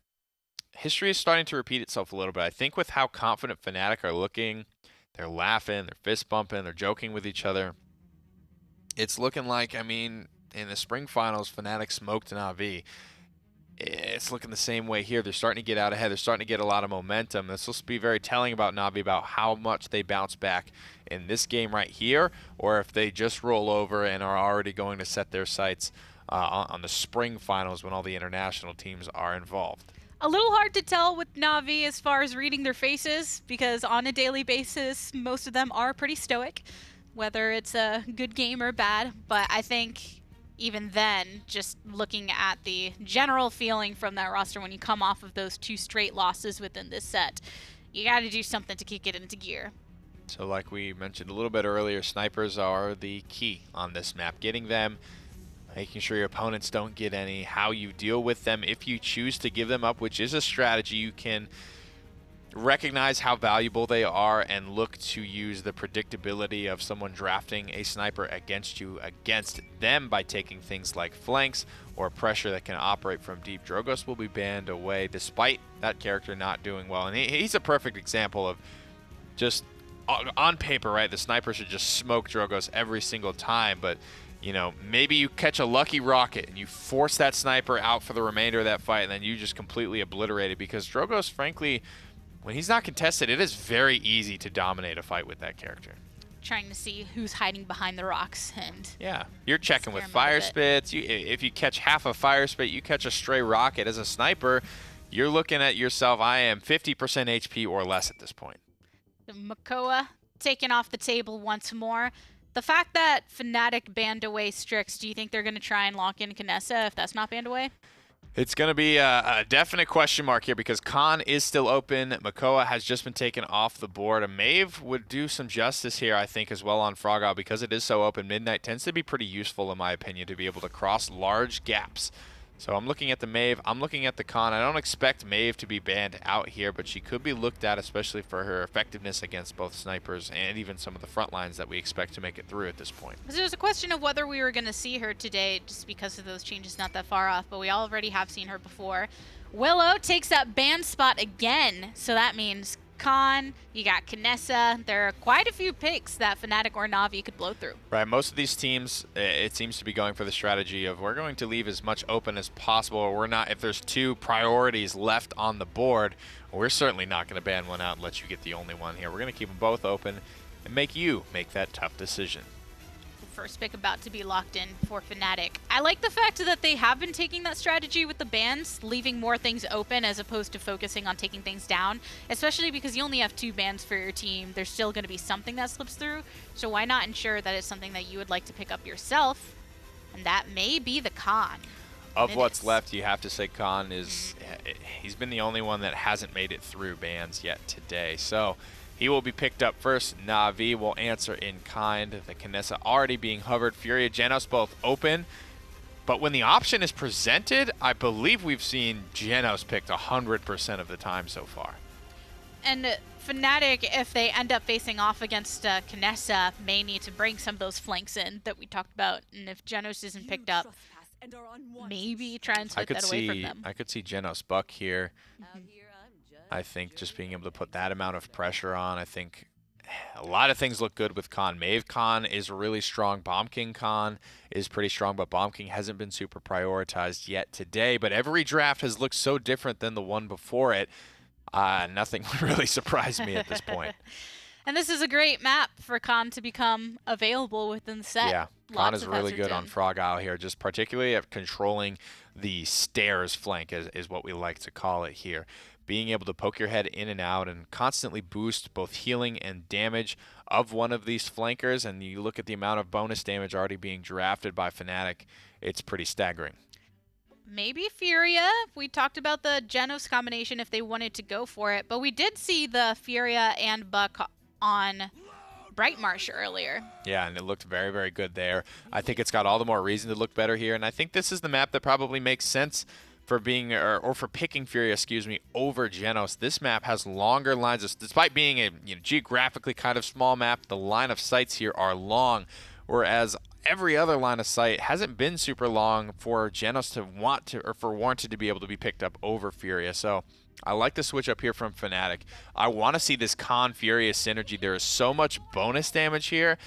history is starting to repeat itself a little bit. I think with how confident Fnatic are looking, they're laughing, they're fist bumping, they're joking with each other. It's looking like, I mean, in the spring finals, Fnatic smoked Navi. It's looking the same way here. They're starting to get out ahead. They're starting to get a lot of momentum. This will be very telling about Navi, about how much they bounce back in this game right here, or if they just roll over and are already going to set their sights on the spring finals when all the international teams are involved. A little hard to tell with Navi as far as reading their faces, because on a daily basis, most of them are pretty stoic, whether it's a good game or bad. But I think even then, just looking at the general feeling from that roster when you come off of those 2 straight losses within this set, you got to do something to kick it into gear. So like we mentioned a little bit earlier, snipers are the key on this map. Getting them, making sure your opponents don't get any, how you deal with them if you choose to give them up, which is a strategy. You can recognize how valuable they are and look to use the predictability of someone drafting a sniper against you against them by taking things like flanks or pressure that can operate from deep. Drogoz will be banned away despite that character not doing well. And he's a perfect example of just on paper, right? The sniper should just smoke Drogoz every single time, but you know, maybe you catch a lucky rocket and you force that sniper out for the remainder of that fight, and then you just completely obliterate it, because Drogoz, frankly, when he's not contested, it is very easy to dominate a fight with that character. Trying to see who's hiding behind the rocks, and yeah, you're checking with fire spits. If you catch half a fire spit, you catch a stray rocket. As a sniper, you're looking at yourself, I am 50% HP or less at this point. The Makoa taken off the table once more. The fact that Fnatic banned away Strix, do you think they're going to try and lock in Kinessa if that's not banned away? It's going to be a definite question mark here, because Khan is still open. Makoa has just been taken off the board. A Mave would do some justice here, I think, as well on Frogao, because it is so open. Midnight tends to be pretty useful, in my opinion, to be able to cross large gaps. So I'm looking at the Mave. I'm looking at the Khan. I don't expect Mave to be banned out here, but she could be looked at, especially for her effectiveness against both snipers and even some of the front lines that we expect to make it through at this point. There's a question of whether we were going to see her today, just because of those changes not that far off, but we already have seen her before. Willow takes that ban spot again, so that means Khan, you got Kinessa. There are quite a few picks that Fnatic or Navi could blow through. Right, most of these teams, it seems to be going for the strategy of we're going to leave as much open as possible. Or we're not, if there's 2 priorities left on the board, we're certainly not going to ban one out and let you get the only one here. We're going to keep them both open and make you make that tough decision. First pick about to be locked in for Fnatic. I like the fact that they have been taking that strategy with the bans, leaving more things open as opposed to focusing on taking things down, especially because you only have 2 bans for your team. There's still going to be something that slips through, so why not ensure that it's something that you would like to pick up yourself, and that may be the Khan. Of what's left, you have to say Khan is, he's been the only one that hasn't made it through bans yet today, so he will be picked up first. Navi will answer in kind. The Kinessa already being hovered. Furia, Genos both open. But when the option is presented, I believe we've seen Genos picked 100% of the time so far. And Fnatic, if they end up facing off against Kinessa, may need to bring some of those flanks in that we talked about. And if Genos isn't picked up, maybe try and split that away from them. I could see Genos Buck here. I think just being able to put that amount of pressure on, I think a lot of things look good with Khan. Mave Khan is really strong. Bomb King Khan is pretty strong, but Bomb King hasn't been super prioritized yet today. But every draft has looked so different than the one before it. Nothing really surprised me at this point. And this is a great map for Khan to become available within the set. Yeah, Khan is really good on Frogao here, just particularly at controlling the stairs flank is what we like to call it here. Being able to poke your head in and out and constantly boost both healing and damage of one of these flankers, and you look at the amount of bonus damage already being drafted by Fnatic, it's pretty staggering. Maybe Furia. We talked about the Genos combination if they wanted to go for it, but we did see the Furia and Buck on Bright Marsh earlier. Yeah, and it looked very, very good there. I think it's got all the more reason to look better here, and I think this is the map that probably makes sense for being, or for picking Furia, over Genos. This map has longer lines, despite being a geographically kind of small map, the line of sights here are long, whereas every other line of sight hasn't been super long for Genos to want to, or for Warranted to be able to be picked up over Furia. So I like the switch up here from Fnatic. I want to see this Khan Furia synergy. There is so much bonus damage here.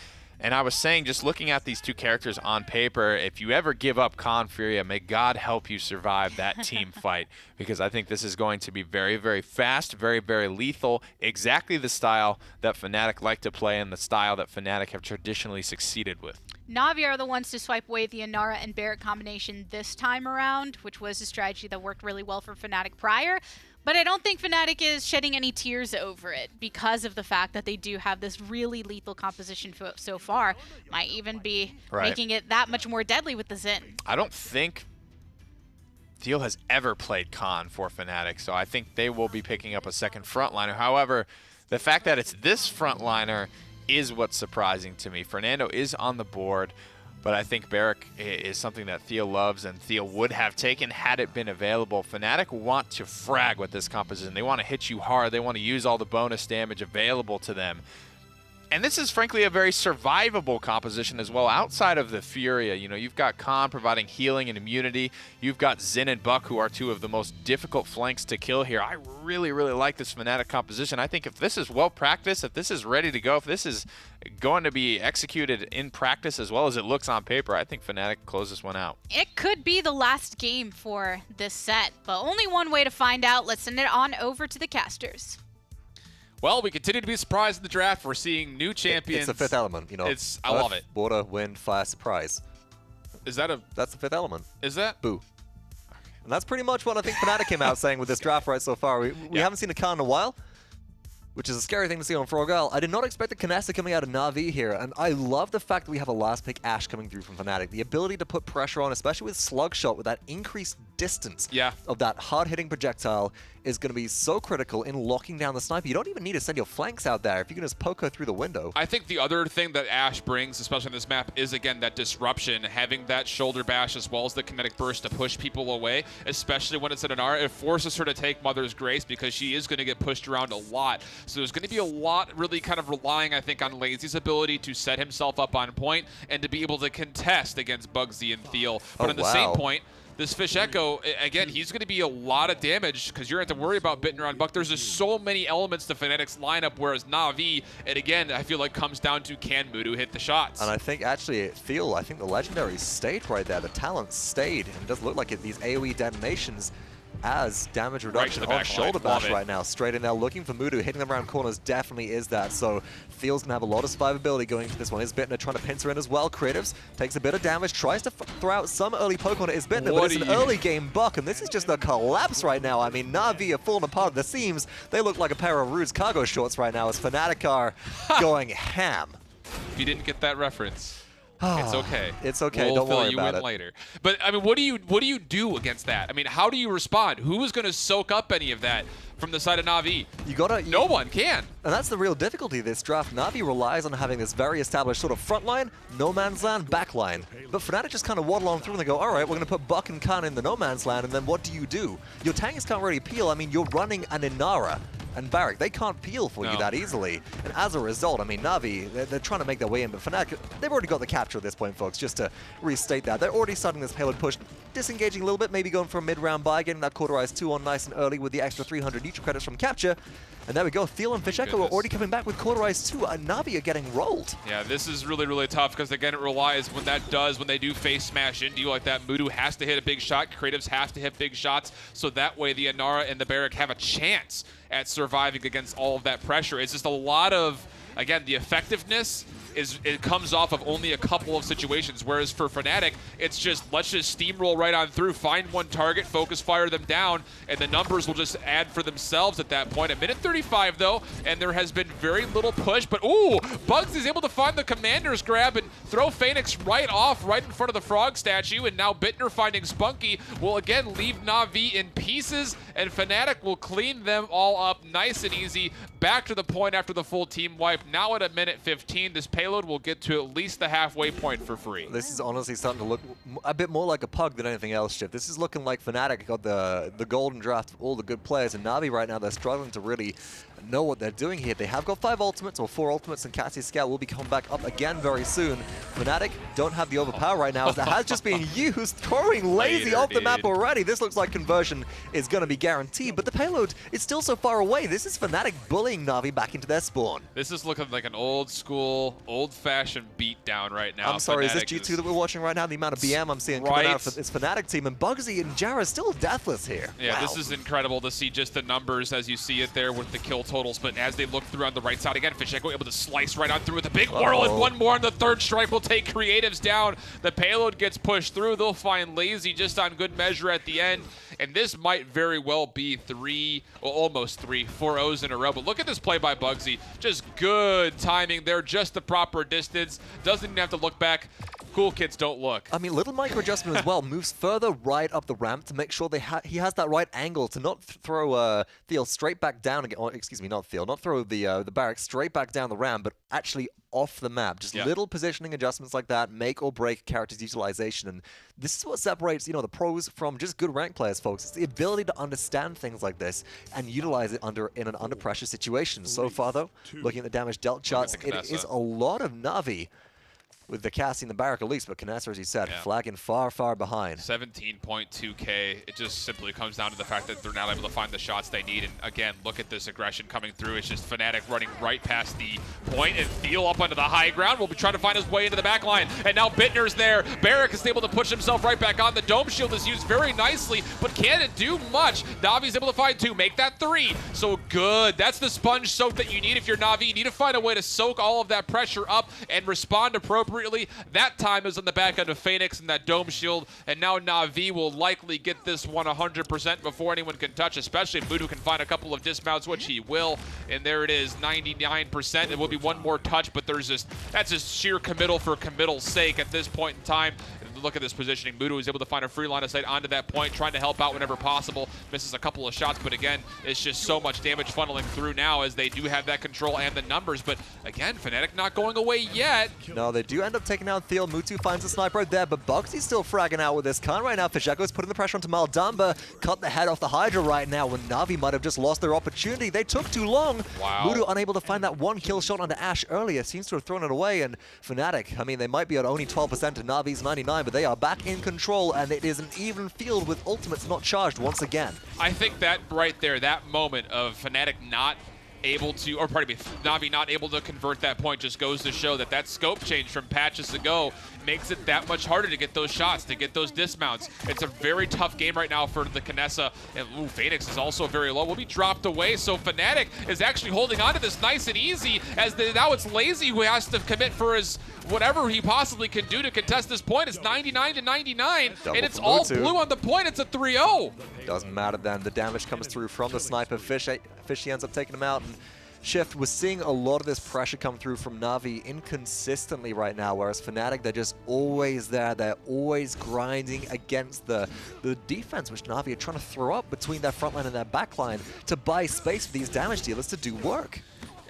And I was saying, just looking at these two characters on paper, if you ever give up Khan Furia, may God help you survive that team fight. Because I think this is going to be very, very fast, very, very lethal. Exactly the style that Fnatic like to play and the style that Fnatic have traditionally succeeded with. Navi are the ones to swipe away the Inara and Barrett combination this time around, which was a strategy that worked really well for Fnatic prior. But I don't think Fnatic is shedding any tears over it because of the fact that they do have this really lethal composition so far. Might even be making it that much more deadly with the Xin. I don't think Thiel has ever played Khan for Fnatic, so I think they will be picking up a second frontliner. However, the fact that it's this frontliner is what's surprising to me. Fernando is on the board, but I think Barrick is something that Thiel loves and Thiel would have taken had it been available. Fnatic want to frag with this composition. They want to hit you hard. They want to use all the bonus damage available to them. And this is frankly a very survivable composition as well outside of the Furia. You know, you've got Khan providing healing and immunity. You've got Xin and Buck, who are two of the most difficult flanks to kill here. I really, really like this Fnatic composition. I think if this is well practiced, if this is ready to go, if this is going to be executed in practice as well as it looks on paper, I think Fnatic closes this one out. It could be the last game for this set, but only one way to find out. Let's send it on over to the casters. Well, we continue to be surprised in the draft. We're seeing new champions. It's the fifth element, you know. I love it. Water, wind, fire, surprise. Is that That's the fifth element. Is that? Boo. And that's pretty much what I think Fnatic came out saying with this draft right so far. We haven't seen a Khan in a while, which is a scary thing to see on Frogile. I did not expect a Canasta coming out of Navi here, and I love the fact that we have a last pick Ashe coming through from Fnatic. The ability to put pressure on, especially with Slug Shot, with that increased distance of that hard-hitting projectile is going to be so critical in locking down the sniper. You don't even need to send your flanks out there if you can just poke her through the window. I think the other thing that Ashe brings, especially on this map, is again that disruption, having that shoulder bash as well as the kinetic burst to push people away, especially when it's at an R. It forces her to take Mother's Grace because she is going to get pushed around a lot. So there's going to be a lot really kind of relying, I think, on Lazy's ability to set himself up on point and to be able to contest against Bugsy and Thiel. But on the same point, this Fish Echo, again, he's going to be a lot of damage because you're going to have to worry about Bittner on Buck. There's just so many elements to Fnatic's lineup, whereas Navi, and again, I feel like comes down to can Mudu hit the shots. And I think actually Thiel, I think the legendary stayed right there. The talent stayed, and it doesn't look like these AoE detonations as damage reduction on shoulder bash right now. Straight in there, looking for Mudu, hitting them around corners definitely is that. So Thiel's gonna have a lot of survivability going into this one. Isbitner trying to pincer in as well. Creatives takes a bit of damage, tries to throw out some early poke on Isbitner, but it's an early game buck, and this is just a collapse right now. I mean, Navi are falling apart at the seams. They look like a pair of Rude's cargo shorts right now as Fnatic are going ham. If you didn't get that reference, it's okay. It's okay. We'll Don't worry fill you about in it later. But I mean, what do you do against that? I mean, how do you respond? Who is going to soak up any of that from the side of Navi? No one can. And that's the real difficulty of this draft. Navi relies on having this very established sort of front line, no man's land, back line. But Fnatic just kind of waddle on through and they go, all right, we're going to put Buck and Khan in the no man's land, and then what do? Your tanks can't really peel. I mean, you're running an Inara and Barrick. They can't peel for you that easily. And as a result, I mean, Navi, they're trying to make their way in, but Fnatic, they've already got the capture at this point, folks, just to restate that. They're already starting this payload push, disengaging a little bit, maybe going for a mid-round buy, getting that cauterized 2 on nice and early with the extra 300 neutral credits from capture. And there we go. Thiel and Fish Echo are already coming back with cauterized 2, and Navi are getting rolled. Yeah, this is really, really tough because, again, it relies when they do face smash into you like that, Mudu has to hit a big shot, Creatives have to hit big shots, so that way the Inara and the Barrack have a chance at surviving against all of that pressure. It's just a lot of, again, the effectiveness it comes off of only a couple of situations, whereas for Fnatic, it's just, let's just steamroll right on through, find one target, focus fire them down, and the numbers will just add for themselves at that point. A minute 35, though, and there has been very little push, but ooh, Bugs is able to find the commander's grab and throw Phoenix right off, right in front of the frog statue, and now Bittner finding Spunky will again leave Navi in pieces, and Fnatic will clean them all up nice and easy. Back to the point after the full team wipe. Now at a minute 15, this payload will get to at least the halfway point for free. This is honestly starting to look a bit more like a pug than anything else, Chip. This is looking like Fnatic got the golden draft of all the good players, and Navi right now, they're struggling to really know what they're doing here. They have got 5 ultimates, or 4 ultimates, and Cassie's Scout will be coming back up again very soon. Fnatic don't have the overpower right now, as that has just been used, throwing Lazy off the map already. This looks like conversion is going to be guaranteed, but the payload is still so far away. This is Fnatic bullying Navi back into their spawn. This is looking like an old school, old-fashioned beatdown right now. I'm sorry, Fnatic is this G2 that we're watching right now? The amount of BM I'm seeing coming out of this Fnatic team, and Bugsy and Jara still deathless here. Yeah, wow. This is incredible to see just the numbers as you see it there with the kill totals, but as they look through on the right side again, Fnatic able to slice right on through with a big whirl, and one more on the third strike will take Creatives down. The payload gets pushed through. They'll find Lazy just on good measure at the end, and this might very well be almost 3 4-0s in a row. But look at this play by Bugsy. Just good timing there, just the proper distance. Doesn't even have to look back. Cool kids don't look. I mean, little micro adjustment as well. Moves further right up the ramp to make sure he has that right angle to not throw Theo straight back down again. Or, excuse me, not Theo. Not throw the barracks straight back down the ramp, but actually off the map. Just little positioning adjustments like that make or break character's utilization. And this is what separates, the pros from just good rank players, folks. It's the ability to understand things like this and utilize it in an under pressure situation. So far, though, looking at the damage dealt charts, it is a lot of Navi with the Cassie in the barrack at least, but Knessa, as you said, flagging far, far behind. 17.2k. It just simply comes down to the fact that they're not able to find the shots they need. And again, look at this aggression coming through. It's just Fnatic running right past the point, and Theo up onto the high ground will be trying to find his way into the back line. And now Bittner's there. Barrack is able to push himself right back on. The dome shield is used very nicely, but can it do much? Navi's able to find 2, make that 3. So good. That's the sponge soak that you need if you're Navi. You need to find a way to soak all of that pressure up and respond appropriately. That time is on the back end of Phoenix and that dome shield, and now Navi will likely get this one 100% before anyone can touch, especially if Mudu can find a couple of dismounts, which he will, and there it is, 99%. It will be one more touch, but that's just sheer committal for committal's sake at this point in time. Look at this positioning. Mudu is able to find a free line of sight onto that point, trying to help out whenever possible. Misses a couple of shots, but again, it's just so much damage funneling through now as they do have that control and the numbers. But again, Fnatic not going away yet. No, they do end up taking out Theo. Mutu finds a sniper right there, but Bugsy's still fragging out with this Khan right now. Fnatic's putting the pressure onto Maldamba. Cut the head off the Hydra right now when Navi might have just lost their opportunity. They took too long. Wow. Mutu unable to find that one kill shot onto Ashe earlier. Seems to have thrown it away, and Fnatic, I mean, they might be at only 12% to Navi's 99, but they are back in control, and it is an even field with ultimates not charged once again. I think that right there, that moment of Fnatic not able to, or pardon me, Navi not able to convert that point just goes to show that that scope change from patches ago makes it that much harder to get those shots, to get those dismounts. It's a very tough game right now for the Knessa, and Phoenix is also very low. Will be dropped away, so Fnatic is actually holding on to this nice and easy, as now it's Lazy who has to commit for his whatever he possibly can do to contest this point. It's 99 to 99, and it's all blue on the point. It's a 3-0. Doesn't matter then. The damage comes through from the sniper. Fishy ends up taking him out, and Shift, we're seeing a lot of this pressure come through from Navi inconsistently right now, whereas Fnatic, they're just always there. They're always grinding against the defense, which Navi are trying to throw up between their front line and their back line to buy space for these damage dealers to do work.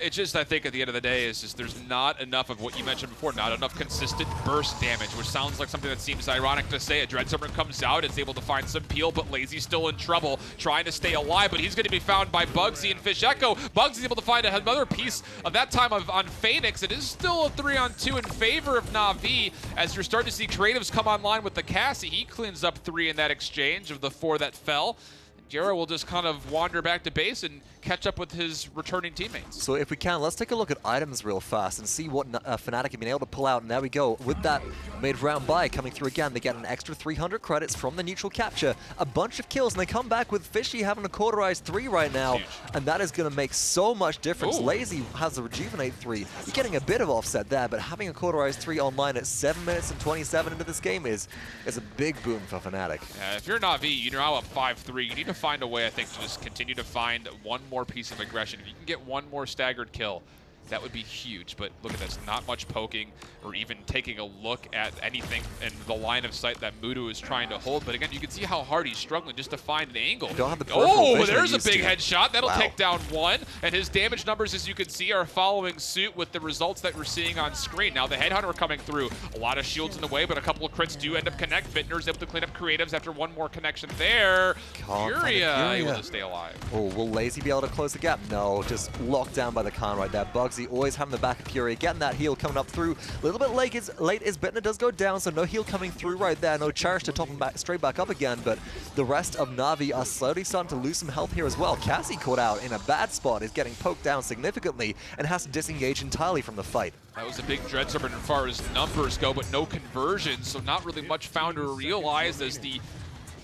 It just, I think at the end of the day, is just there's not enough of what you mentioned before, not enough consistent burst damage, which sounds like something that seems ironic to say. A Dreadsummer comes out, it's able to find some peel, but Lazy's still in trouble, trying to stay alive, but he's going to be found by Bugsy and Fisheko. Bugsy's able to find another piece of that time on Phoenix. It is still a 3-on-2 in favor of Navi, as you're starting to see creatives come online with the Cassie. He cleans up 3 in that exchange of the 4 that fell. Jera will just kind of wander back to base and catch up with his returning teammates. So if we can, let's take a look at items real fast and see what Fnatic have been able to pull out. And there we go. With that mid-round buy coming through again, they get an extra 300 credits from the neutral capture, a bunch of kills, and they come back with Fishy having a cauterized 3 right now. And that is going to make so much difference. Ooh. Lazy has a rejuvenate 3. You're getting a bit of offset there, but having a cauterized 3 online at 7 minutes and 27 into this game is a big boon for Fnatic. If you're Navi, you're now up 5-3. You need to find a way, I think, to just continue to find one more piece of aggression. If you can get one more staggered kill, that would be huge. But look at this, not much poking or even taking a look at anything in the line of sight that Mudu is trying to hold. But again, you can see how hard he's struggling just to find an angle. Don't have the peripheral vision there's a used big to. headshot. That'll Wow. take down one. And his damage numbers, as you can see, are following suit with the results that we're seeing on screen. Now the Headhunter coming through. A lot of shields in the way, but a couple of crits do end up connect. Vintner's able to clean up creatives after one more connection there. Furia able to stay alive. Oh, will Lazy be able to close the gap? No, just locked down by the Khan right there. Bugsy always having the back of Fury, getting that heal coming up through. A little bit late as Bittner does go down, so no heal coming through right there. No Cherish to top him back, straight back up again, but the rest of Navi are slowly starting to lose some health here as well. Cassie caught out in a bad spot, is getting poked down significantly, and has to disengage entirely from the fight. That was a big Dreadserpent as far as numbers go, but no conversion, so not really much found or realized as the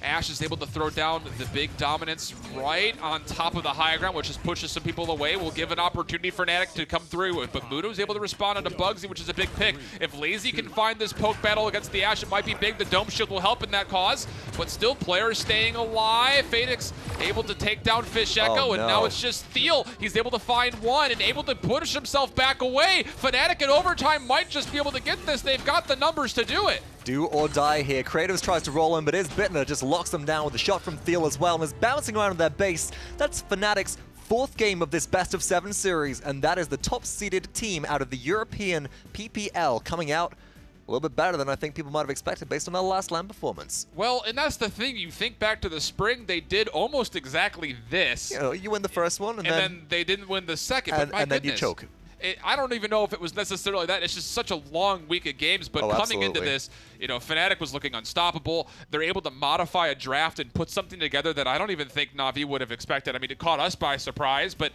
Ashe is able to throw down the big dominance right on top of the high ground, which just pushes some people away. Will give an opportunity for Fnatic to come through with, but Mudo's able to respond onto Bugsy, which is a big pick. If Lazy can find this poke battle against the Ashe, it might be big. The Dome Shield will help in that cause, but still players staying alive. Phoenix able to take down Fish Echo, and now it's just Thiel. He's able to find one and able to push himself back away. Fnatic in overtime might just be able to get this. They've got the numbers to do it. Do or die here. Creatives tries to roll in, but Bittner just locks them down with a shot from Thiel as well, and is bouncing around their base. That's Fnatic's 4th game of this best-of-7 series, and that is the top-seeded team out of the European PPL, coming out a little bit better than I think people might have expected based on their last LAN performance. Well, and that's the thing. You think back to the spring, they did almost exactly this. You know, you win the first one, and then they didn't win the second, but my and then goodness. you choke. I don't even know if it was necessarily that. It's just such a long week of games. But coming into this, you know, Fnatic was looking unstoppable. They're able to modify a draft and put something together that I don't even think Navi would have expected. I mean, it caught us by surprise, but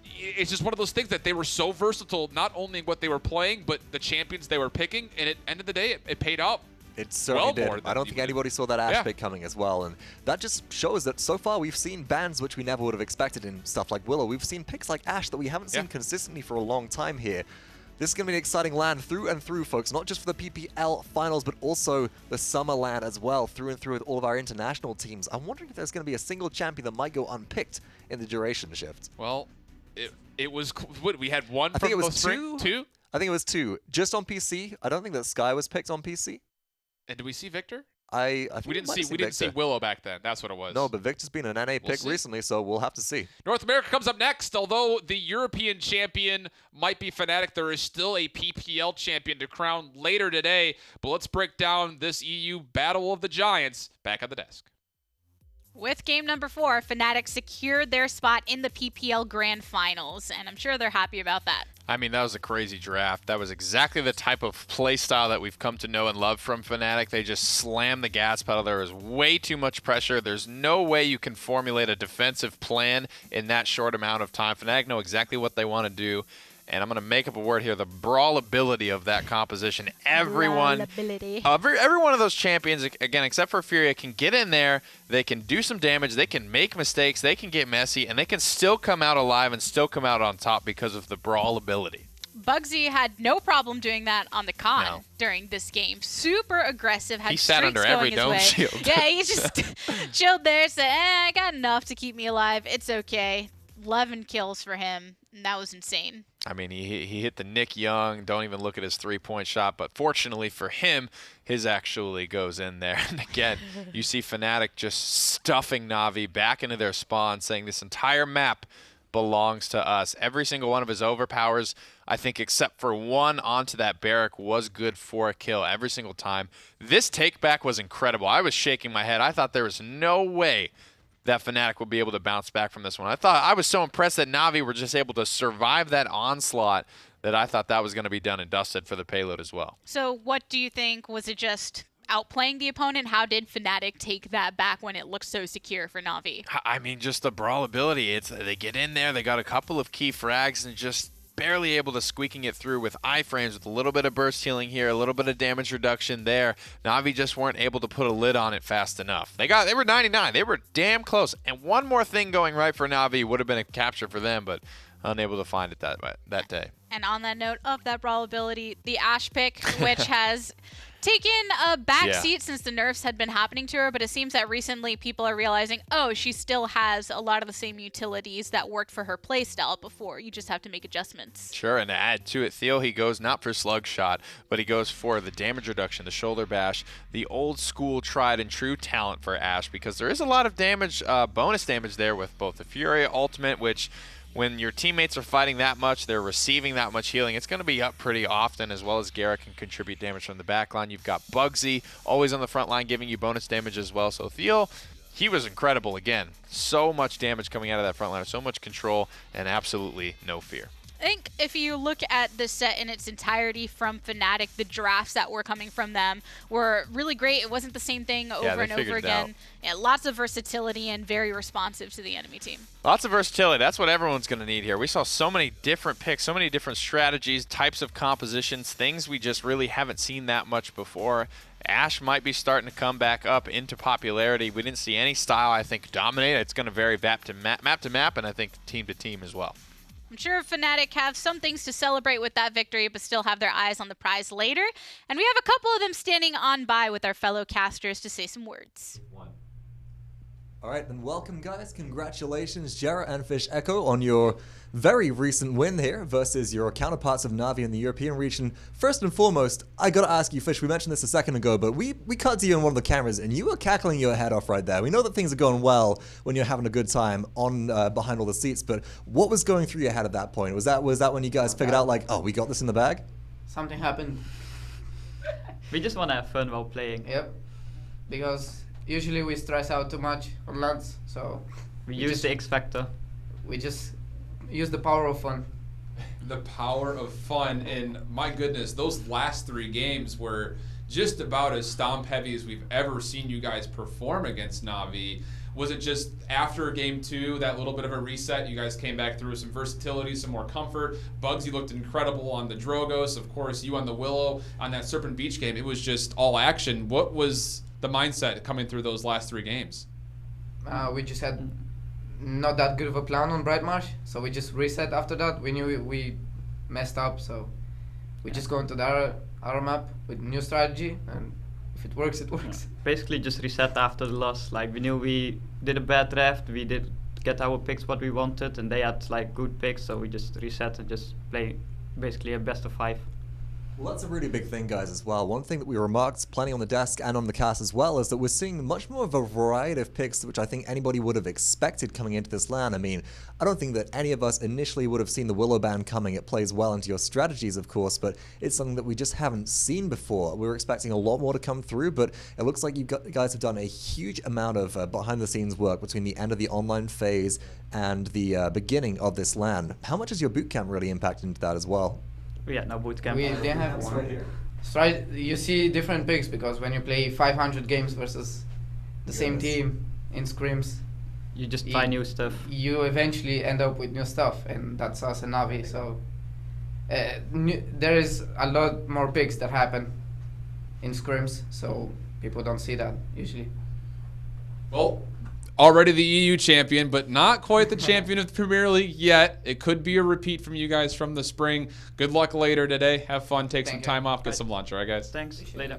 it's just one of those things that they were so versatile, not only in what they were playing, but the champions they were picking. And at the end of the day, it paid out. It certainly did. I don't think anybody saw that Ashe pick coming as well, and that just shows that so far we've seen bans which we never would have expected in stuff like Willow. We've seen picks like Ashe that we haven't seen consistently for a long time here. This is going to be an exciting LAN through and through, folks, not just for the PPL finals, but also the summer LAN as well, through and through with all of our international teams. I'm wondering if there's going to be a single champion that might go unpicked in the duration shift. Well, it was, what, we had one I from think it was the spring? Two? I think it was 2. Just on PC. I don't think that Sky was picked on PC. And did we see Victor? I think we didn't see Willow back then. That's what it was. No, but Victor's been an NA pick recently, so we'll have to see. North America comes up next. Although the European champion might be Fnatic, there is still a PPL champion to crown later today. But let's break down this EU Battle of the Giants back on the desk. With game number 4, Fnatic secured their spot in the PPL Grand Finals, and I'm sure they're happy about that. I mean, that was a crazy draft. That was exactly the type of play style that we've come to know and love from Fnatic. They just slammed the gas pedal. There was way too much pressure. There's no way you can formulate a defensive plan in that short amount of time. Fnatic know exactly what they want to do. And I'm going to make up a word here, the brawlability of that composition. Every one of those champions, again, except for Furia, can get in there, they can do some damage, they can make mistakes, they can get messy, and they can still come out alive and still come out on top because of the brawlability. Bugsy had no problem doing that on the con during this game. Super aggressive, had he sat under every dome shield. Yeah, he just chilled there, said, I got enough to keep me alive. It's okay. 11 kills for him, and that was insane. I mean, he hit the Nick Young. Don't even look at his three-point shot. But fortunately for him, his actually goes in there. And again, you see Fnatic just stuffing Navi back into their spawn, saying this entire map belongs to us. Every single one of his overpowers, I think except for one onto that barrack, was good for a kill every single time. This takeback was incredible. I was shaking my head. I thought there was no way that Fnatic would be able to bounce back from this one. I was so impressed that Navi were just able to survive that onslaught that I thought that was going to be done and dusted for the payload as well. So what do you think? Was it just outplaying the opponent? How did Fnatic take that back when it looked so secure for Navi? I mean, just the brawlability. They get in there, they got a couple of key frags and just barely able to squeaking it through with iframes with a little bit of burst healing here, a little bit of damage reduction there. Navi just weren't able to put a lid on it fast enough. They were 99. They were damn close. And one more thing going right for Navi would have been a capture for them, but unable to find it that day. And on that note of that brawlability, the Ashe pick, which has taken a back seat since the nerfs had been happening to her, but it seems that recently people are realizing, oh, she still has a lot of the same utilities that worked for her playstyle before. You just have to make adjustments. Sure, and to add to it, Theo, he goes not for slug shot, but he goes for the damage reduction, the shoulder bash, the old school tried and true talent for Ashe, because there is a lot of damage, bonus damage there with both the Fury ultimate, which when your teammates are fighting that much, they're receiving that much healing, it's going to be up pretty often, as well as Garrett can contribute damage from the back line. You've got Bugsy always on the front line giving you bonus damage as well. So Theo, he was incredible again. So much damage coming out of that front line, so much control, and absolutely no fear. I think if you look at the set in its entirety from Fnatic, the drafts that were coming from them were really great. It wasn't the same thing over and over again. Yeah, lots of versatility and very responsive to the enemy team. Lots of versatility. That's what everyone's going to need here. We saw so many different picks, so many different strategies, types of compositions, things we just really haven't seen that much before. Ashe might be starting to come back up into popularity. We didn't see any style, I think, dominate. It's going to vary map to map, and I think team to team as well. I'm sure Fnatic have some things to celebrate with that victory, but still have their eyes on the prize later. And we have a couple of them standing on by with our fellow casters to say some words. All right, then welcome, guys. Congratulations, Jera and Fish Echo, on your very recent win here versus your counterparts of Navi in the European region. First and foremost, I gotta ask you, Fish, we mentioned this a second ago, but we cut to you on one of the cameras, and you were cackling your head off right there. We know that things are going well when you're having a good time on behind all the seats, but what was going through your head at that point? Was that when you guys figured out, like, oh, we got this in the bag? Something happened. We just want to have fun while playing. Yep, because usually we stress out too much on lands, so we use the X factor. We just use the power of fun. The power of fun, and my goodness, those last 3 games were just about as stomp heavy as we've ever seen you guys perform against Navi. Was it just after game 2, that little bit of a reset, you guys came back through some versatility, some more comfort? Bugsy looked incredible on the Drogos, of course, you on the Willow, on that Serpent Beach game. It was just all action. What was the mindset coming through those last 3 games? We just had not that good of a plan on Bright Marsh, so we just reset after that. We knew we messed up, so we just go into the other map with new strategy, and if it works, it works. Basically just reset after the loss. Like, we knew we did a bad draft, we did get our picks what we wanted, and they had like good picks, so we just reset and just play basically a best of 5. Well, that's a really big thing, guys, as well. One thing that we remarked plenty on the desk and on the cast as well is that we're seeing much more of a variety of picks, which I think anybody would have expected coming into this LAN. I mean, I don't think that any of us initially would have seen the Willow ban coming. It plays well into your strategies, of course, but it's something that we just haven't seen before. We were expecting a lot more to come through, but it looks like you guys have done a huge amount of behind-the-scenes work between the end of the online phase and the beginning of this LAN. How much has your bootcamp really impacted into that as well? We had no bootcamp. We didn't have one. You see different picks, because when you play 500 games versus the same team in scrims, you just try new stuff. You eventually end up with new stuff, and that's us and Navi. So there is a lot more picks that happen in scrims, so people don't see that usually. Well, already the EU champion, but not quite the champion of the Premier League yet. It could be a repeat from you guys from the spring. Good luck later today. Have fun. Take some time off. Get some lunch. All right, guys? Thanks. Later.